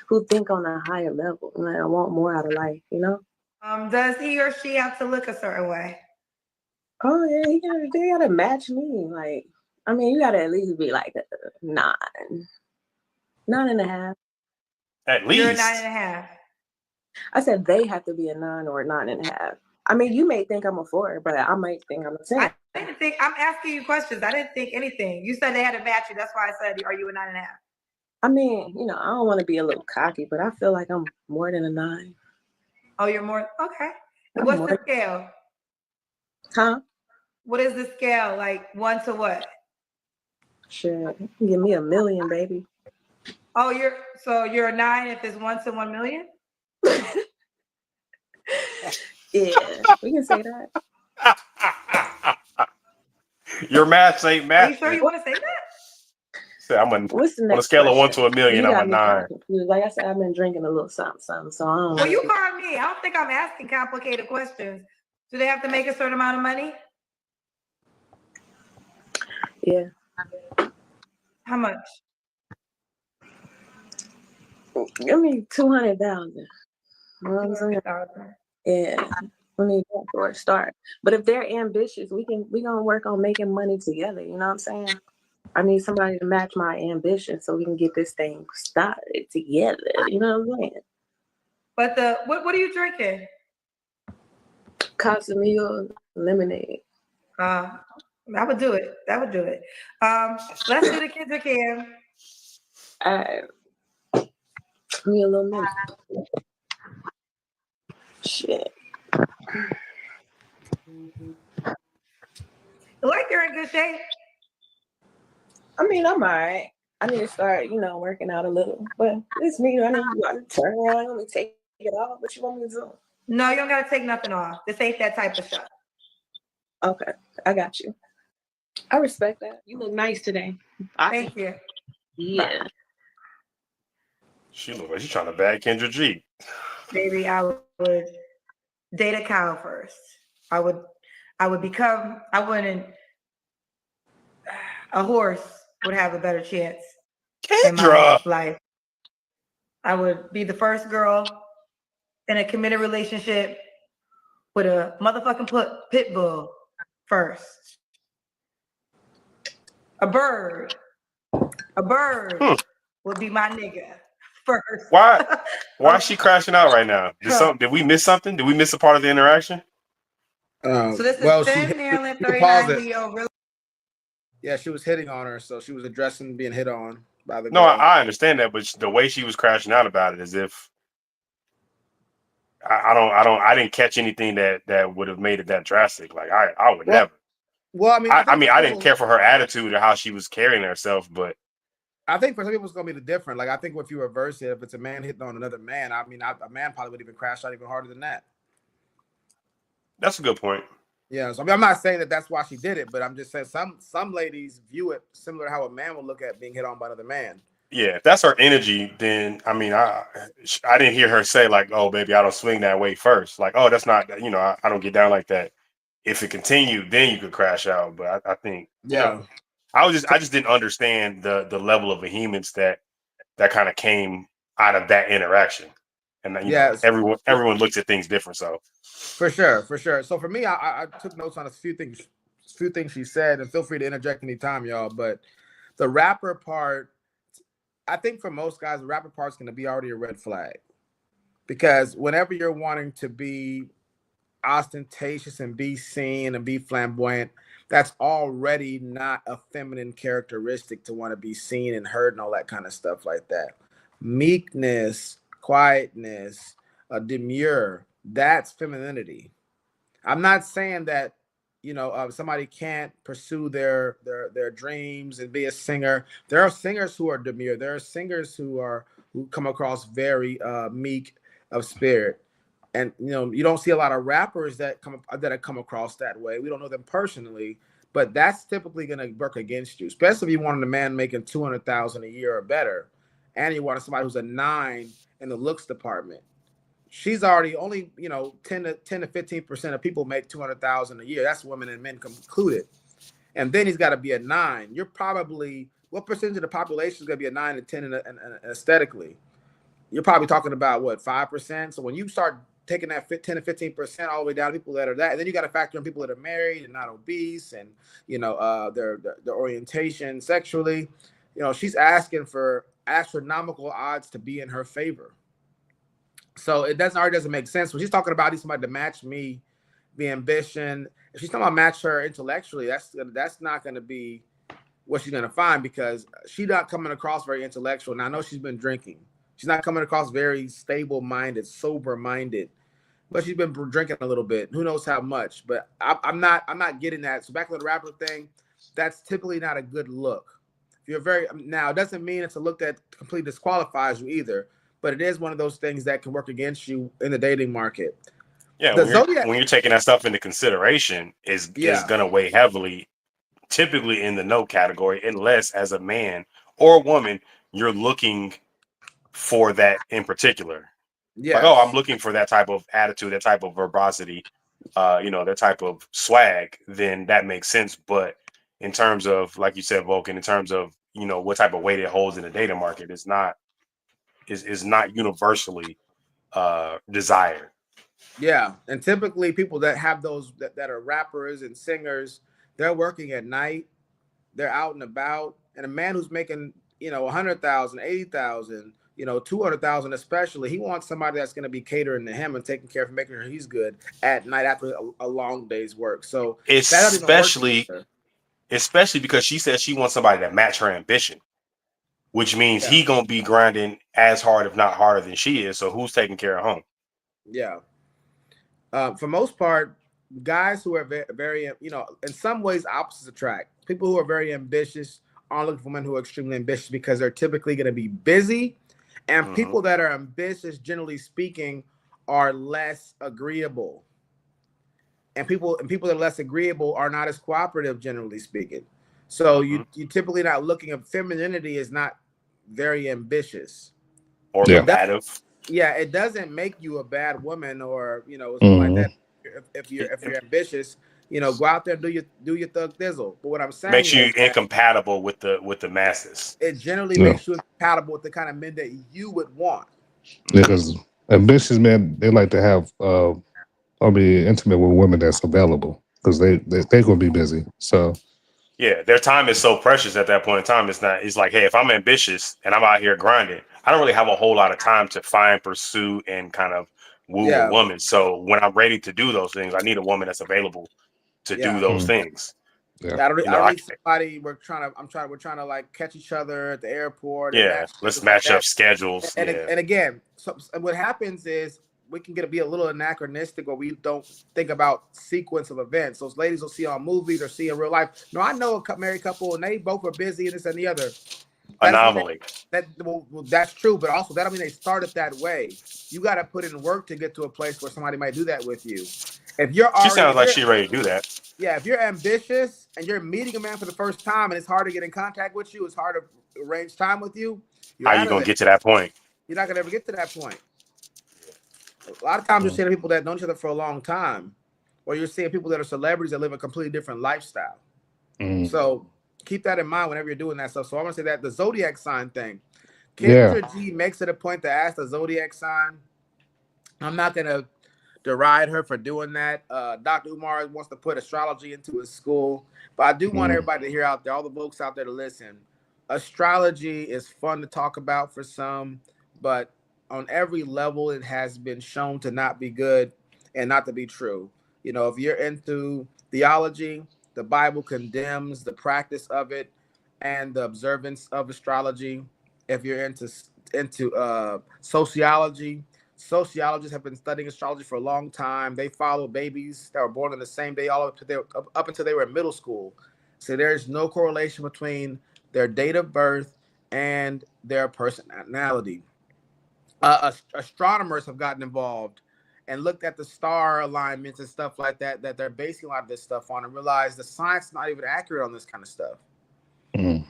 who think on a higher level. And I want more out of life, you know? Does he or she have to look a certain way? Oh, yeah, they got to match me. Like, I mean, you got to at least be like a 9.5. At least. You're a 9.5. I said they have to be a 9 or a 9.5. I mean, you may think I'm a 4, but I might think I'm a 10. I didn't think, I'm asking you questions. I didn't think anything. You said they had to match you. That's why I said, are you a 9.5? I mean, you know, I don't want to be a little cocky, but I feel like I'm more than a 9. Oh, you're more, okay. I'm What's more. the scale? Huh? What is the scale? Like 1 to what? Sure. Give me 1 million, baby. Oh, you're a 9 if it's 1 to 1 million? Yeah, we can say that. Your math ain't math. Are you sure you want to say that? So What's the on a next scale of 1 question? to 1 million, You I'm got a me kind 9. of confused. Like I said, I've been drinking a little something, so I don't Well, you know. called me. I don't think I'm asking complicated questions. Do they have to make a certain amount of money? Yeah. How much? Give me 200,000. You know what I'm saying? 200,000. Yeah. We need that for a start. But if they're ambitious, we gonna work on making money together. You know what I'm saying? I need somebody to match my ambition so we can get this thing started together. You know what I'm saying? But what are you drinking? Casamigos, lemonade. That would do it. That would do it. Let's do the Kendra Cam. All right. Give me a little minute. Shit. Like you're in good shape. I mean, I'm all right. I need to start, you know, working out a little. But it's me. I need to turn around. Let me take it off. What you want me to do? No, you don't gotta take nothing off. This ain't that type of show. Okay, I got you. I respect that. You look nice today. Thank you. Yeah. Bye. She look like she's trying to bag Kendra G. Maybe I would date a cow first. I wouldn't, a horse would have a better chance in my Kendra! life. I would be the first girl in a committed relationship with a motherfucking pit bull first. A bird would be my nigga first. Why is she crashing out right now? Did we miss something? Did we miss a part of the interaction? So this Well, is Finn Maryland, you can pause 39 it. Leo. Really? Yeah, she was hitting on her, so she was addressing being hit on by the No, girl. I understand that, but the way she was crashing out about it, as if I didn't catch anything that would have made it that drastic. Like I would never. Well, I mean, I didn't care for her attitude or how she was carrying herself, but I think for some people it's gonna be different. Like I think if you reverse it, if it's a man hitting on another man, I mean, a man probably would even crash out even harder than that. that's a good point. Yeah, so I mean, I'm not saying that that's why she did it, but I'm just saying some ladies view it similar to how a man would look at being hit on by another man. Yeah, if that's her energy, then I mean, I didn't hear her say like, "Oh, baby, I don't swing that way first." Like, "Oh, that's not, you know, I don't get down like that." If it continued, then you could crash out. But I think, you know, I just didn't understand the level of vehemence that kind of came out of that interaction. And you know, everyone looks at things different. So for sure. So for me, I took notes on a few things she said, and feel free to interject anytime, y'all. But the rapper part, I think for most guys, the rapper part's going to be already a red flag, because whenever you're wanting to be, ostentatious and be seen and be flamboyant, that's already not a feminine characteristic to want to be seen and heard and all that kind of stuff like that. Meekness, quietness, demure, that's femininity. I'm not saying that somebody can't pursue their dreams and be a singer. There are singers who are demure. There are singers who come across very meek of spirit. And you don't see a lot of rappers that have come across that way. We don't know them personally, but that's typically going to work against you, especially if you wanted a man making 200,000 a year or better, and you wanted somebody who's a 9 in the looks department. She's already only 10 to 15% of people make 200,000 a year. That's women and men included. And then he's got to be a 9. You're probably, what percentage of the population is going to be a 9 to 10 and aesthetically? You're probably talking about what, 5%. So when you start taking that 10 to 15% all the way down to people that are that, and then you got to factor in people that are married and not obese, and their orientation sexually. She's asking for astronomical odds to be in her favor. So it doesn't make sense when she's talking about need somebody to match me, the ambition. If she's talking about match her intellectually, that's not going to be what she's going to find, because she's not coming across very intellectual. And I know she's been drinking. She's not coming across very stable-minded, sober-minded, but she's been drinking a little bit. Who knows how much? But I'm not getting that. So back to the rapper thing, that's typically not a good look. If you're now, it doesn't mean it's a look that completely disqualifies you either, but it is one of those things that can work against you in the dating market. Yeah, when you're taking that stuff into consideration, is going to weigh heavily, typically in the no category, unless as a man or a woman you're looking for that in particular. Yes. Like, I'm looking for that type of attitude, that type of verbosity, that type of swag, then that makes sense. But in terms of, like you said, Vulcan, in terms of, what type of weight it holds in the dating market, is not universally desired. Yeah. And typically people that have those that are rappers and singers, they're working at night, they're out and about. And a man who's making, 100,000, 80,000, 200,000 especially, he wants somebody that's going to be catering to him and taking care of him, making sure he's good at night after a long day's work. So especially because she says she wants somebody that match her ambition, which means he gonna be grinding as hard, if not harder than she is. So who's taking care of home? Yeah. For most part, guys who are very, in some ways opposites attract. People who are very ambitious aren't looking for men who are extremely ambitious, because they're typically going to be busy. And people that are ambitious, generally speaking, are less agreeable. And people that are less agreeable are not as cooperative, generally speaking. So you typically not looking at femininity is not very ambitious or combative. Yeah, it doesn't make you a bad woman or something like that. If you're ambitious, go out there and do your thug thizzle. But what I'm saying makes you incompatible with the masses. It generally makes you incompatible with the kind of men that you would want. Because ambitious men, they like to have or be intimate with women that's available, because they're gonna be busy. So yeah, their time is so precious at that point in time. It's like, hey, if I'm ambitious and I'm out here grinding, I don't really have a whole lot of time to pursue, and kind of woo a woman. So when I'm ready to do those things, I need a woman that's available to do those things. Yeah. I don't need somebody. We're trying to like catch each other at the airport. Yeah, let's match up schedules. And again, so what happens is we can be a little anachronistic, where we don't think about sequence of events. Those ladies will see on movies or see in real life. No, I know a married couple and they both are busy and this and the other. Anomaly. That's true, but also that don't mean they started that way. You got to put in work to get to a place where somebody might do that with you. If she sounds like she's ready to do that. Yeah, if you're ambitious and you're meeting a man for the first time and it's hard to get in contact with you, it's hard to arrange time with you. How are you gonna get to that point? You're not gonna ever get to that point. A lot of times you're seeing people that know each other for a long time, or you're seeing people that are celebrities that live a completely different lifestyle. So keep that in mind whenever you're doing that stuff. So I want to say that the zodiac sign thing, Kendra G makes it a point to ask the zodiac sign. I'm not gonna deride her for doing that. Dr. Umar wants to put astrology into his school, but I do want everybody to hear out there, all the folks out there to listen. Astrology is fun to talk about for some, but on every level, it has been shown to not be good and not to be true. You know, if you're into theology, the Bible condemns the practice of it and the observance of astrology. If you're into sociology, sociologists have been studying astrology for a long time. They follow babies that were born on the same day all up until they were in middle school. So there's no correlation between their date of birth and their personality. Astronomers have gotten involved and looked at the star alignments and stuff like that they're basing a lot of this stuff on, and realized the science is not even accurate on this kind of stuff. Mm.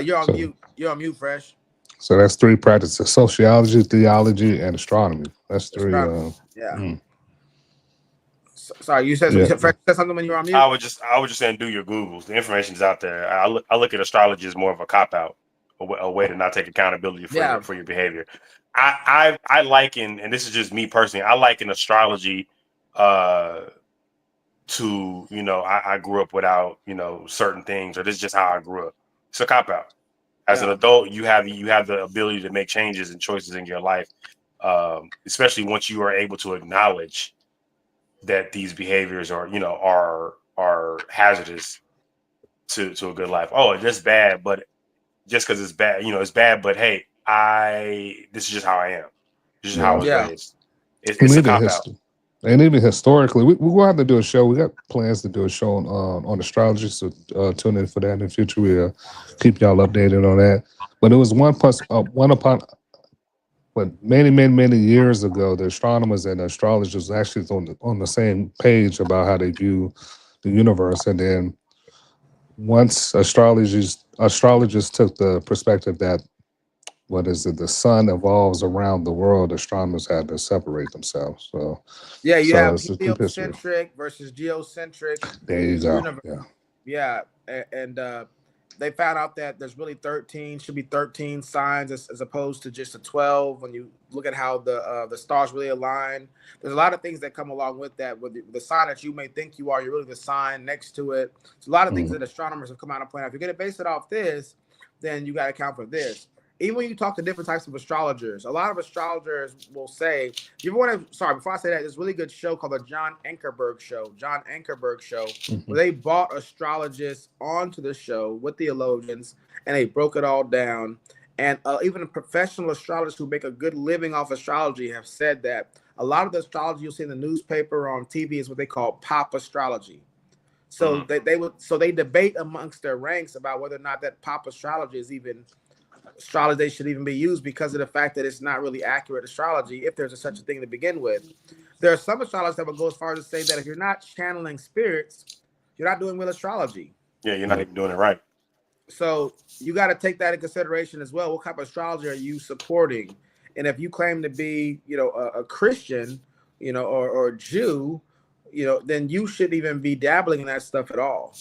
You're on mute. You're on mute, Fresh. So that's 3 practices: sociology, theology, and astronomy. That's 3. Astronomy. Yeah. Mm. Sorry, you said Fresh said something when you were on mute. I was just saying, do your Googles. The information's out there. I look at astrology as more of a cop out, a way to not take accountability for your behavior. I liken, and this is just me personally, I liken astrology to, you know, I grew up without, you know, certain things, or this is just how I grew up. It's a cop out. As an adult, you have the ability to make changes and choices in your life, especially once you are able to acknowledge that these behaviors are, you know, are hazardous to a good life. Oh, it's just bad, but just because it's bad, you know, it's bad. But hey, this is just how I am. This is how I was raised. It's a cop out. And even historically, we will have to do a show. We got plans to do a show on astrology, so tune in for that in the future. We'll keep y'all updated on that. But it was but many years ago, the astronomers and the astrologers actually on the same page about how they view the universe. And then once astrologers took the perspective that the sun evolves around the world, astronomers had to separate themselves. So you have heliocentric versus geocentric. There you go. Universe. Yeah, and they found out that there's really 13 signs as opposed to just a 12. When you look at how the stars really align, there's a lot of things that come along with that. With the sign that you may think you are, you're really the sign next to it. It's a lot of things that astronomers have come out and point out. If you're going to base it off this, then you got to account for this. Even when you talk to different types of astrologers, a lot of astrologers will say, before I say that, there's a really good show called the John Ankerberg Show, where they brought astrologists onto the show with theologians, and they broke it all down. And even professional astrologers who make a good living off astrology have said that a lot of the astrology you'll see in the newspaper or on TV is what they call pop astrology. So they debate amongst their ranks about whether or not that pop astrology is even astrology should even be used, because of the fact that it's not really accurate astrology, if there's such a thing to begin with. There are some astrologers that will go as far as to say that if you're not channeling spirits, you're not doing real astrology. Yeah, you're not even doing it right. So you got to take that in consideration as well. What type of astrology are you supporting? And if you claim to be, you know, a Christian, you know, or a Jew, you know, then you shouldn't even be dabbling in that stuff at all.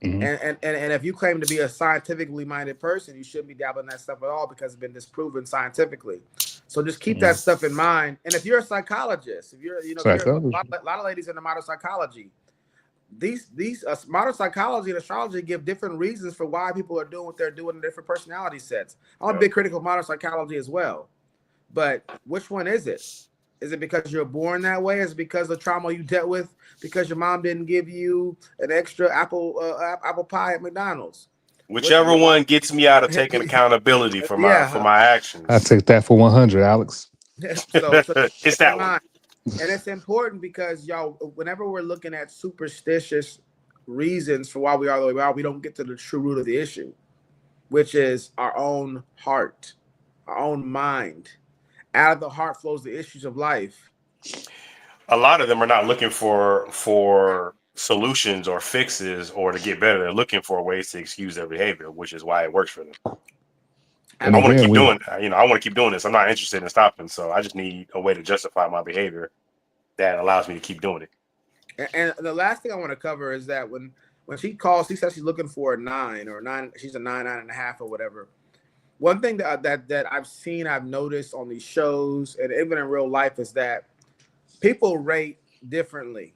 And if you claim to be a scientifically minded person, you shouldn't be dabbling in that stuff at all, because it's been disproven scientifically. So just keep that stuff in mind. And if you're a psychologist, if you're, you know, a lot of ladies into modern psychology, these modern psychology and astrology give different reasons for why people are doing what they're doing in different personality sets. I'm a big critic of modern psychology as well. But which one is it? Is it because you're born that way? Is it because of the trauma you dealt with? Because your mom didn't give you an extra apple pie at McDonald's? Whichever one gets me out of taking accountability for my actions. I take that for 100, Alex. so it's that one. And it's important because, y'all, whenever we're looking at superstitious reasons for why we are the way we are, we don't get to the true root of the issue, which is our own heart, our own mind. Out of the heart flows the issues of life. A lot of them are not looking for solutions or fixes or to get better. They're looking for ways to excuse their behavior, which is why it works for them. And I want to keep doing, I want to keep doing this. I'm not interested in stopping. So I just need a way to justify my behavior that allows me to keep doing it. And the last thing I want to cover is that when she calls, she says she's looking for a 9, she's a 9.5 or whatever. One thing that I've noticed on these shows and even in real life is that people rate differently.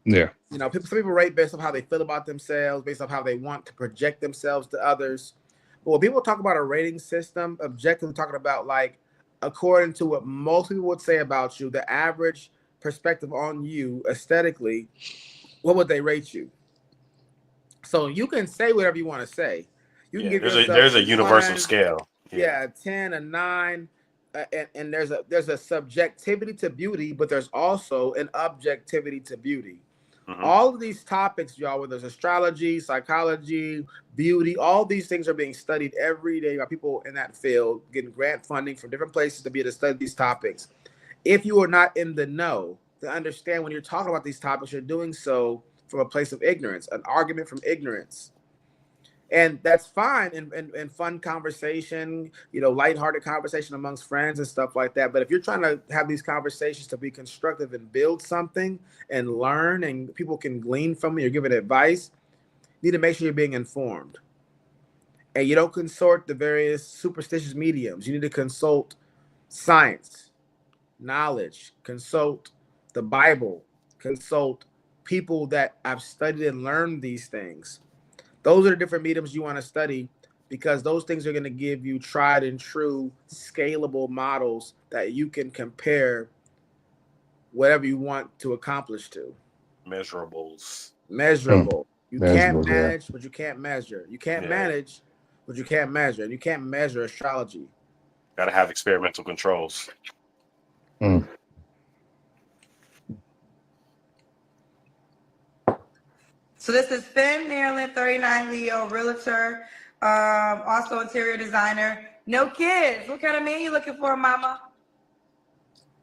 Yeah. You know, some people rate based on how they feel about themselves, based on how they want to project themselves to others. But when people talk about a rating system, objectively talking about, like, according to what most people would say about you, the average perspective on you aesthetically, what would they rate you? So you can say whatever you want to say. You can Yeah, give there's yourself a a universal 1, scale. Yeah. yeah, a 10, a 9, and there's a subjectivity to beauty, but there's also an objectivity to beauty. Hmm. All of these topics, y'all, whether it's astrology, psychology, beauty, all these things are being studied every day by people in that field, getting grant funding from different places to be able to study these topics. If you are not in the know to understand when you're talking about these topics, you're doing so from a place of ignorance, an argument from ignorance. And that's fine in fun conversation, lighthearted conversation amongst friends and stuff like that. But if you're trying to have these conversations to be constructive and build something and learn, and people can glean from it or give it advice, you need to make sure you're being informed. And you don't consort the various superstitious mediums. You need to consult science, knowledge, consult the Bible, consult people that have studied and learned these things. Those are the different mediums you want to study, because those things are going to give you tried and true scalable models that you can compare whatever you want to accomplish to. Measurables. Measurable. You can't Measurable, yeah. manage, but you can't measure. You can't Yeah. manage, but you can't measure. And you can't measure astrology. Got to have experimental controls. Mm. So this is Finn Maryland, 39, Leo, realtor, also interior designer. No kids. What kind of man you looking for, mama?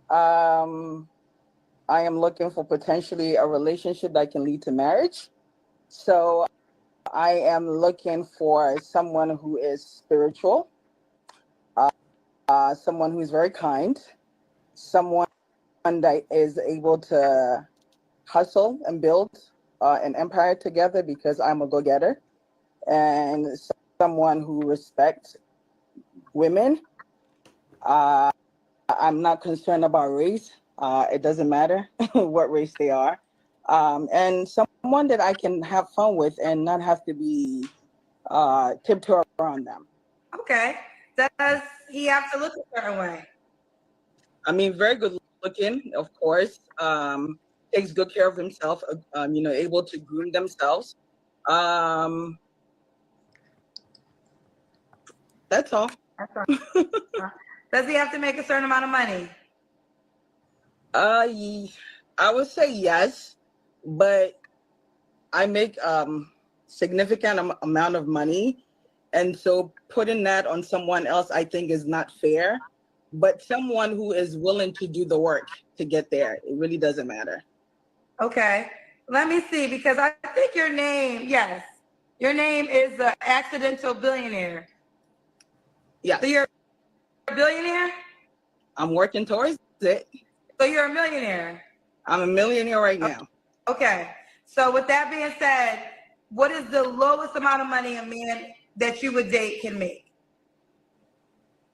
I am looking for potentially a relationship that can lead to marriage. So I am looking for someone who is spiritual, someone who is very kind, someone that is able to hustle and build an empire together, because I'm a go-getter, and someone who respects women. I'm not concerned about race. It doesn't matter what race they are. And someone that I can have fun with and not have to be tiptoe around them. Okay. Does he have to look a certain way? I mean, very good looking, of course. Takes good care of himself, able to groom themselves. That's all. Does he have to make a certain amount of money? I would say yes, but I make significant amount of money, and so putting that on someone else, I think, is not fair. But someone who is willing to do the work to get there, it really doesn't matter. Okay, let me see, because I think your name is an accidental billionaire. Yeah. So you're a billionaire? I'm working towards it. So you're a millionaire? I'm a millionaire right now. Okay. So with that being said, what is the lowest amount of money a man that you would date can make?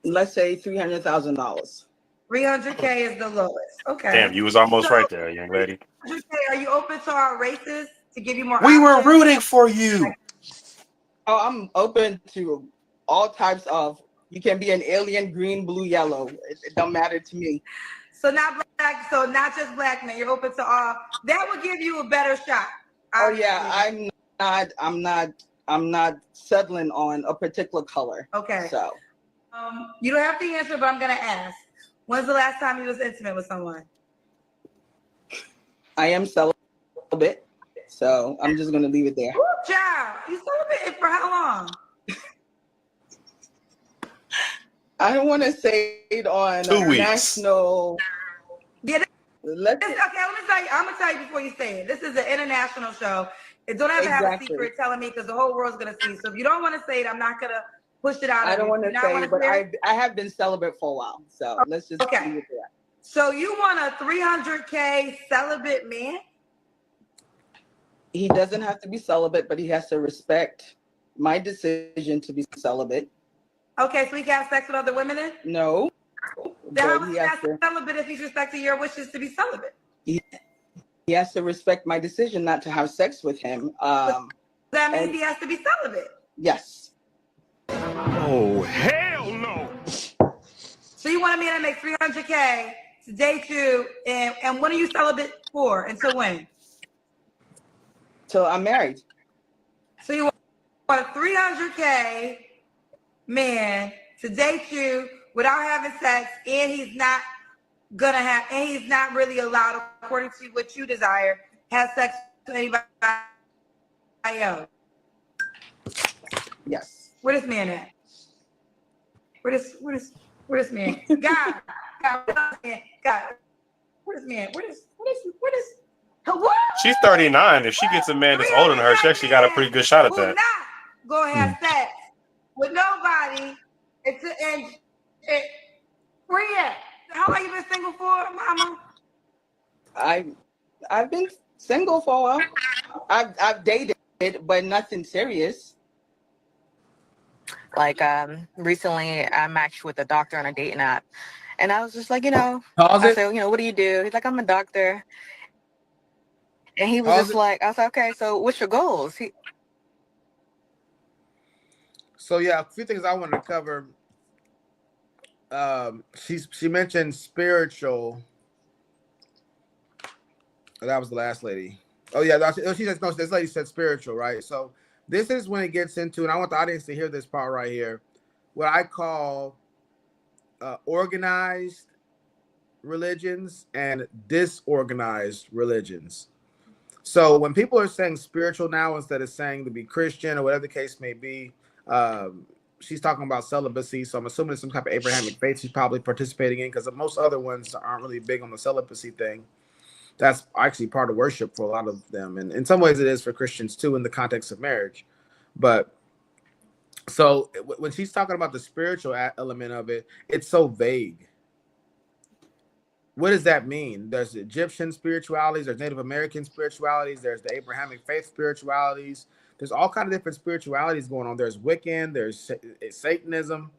Let's say $300,000. 300K is the lowest. Okay. Damn, you was almost right there, young lady. 300K, are you open to our races to give you more We were options? rooting for you. Oh, I'm open to all types of. You can be an alien, green, blue, yellow. It don't matter to me. So not black. So not just black men. You're open to all. That would give you a better shot. Oh yeah, I'm not settling on a particular color. Okay. So you don't have to answer, but I'm gonna ask. When's the last time you was intimate with someone? I am celibate, so I'm just gonna leave it there. Good job. You celibate for how long? I don't want to say it on 2 weeks. national. Yeah. Okay, let me tell you. I'm gonna tell you before you say it. This is an international show. It don't have to have a secret telling me, because the whole world's gonna see. So if you don't want to say it, I'm not gonna push it out. I don't want to say it, but I have been celibate for a while. So let's just leave it there. So you want a 300K celibate man? He doesn't have to be celibate, but he has to respect my decision to be celibate. Okay, so he can have sex with other women then? No. Then how is he celibate if he's respecting your wishes to be celibate? He has to respect my decision not to have sex with him. That means he has to be celibate. Yes. Oh, hell no. So you want a man that makes 300K to date you, and when are you celibate for? Until when? Till I'm married. So you want a 300K man to date you without having sex, and he's not really allowed, according to what you desire, have sex with anybody else. Yes. Where this man at? Where this man? God, where this man? What? She's 39. If she gets a man that's older than her, she actually got a pretty good shot at Will that. not go and have sex with nobody and where you at? How long you been single for, mama? I've been single for a while. I've dated, but nothing serious. Like recently I matched with a doctor on a dating app, and I was just like, I said, what do you do? He's like, I'm a doctor. And he was just like, I was like, okay, so what's your goals? So yeah, a few things I wanted to cover. She mentioned spiritual. That was the last lady. Oh yeah, she said no. This lady said spiritual, right? So this is when it gets into, and I want the audience to hear this part right here, what I call organized religions and disorganized religions. So when people are saying spiritual now instead of saying to be Christian or whatever the case may be, she's talking about celibacy. So I'm assuming it's some type of Abrahamic faith she's probably participating in, because most other ones aren't really big on the celibacy thing. That's actually part of worship for a lot of them. And in some ways it is for Christians too, in the context of marriage. But so when she's talking about the spiritual element of it, it's so vague. What does that mean? There's Egyptian spiritualities, there's Native American spiritualities, there's the Abrahamic faith spiritualities. There's all kinds of different spiritualities going on. There's Wiccan, there's Satanism.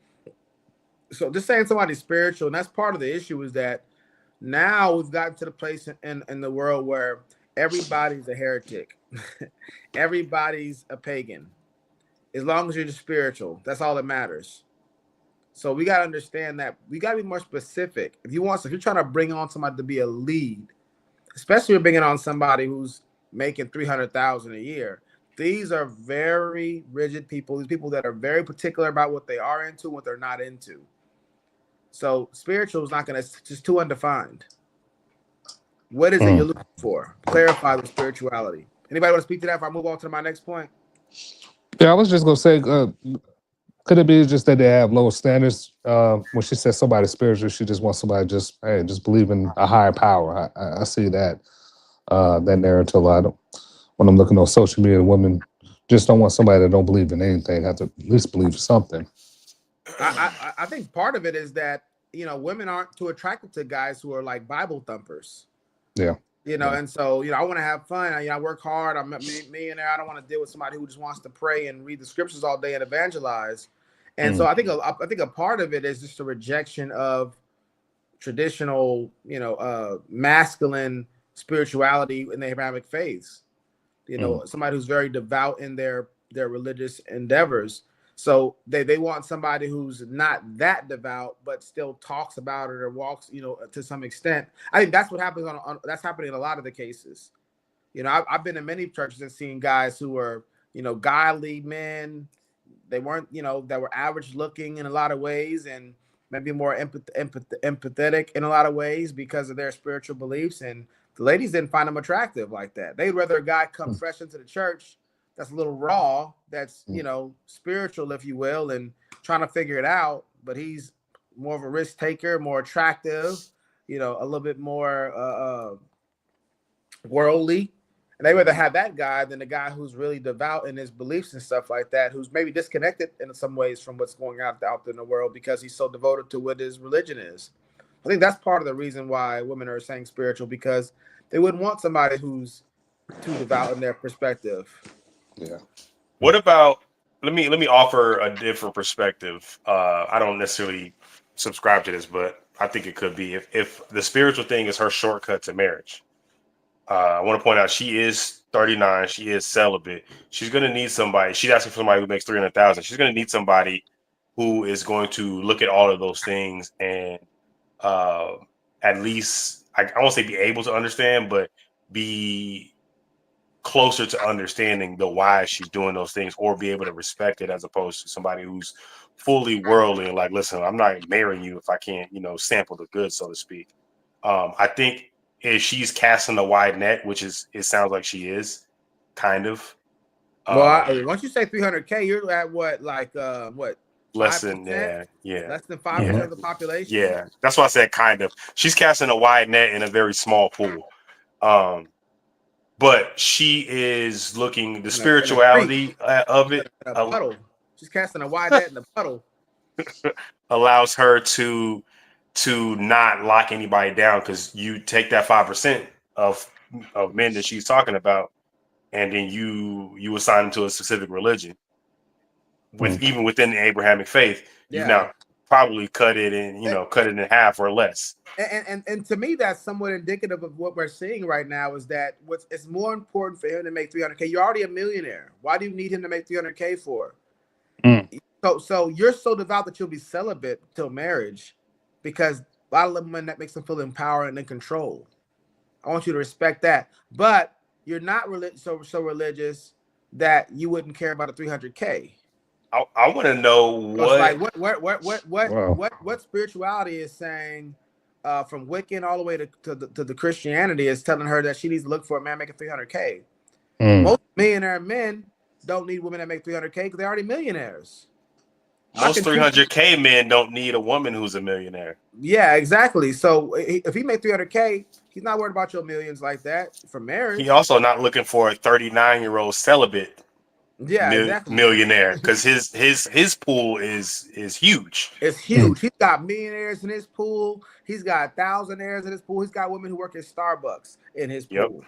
So just saying somebody's spiritual, and that's part of the issue, is that now we've gotten to the place in the world where everybody's a heretic. Everybody's a pagan. As long as you're just spiritual, that's all that matters. So we got to understand that we got to be more specific. If you're trying to bring on somebody to be a lead, especially if you're bringing on somebody who's making $300,000 a year, these are very rigid people. These people that are very particular about what they are into, what they're not into. So spiritual is not going to, just too undefined. What is it you're looking for? Clarify the spirituality. Anybody want to speak to that before I move on to my next point? Yeah, I was just going to say, could it be just that they have lower standards? When she says somebody's spiritual, she just wants somebody just believe in a higher power. I see that narrative a lot. When I'm looking on social media, women just don't want somebody that don't believe in anything. Have to at least believe something. I think part of it is that, women aren't too attracted to guys who are like Bible thumpers. Yeah. And so, I want to have fun. I work hard. I'm a millionaire. I don't want to deal with somebody who just wants to pray and read the scriptures all day and evangelize. And so I think a part of it is just a rejection of traditional, masculine spirituality in the Abrahamic faiths. Somebody who's very devout in their religious endeavors. So they want somebody who's not that devout, but still talks about it or walks, to some extent. I think that's what happens that's happening in a lot of the cases. I've been in many churches and seen guys who were, godly men. They weren't, that were average looking in a lot of ways, and maybe more empathetic in a lot of ways because of their spiritual beliefs. And the ladies didn't find them attractive like that. They'd rather a guy come fresh into the church that's a little raw, that's, spiritual, if you will, and trying to figure it out, but he's more of a risk taker, more attractive, a little bit more worldly. And they rather have that guy than the guy who's really devout in his beliefs and stuff like that, who's maybe disconnected in some ways from what's going out there in the world because he's so devoted to what his religion is. I think that's part of the reason why women are saying spiritual, because they wouldn't want somebody who's too devout in their perspective. Yeah. What about, let me offer a different perspective. I don't necessarily subscribe to this, but I think it could be if the spiritual thing is her shortcut to marriage. I want to point out she is 39. She is celibate. She's going to need somebody. She's asking for somebody who makes 300,000. She's going to need somebody who is going to look at all of those things and at least I won't say be able to understand, but be closer to understanding the why she's doing those things, or be able to respect it, as opposed to somebody who's fully worldly and like, listen, I'm not marrying you if I can't, sample the goods, so to speak. I think if she's casting a wide net, which it sounds like she is, kind of. Well, once you say 300K, you're at what, like what? Less 5%? than yeah. Less than 5% of the population. Yeah, that's why I said kind of. She's casting a wide net in a very small pool. But she is looking the spirituality of it. In a puddle. She's casting a wide net in the puddle. Allows her to not lock anybody down, because you take that 5% of men that she's talking about, and then you assign them to a specific religion. Even within the Abrahamic faith, you've now probably cut it in half or less. And to me, that's somewhat indicative of what we're seeing right now, is that it's more important for him to make 300K. You're already a millionaire. Why do you need him to make 300K for? So you're so devout that you'll be celibate till marriage, because a lot of women, that makes them feel empowered and in control. I want you to respect that. But you're not so religious that you wouldn't care about a 300K. I want to know what spirituality is saying, from Wiccan all the way to the Christianity, is telling her that she needs to look for a man making 300K. Most millionaire men don't need women that make 300K because they're already millionaires. Most 300K men don't need a woman who's a millionaire. Yeah, exactly. So if he made 300K, he's not worried about your millions like that for marriage. He also not looking for a 39-year-old celibate. Exactly. Millionaire, because his pool is huge. It's huge. He's got millionaires in his pool. He's got thousandaires in his pool. He's got women who work at Starbucks in his pool.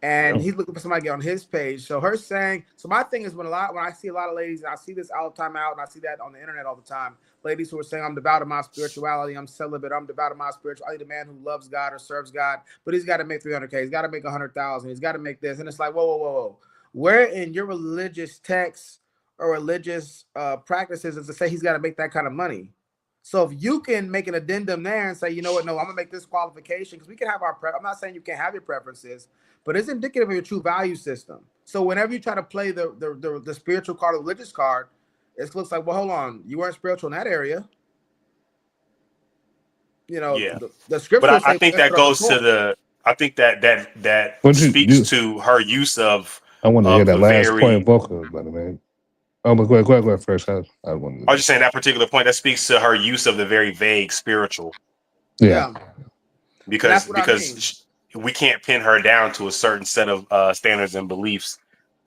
And he's looking for somebody to get on his page. So her saying, so my thing is, when I see a lot of ladies, and I see this all the time out, and I see that on the internet all the time, ladies who are saying, I'm devout of my spirituality, I'm celibate, I'm devout of my spirituality, the man who loves God or serves God, but he's got to make 300K, he's got to make 100,000, he's got to make this. And it's like, whoa. Where in your religious texts or religious practices is to say he's got to make that kind of money? So if you can make an addendum there and say, you know what, no, I'm gonna make this qualification, because we can have our I'm not saying you can't have your preferences, but it's indicative of your true value system. So whenever you try to play the spiritual card or religious card, it looks like, well, hold on, you weren't spiritual in that area. The scripture. But I think that goes to I think that speaks to her use of. I want to hear that last point, vocal, by the way. Oh, but go ahead first. I was just saying that particular point that speaks to her use of the very vague spiritual. Yeah. Because we can't pin her down to a certain set of standards and beliefs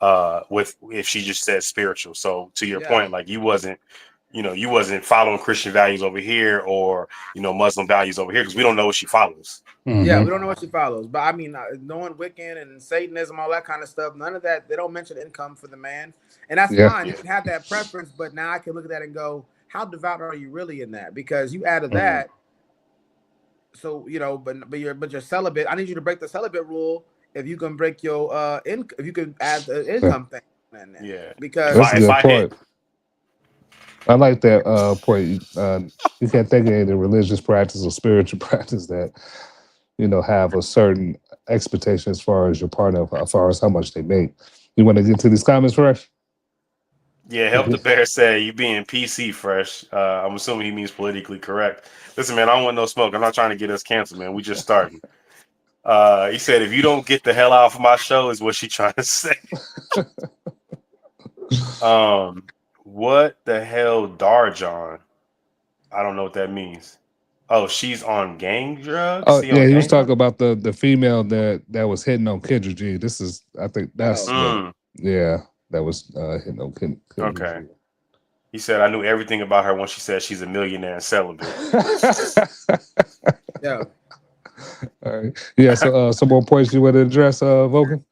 if she just says spiritual. So to your point, like you wasn't following Christian values over here, or Muslim values over here, because we don't know what she follows. Yeah, we don't know what she follows. But I mean, knowing Wiccan and Satanism, all that kind of stuff, none of that, they don't mention income for the man. And that's fine. You can have that preference, but now I can look at that and go, how devout are you really in that? Because you added that. So, but you're celibate. I need you to break the celibate rule if you can break your if you can add the income thing in there. Yeah. Because that's a good point. I like that point. You can't think of any religious practice or spiritual practice that have a certain expectation as far as your partner, as far as how much they make. You want to get to these comments, Fresh? Yeah, Help the Bear said you being PC, Fresh. I'm assuming he means politically correct. Listen, man, I don't want no smoke. I'm not trying to get us canceled, man. We just starting. He said, if you don't get the hell out of my show, is what she trying to say. What the hell, Darjon? I don't know what that means. Oh, she's on gang drugs? Oh, yeah, he was talking about the female that was hitting on Kendra G. This is, I think that's that was hitting on Kendra Okay. G. He said, I knew everything about her when she said she's a millionaire and celibate. Yeah. All right. Yeah, so some more points you want to address, Vulcan?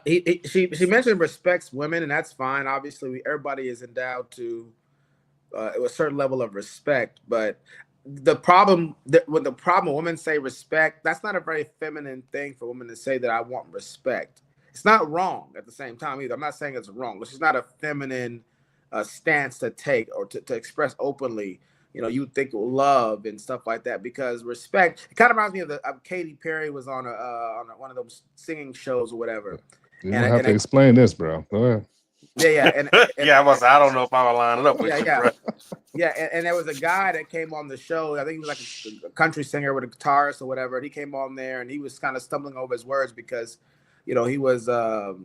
She mentioned respects women, and that's fine. Obviously, everybody is endowed to a certain level of respect, but the problem when women say respect, that's not a very feminine thing for women to say, that I want respect. It's not wrong at the same time either. I'm not saying it's wrong. It's just not a feminine stance to take or to express openly. you think love and stuff like that, because respect. It kind of reminds me of Katy Perry was on one of those singing shows or whatever. You don't have to explain this, bro. Go ahead. Yeah, I don't know if I'm lining up with you, bro. Yeah, and there was a guy that came on the show. I think he was like a country singer with a guitarist or whatever. And he came on there and he was kind of stumbling over his words because, he was, a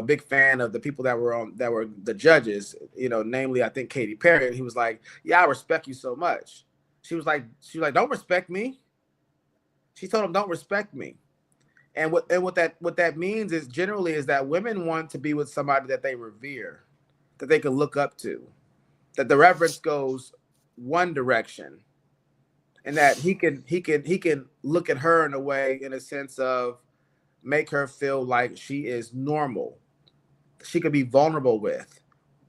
big fan of the people that were the judges. Namely, I think Katy Perry. And he was like, "Yeah, I respect you so much." She was like, "Don't respect me." She told him, "Don't respect me." And what that means is generally is that women want to be with somebody that they revere, that they can look up to, that the reverence goes one direction, and that he can look at her in a way, in a sense of make her feel like she is normal, she could be vulnerable with.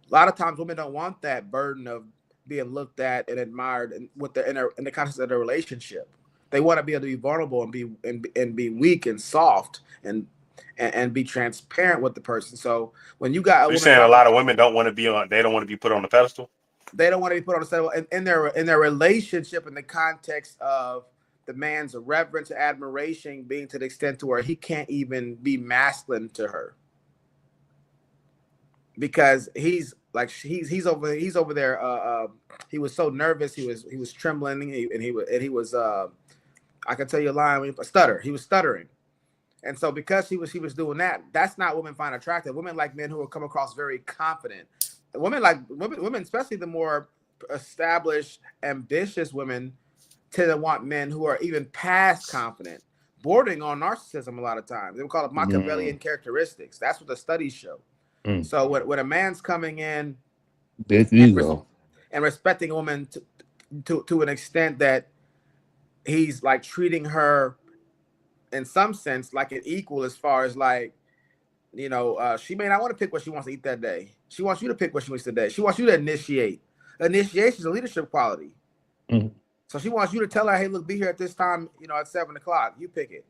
A lot of times women don't want that burden of being looked at and admired in the context of their relationship. They want to be able to be vulnerable and be weak and soft and be transparent with the person. So when you got you're saying a lot of women don't want to be on, they don't want to be put on the pedestal. They don't want to be put on the pedestal in their relationship, in the context of the man's reverence and admiration being to the extent to where he can't even be masculine to her, because he's over there. He was so nervous. He was trembling. And he was. I can tell you a line. A stutter. He was stuttering, and so because he was doing that, that's not women find attractive. Women like men who will come across very confident. Women, especially the more established, ambitious women, tend to want men who are even past confident, bordering on narcissism. A lot of times, they would call it Machiavellian characteristics. That's what the studies show. So when a man's coming in, big ego, and respecting a woman to an extent that he's like treating her in some sense like an equal, as far as like, she may not want to pick what she wants to eat that day. She wants you to pick what she wants today. She wants you to initiate. Initiation is a leadership quality. So she wants you to tell her, "Hey, look, be here at this time, at 7:00. You pick it."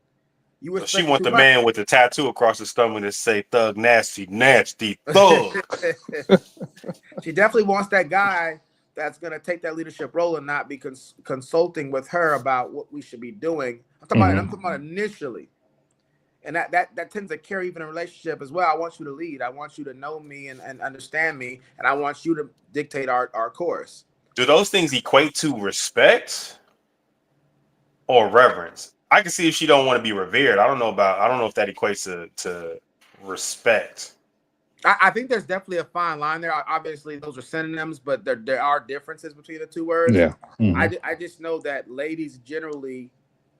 She want the man with the tattoo across the stomach that say "Thug Nasty, Nasty Thug." She definitely wants that guy that's going to take that leadership role and not be consulting with her about what we should be doing. I'm talking about initially. And that tends to carry even in a relationship as well. I want you to lead. I want you to know me and understand me. And I want you to dictate our course. Do those things equate to respect or reverence? I can see if she don't want to be revered. I don't know if that equates to respect. I think there's definitely a fine line there. Obviously, those are synonyms, but there are differences between the two words. Yeah. I just know that ladies generally,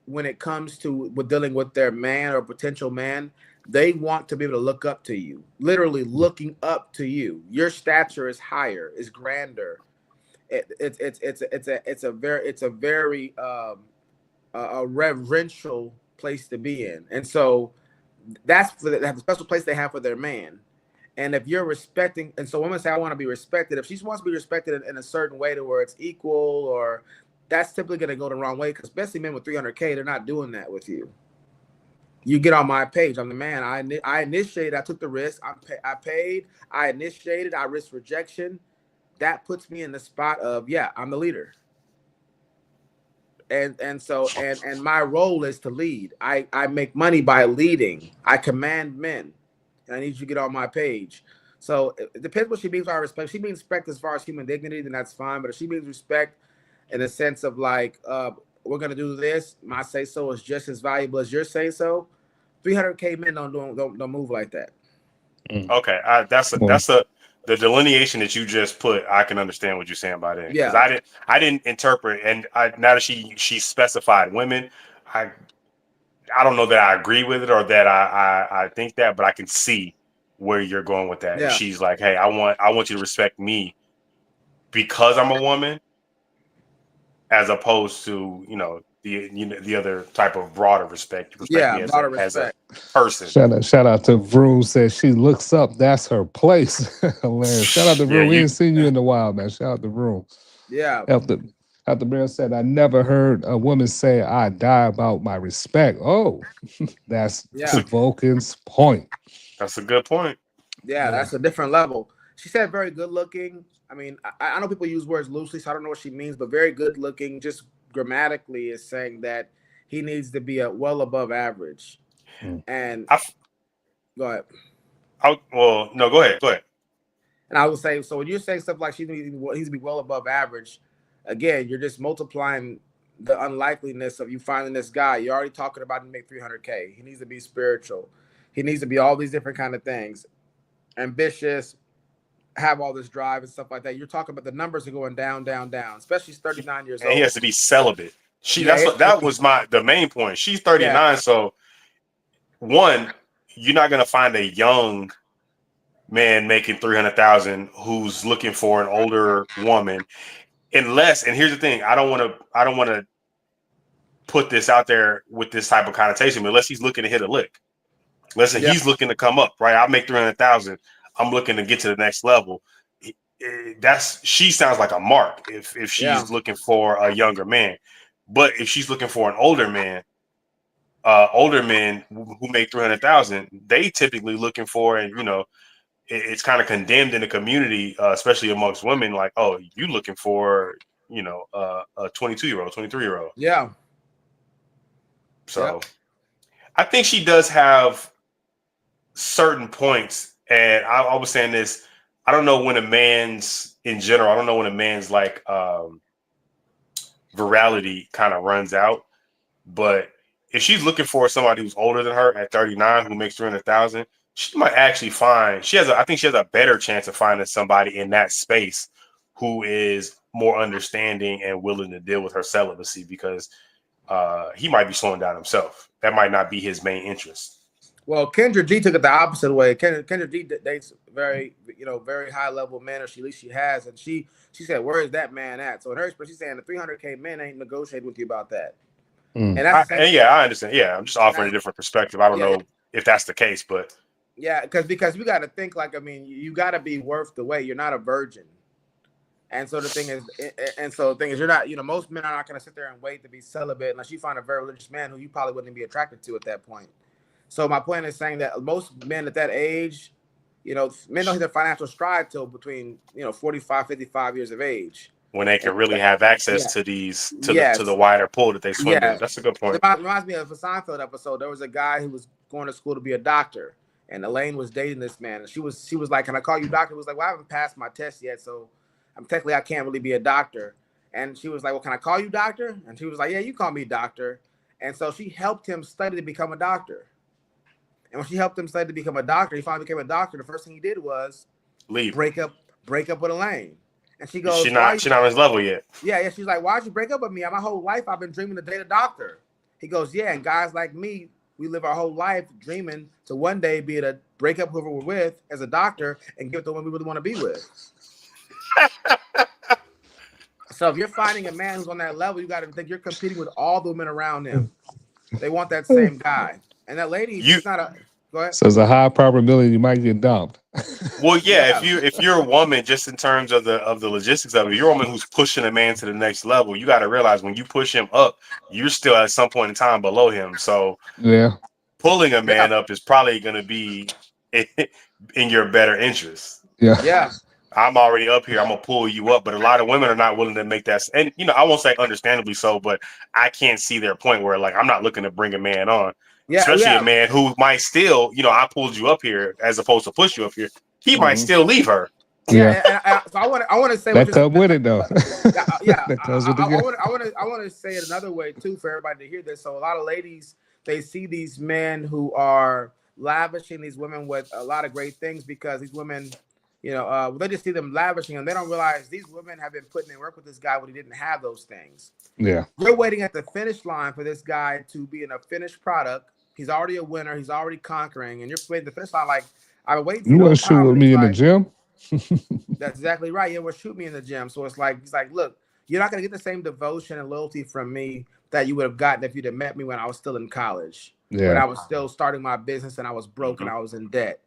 when it comes to dealing with their man or potential man, they want to be able to look up to you, literally looking up to you. Your stature is higher, is grander. It's a very reverential place to be in, and so that's they have a special place they have for their man. And if you're respecting, and so women say, "I want to be respected." If she wants to be respected in a certain way to where it's equal, or that's typically going to go the wrong way, because especially men with 300K, they're not doing that with you. You get on my page. I'm the man. I initiated. I took the risk. I paid. I initiated. I risked rejection. That puts me in the spot of, yeah, I'm the leader. And so my role is to lead. I make money by leading. I command men. And I need you to get on my page. So it depends what she means by respect. If she means respect as far as human dignity, then that's fine. But if she means respect in the sense of like, we're gonna do this, my say so is just as valuable as your say so, 300K men don't move like that. Okay, that's the delineation that you just put. I can understand what you're saying by that. Yeah, because I didn't interpret, and now that she specified women, I don't know that I agree with it or that I think that, but I can see where you're going with that. Yeah. And she's like, "Hey, I want you to respect me because I'm a woman, as opposed to the other type of broader respect. You respect me as a person." Shout out to Vroom, says she looks up. That's her place. Hilarious. Shout out to Vroom. We ain't seen you in a while, man. Shout out to Vroom. Yeah. After Bear said, I never heard a woman say, "I die about my respect." Oh, that's Vulcan's point. That's a good point. Yeah, that's a different level. She said very good looking. I mean, I know people use words loosely, so I don't know what she means, but very good looking, just grammatically, is saying that he needs to be well above average. And go ahead. Well, no, go ahead. Go ahead. And I would say, so when you're saying stuff like he needs to be well above average, again, you're just multiplying the unlikeliness of you finding this guy. You're already talking about him to make 300K. He needs to be spiritual. He needs to be all these different kind of things. Ambitious, have all this drive and stuff like that. You're talking about the numbers are going down, down, down. Especially she's 39 years old. And he has to be celibate. That was the main point. She's 39, so one, you're not gonna find a young man making 300,000 who's looking for an older woman, unless. And here's the thing: I don't want to put this out there with this type of connotation, but unless he's looking to hit a lick. Listen, he's looking to come up, right? I make 300,000. I'm looking to get to the next level. She sounds like a mark if she's looking for a younger man. But if she's looking for an older man, older men who make 300,000, they typically looking for, and it's kind of condemned in the community, especially amongst women, like, oh, you looking for, a 22-year-old, 23-year-old. Yeah. So I think she does have certain points. And I was saying this, I don't know when a man's like virality kind of runs out, but if she's looking for somebody who's older than her at 39 who makes 300,000, she might actually find I think she has a better chance of finding somebody in that space who is more understanding and willing to deal with her celibacy, because he might be slowing down himself. That might not be his main interest. Well, Kendra G took it the opposite way. Kendra G dates very high level men, or at least she has, and she said, "Where is that man at?" So in her expression, she's saying the 300K men ain't negotiating with you about that. And I understand. Yeah, I'm just offering a different perspective. I don't know if that's the case, but because we got to think like, I mean, you got to be worth the wait. You're not a virgin, and so the thing is, you're not. Most men are not going to sit there and wait to be celibate unless you find a very religious man who you probably wouldn't be attracted to at that point. So my point is saying that most men at that age, men don't hit their financial stride till between 45, 55 years of age, when they can really have access to these to the wider pool that they swim in. That's a good point. It reminds me of a Seinfeld episode. There was a guy who was going to school to be a doctor, and Elaine was dating this man, and she was like, "Can I call you doctor?" He was like, "Well, I haven't passed my test yet, so I can't really be a doctor." And she was like, "Well, can I call you doctor?" And she was like, "Yeah, you call me doctor." And so she helped him study to become a doctor. And when she helped him study to become a doctor, he finally became a doctor. The first thing he did was leave, break up with Elaine. And she goes, she's not on his level yet. Yeah. She's like, "Why'd you break up with me? My whole life I've been dreaming to date a doctor." He goes, "Yeah, and guys like me, we live our whole life dreaming to one day be able to break up whoever we're with as a doctor and get the one we really want to be with." So if you're finding a man who's on that level, you got to think you're competing with all the women around him. They want that same guy. And that lady, she's not a. Go ahead. So there's a high probability you might get dumped. Well, yeah. If you're a woman, just in terms of the logistics of it, you're a woman who's pushing a man to the next level. You got to realize when you push him up, you're still at some point in time below him. So pulling a man up is probably going to be in your better interest. Yeah. I'm already up here. I'm gonna pull you up, but a lot of women are not willing to make that. And I won't say understandably so, but I can't see their point where like I'm not looking to bring a man on, especially a man who might still, I pulled you up here as opposed to push you up here. He might still leave her. Yeah. So I want to say that comes with it though. That comes with it. I want to say it another way too for everybody to hear this. So a lot of ladies, they see these men who are lavishing these women with a lot of great things because these women. They just see them lavishing and they don't realize these women have been putting in work with this guy when he didn't have those things. Yeah. We're waiting at the finish line for this guy to be in a finished product. He's already a winner. He's already conquering. And you're waiting at the finish line like, I've been waiting. You want to shoot with me in the gym? That's exactly right. Yeah, shoot me in the gym. So it's like, he's like, look, you're not going to get the same devotion and loyalty from me that you would have gotten if you'd have met me when I was still in college. Yeah. When I was still starting my business and I was broke and I was in debt.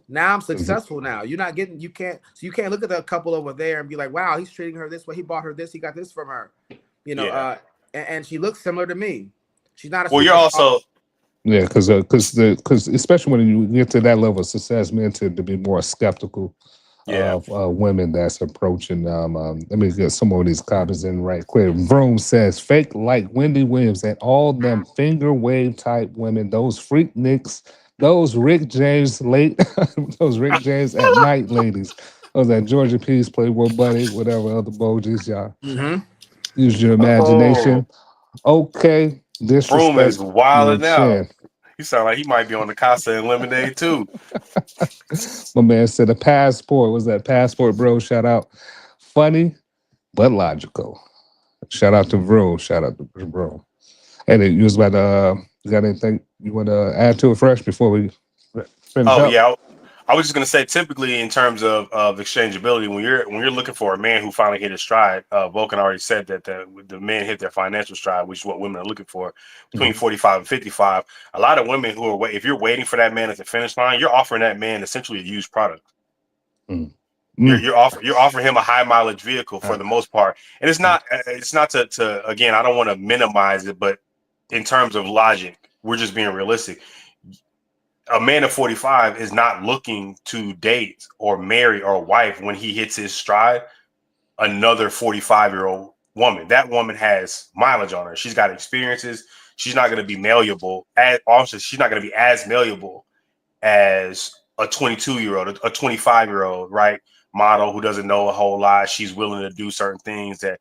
Now I'm successful now. You can't look at the couple over there and be like, wow, he's treating her this way. He bought her this. He got this from her, and she looks similar to me. She's not a. Well, you're also. Yeah, because especially when you get to that level of success, men tend to be more skeptical of women that's approaching. Let me get some more of these comments in right quick. Vroom says, fake like Wendy Williams and all them finger wave type women, those freak nicks, those Rick James late, those Rick James at night ladies. Those that Georgia Peace, Playboy Buddy, whatever other emojis, y'all. Mm-hmm. Use your imagination. Okay, Broom is disrespect your wilding out. chin. He sound like he might be on the Casa and Lemonade too. My man said a passport. Was that passport, bro? Shout out. Funny, but logical. Shout out to Bro. Shout out to Bro. And you was about to, you got anything you want to add to it fresh before we finish Oh up? yeah, I was just gonna say, typically in terms of exchangeability, when you're looking for a man who finally hit his stride, Vulcan already said that the men hit their financial stride, which is what women are looking for between 45 and 55. A lot of women who are if you're waiting for that man at the finish line, you're offering that man essentially a used product. You're offering him a high mileage vehicle for the most part, and it's not to again, I don't want to minimize it, but in terms of logic, we're just being realistic. A man of 45 is not looking to date or marry or wife when he hits his stride another 45-year-old woman. That woman has mileage on her. She's got experiences. She's not going to be malleable. Also, she's not going to be as malleable as a 22-year-old, a 25-year-old, right? Model who doesn't know a whole lot. She's willing to do certain things that,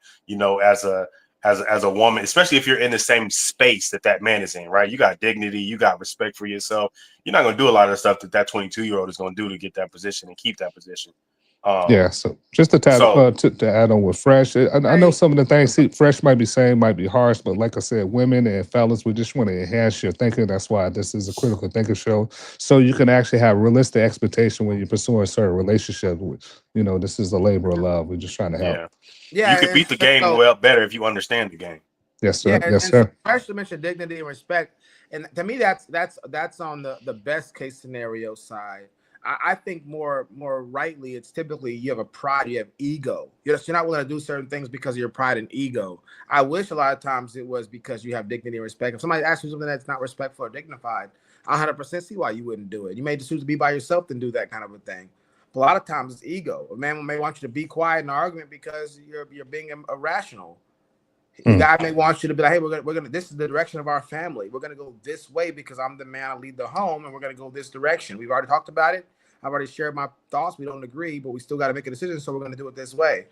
as a woman, especially if you're in the same space that man is in, right? You got dignity, you got respect for yourself. You're not going to do a lot of the stuff that 22-year-old is going to do to get that position and keep that position. Yeah, so just to add on with Fresh, I know some of the things Fresh might be saying might be harsh, but like I said, women and fellas, we just want to enhance your thinking. That's why this is a critical thinking show, so you can actually have realistic expectation when you're pursuing a certain relationship. This is a labor of love. We're just trying to help. Yeah, you can beat the game better if you understand the game. Yes, sir. Yeah, yes, and sir. Fresh mentioned dignity and respect, and to me, that's on the best case scenario side. I think more rightly, it's typically you have a pride, you have ego. You're not willing to do certain things because of your pride and ego. I wish a lot of times it was because you have dignity and respect. If somebody asks you something that's not respectful or dignified, I 100% see why you wouldn't do it. You may just choose to be by yourself than do that kind of a thing. But a lot of times it's ego. A man may want you to be quiet in an argument because you're being irrational. The guy may want you to be like, hey, we're gonna. This is the direction of our family. We're gonna go this way because I'm the man. I lead the home, and we're gonna go this direction. We've already talked about it. I've already shared my thoughts. We don't agree, but we still got to make a decision. So we're gonna do it this way.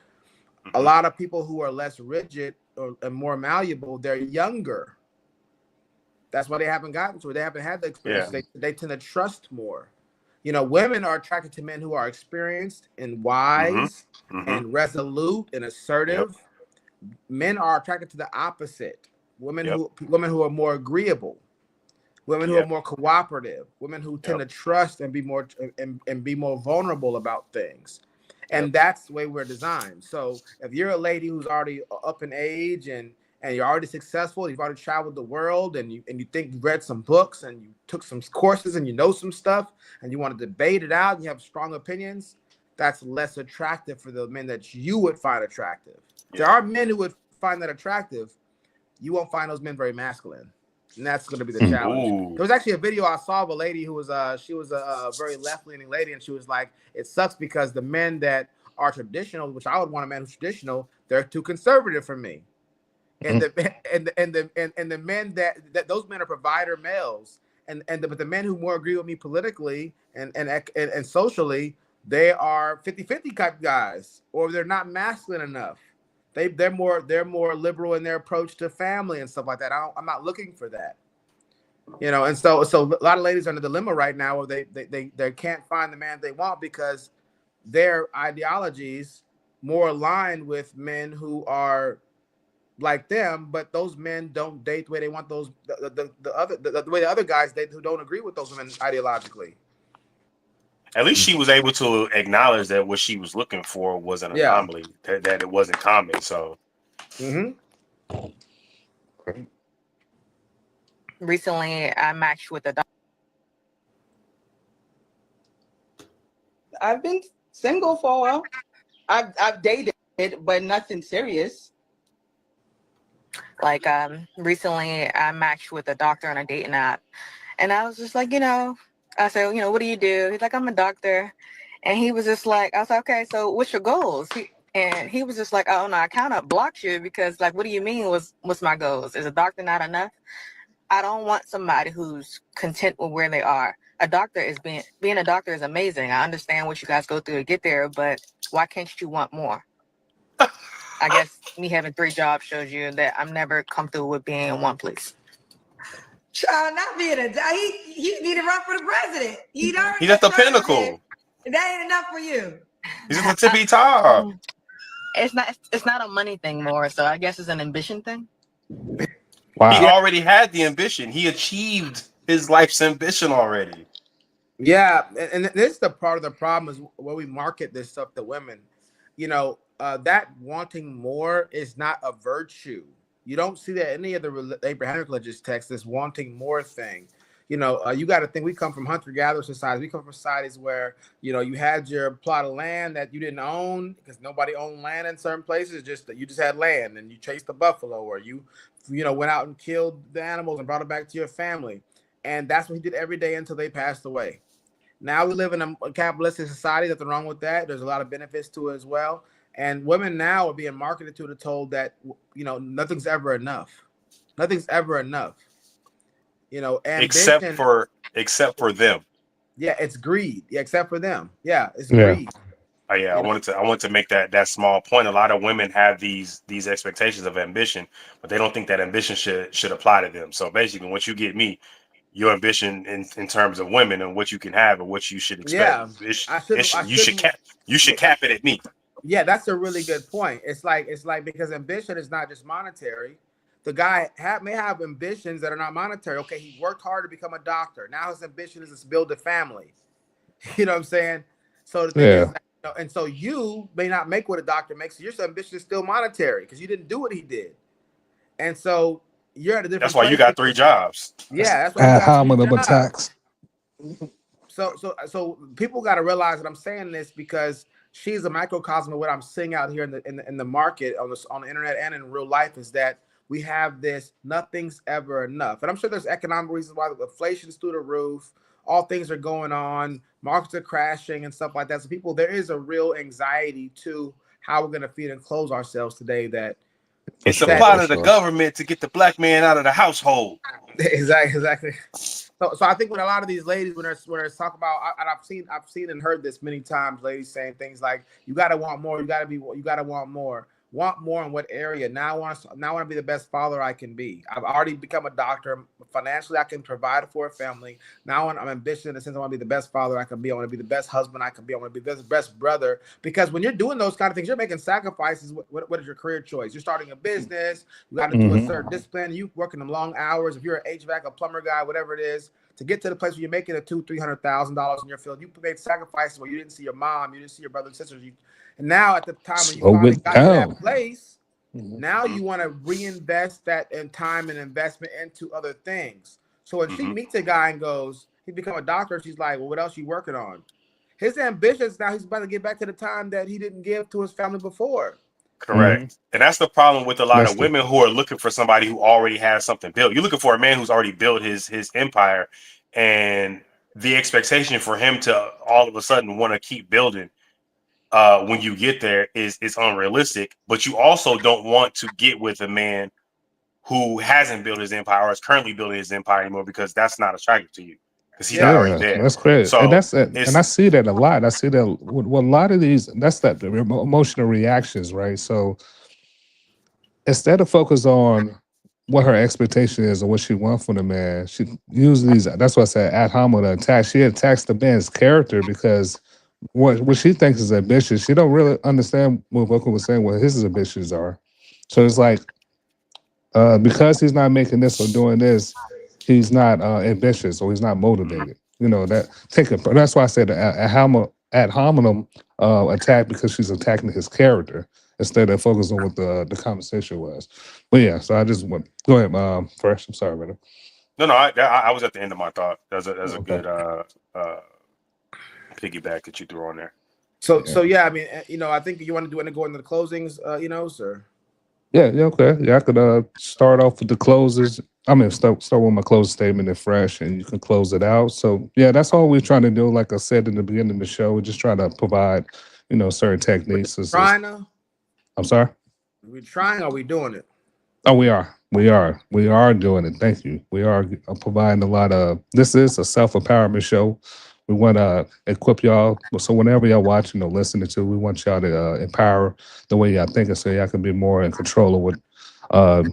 A lot of people who are less rigid and more malleable, they're younger. That's why they haven't gotten to it. They haven't had the experience. Yeah. They tend to trust more. Women are attracted to men who are experienced and wise and resolute and assertive. Yep. Men are attracted to the opposite. Women who are more agreeable, women who are more cooperative, women who tend to trust and be more and be more vulnerable about things. And that's the way we're designed. So if you're a lady who's already up in age and you're already successful, you've already traveled the world, and you think you've read some books and you took some courses and you know some stuff and you want to debate it out and you have strong opinions, that's less attractive for the men that you would find attractive. There are men who would find that attractive. You won't find those men very masculine, and that's going to be the challenge. There was actually a video I saw of a lady who was she was a very left-leaning lady, and she was like, "It sucks because the men that are traditional, which I would want a man who's traditional, they're too conservative for me, and the men that those men are provider males, but the men who more agree with me politically and socially, they are 50-50 type guys, or they're not masculine enough." They're more liberal in their approach to family and stuff like that. I'm not looking for that, And so a lot of ladies are in a dilemma right now where they can't find the man they want because their ideologies more aligned with men who are like them, but those men don't date the way they want the way the other guys date who don't agree with those women ideologically. At least she was able to acknowledge that what she was looking for was an anomaly, that it wasn't common. So, recently I matched with a doctor. I've been single for a while. I've dated, but nothing serious. Like recently I matched with a doctor on a dating app, and I was just like, I said, what do you do? He's like, I'm a doctor. And he was just like, I was like, okay, so what's your goals? And he was just like, oh no, I kind of blocked you because like, what do you mean what's my goals? Is a doctor not enough? I don't want somebody who's content with where they are. A doctor is being a doctor is amazing. I understand what you guys go through to get there, but why can't you want more? I guess me having 3 jobs shows you that I'm never comfortable with being in one place. Not being he need to run for the president. He's at the pinnacle. That ain't enough for you. He's at the tippy top. It's not a money thing more, so I guess it's an ambition thing. Wow. He already had the ambition. He achieved his life's ambition already. Yeah, and this is the part of the problem is where we market this stuff to women. You know, that wanting more is not a virtue. You don't see that any of the Abrahamic religious texts, this wanting more thing. You know, you got to think we come from hunter-gatherer societies. We come from societies where, you know, you had your plot of land that you didn't own because nobody owned land in certain places. Just that you just had land and you chased the buffalo, or you know, went out and killed the animals and brought it back to your family. And that's what he did every day until they passed away. Now we live in a capitalistic society. Nothing wrong with that. There's a lot of benefits to it as well. And women now are being marketed to, told that, you know, nothing's ever enough. Nothing's ever enough. You know, ambition, except for them. Yeah, it's greed. Yeah, except for them. Yeah, it's greed. Oh yeah, I wanted to make that small point. A lot of women have these expectations of ambition, but they don't think that ambition should apply to them. So basically, once you get me, your ambition in terms of women and what you can have and what you should expect, you should cap it at me. Yeah, that's a really good point. It's like because ambition is not just monetary. The guy may have ambitions that are not monetary. Okay, he worked hard to become a doctor. Now his ambition is to build a family. You know what I'm saying? So the thing is, you know, and so you may not make what a doctor makes. So your ambition is still monetary because you didn't do what he did. And so you're at a different. That's why you got 3 jobs. Yeah, that's why you got 3 jobs. Attacks. So people got to realize that I'm saying this because she's a microcosm of what I'm seeing out here in the market on the internet and in real life is that we have this nothing's ever enough. And I'm sure there's economic reasons why the inflation's through the roof, all things are going on, markets are crashing and stuff like that. So people, there is a real anxiety to how we're going to feed and clothe ourselves today. That it's a plot of the government to get the black man out of the household. Exactly. So I think when a lot of these ladies, when they're talking about, and I've seen and heard this many times, ladies saying things like, "You got to want more. You got to want more." Want more in what area? Now I want to be the best father I can be. I've already become a doctor. Financially, I can provide for a family. Now I'm ambitious in the sense I want to be the best father I can be. I want to be the best husband I can be. I want to be the best brother. Because when you're doing those kind of things, you're making sacrifices. What is your career choice? You're starting a business. You got to do a certain discipline. You working them long hours. If you're an HVAC, a plumber guy, whatever it is, to get to the place where you're making $200,000-$300,000 in your field, you made sacrifices where you didn't see your mom, you didn't see your brothers and sisters. And now at the time when you finally got to that place, now you want to reinvest that in time and investment into other things. So when she meets a guy and goes, he become a doctor, she's like, well, what else you working on? His ambitions now, he's about to get back to the time that he didn't give to his family before. Correct. And that's the problem with a lot of women who are looking for somebody who already has something built. You're looking for a man who's already built his empire, and the expectation for him to all of a sudden want to keep building when you get there is unrealistic. But you also don't want to get with a man who hasn't built his empire or is currently building his empire anymore, because that's not attractive to you because he's not already there. That's crazy. So and I see that a lot. I see that with a lot of these. That's the emotional reactions, right? So instead of focus on what her expectation is or what she wants from the man, she uses these. That's why I said ad hominem attack. She attacks the man's character because what she thinks is ambitious, she don't really understand what Vulcan was saying, what his ambitions are. So it's like, because he's not making this or doing this, he's not ambitious or he's not motivated. You know, that's why I said ad hominem attack, because she's attacking his character instead of focusing on what the conversation was. But yeah, so I just went. Go ahead, Fresh. I'm sorry, brother. No, I was at the end of my thought. That's a good piggyback that you threw on there. So yeah, I mean, you know, I think you want to go into the closings, you know, sir. Yeah, okay. Yeah, I could start off with the closes. I mean, start with my closing statement and fresh, and you can close it out. So, yeah, that's all we're trying to do. Like I said in the beginning of the show, we're just trying to provide, certain techniques. I'm sorry. We're trying, or we doing it? Oh, we are. We are doing it. Thank you. We are providing a lot of. This is a self empowerment show. We want to equip y'all. So whenever y'all watching or listening to, we want y'all to empower the way y'all thinking, so y'all can be more in control of what,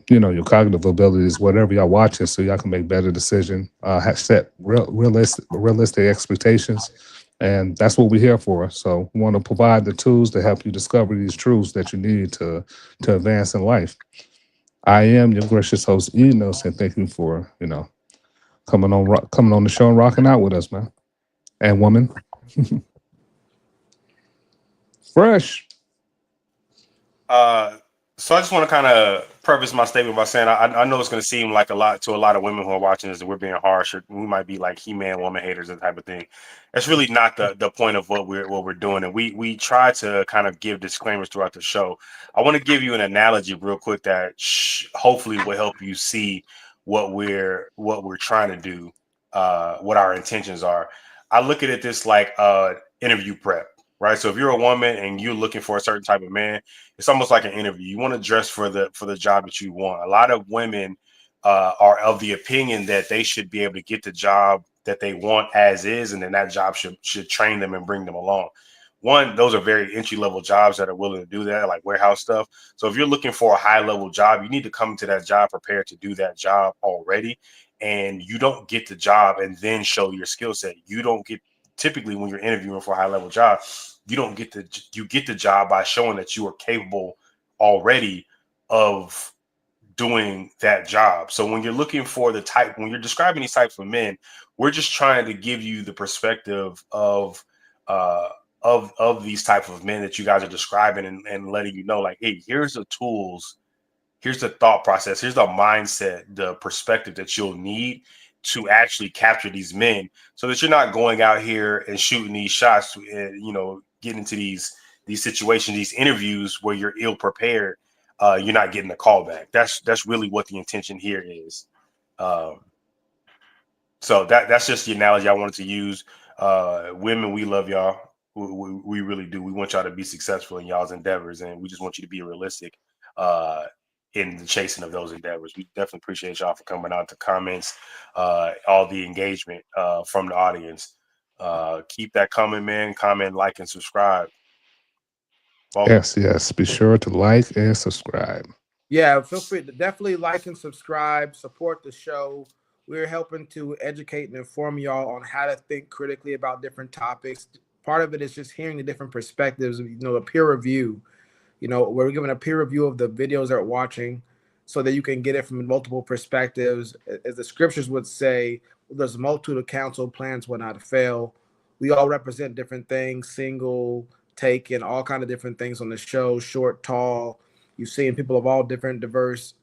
your cognitive abilities, whatever y'all watching, so y'all can make better decisions. Have set realistic expectations, and that's what we're here for. So we want to provide the tools to help you discover these truths that you need to advance in life. I am your gracious host, Enos, and thank you for coming on the show and rocking out with us, man. And woman, fresh. So I just want to kind of preface my statement by saying I know it's going to seem like a lot to a lot of women who are watching this that we're being harsh, or we might be like He-Man woman haters and type of thing. That's really not the point of what we're doing, and we try to kind of give disclaimers throughout the show. I want to give you an analogy real quick that hopefully will help you see what we're trying to do, what our intentions are. I look at it this like interview prep, right? So if you're a woman and you're looking for a certain type of man, it's almost like an interview. You want to dress for the job that you want. A lot of women are of the opinion that they should be able to get the job that they want as is, and then that job should train them and bring them along. One, those are very entry level jobs that are willing to do that, like warehouse stuff. So if you're looking for a high level job, you need to come to that job prepared to do that job already. And you don't get the job and then show your skill set. You don't get, typically when you're interviewing for a high level job, you get the job by showing that you are capable already of doing that job. So when you're looking for when you're describing these types of men, we're just trying to give you the perspective of these type of men that you guys are describing, and letting you know, like, hey, here's the tools, here's the thought process, here's the mindset, the perspective that you'll need to actually capture these men, so that you're not going out here and shooting these shots and, get into these situations, these interviews where you're ill prepared. You're not getting a call back. That's really what the intention here is. So that's just the analogy I wanted to use. Women, we love y'all. We really do. We want y'all to be successful in y'all's endeavors, and we just want you to be realistic in the chasing of those endeavors. We definitely appreciate y'all for coming out, to comments, all the engagement from the audience. Keep that coming, man. Comment, like, and subscribe. Vulcan. Yes. Be sure to like and subscribe. Yeah, feel free to definitely like and subscribe, support the show. We're helping to educate and inform y'all on how to think critically about different topics. Part of it is just hearing the different perspectives, a peer review. We're giving a peer review of the videos they're watching, so that you can get it from multiple perspectives. As the scriptures would say, there's a multitude of counsel, plans will not fail. We all represent different things, single, taken, all kind of different things on the show, short, tall. You've seen people of all different diverse,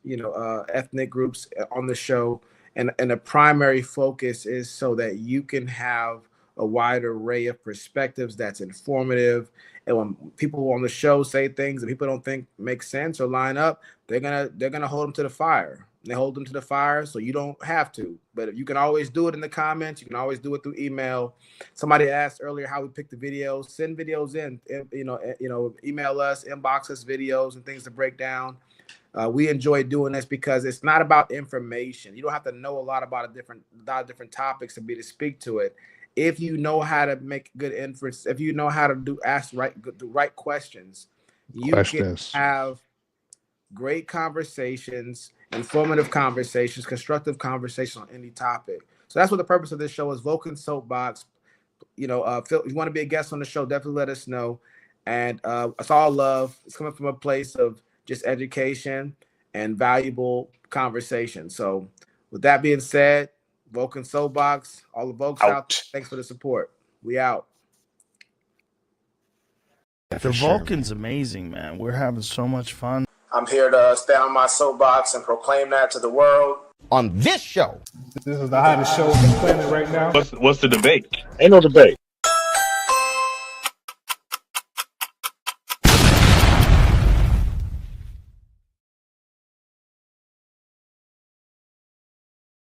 ethnic groups on the show. And the primary focus is so that you can have a wide array of perspectives that's informative. And when people on the show say things that people don't think make sense or line up, they're gonna hold them to the fire. They hold them to the fire, so you don't have to. But you can always do it in the comments. You can always do it through email. Somebody asked earlier how we pick the videos. Send videos in. Email us, inbox us videos and things to break down. We enjoy doing this because it's not about information. You don't have to know a lot about different topics to be to speak to it. If you know how to make good inference, if you know how to ask the right questions, you can have great conversations, informative conversations, constructive conversations on any topic. So that's what the purpose of this show is. Vulcan Soapbox. If you want to be a guest on the show, definitely let us know. And it's all love. It's coming from a place of just education and valuable conversation. So with that being said, Vulcan Soapbox, all the folks out there, thanks for the support. We out. The Vulcan's amazing, man. We're having so much fun. I'm here to stand on my soapbox and proclaim that to the world. On this show. This is the hottest show on the planet right now. What's the debate? Ain't no debate.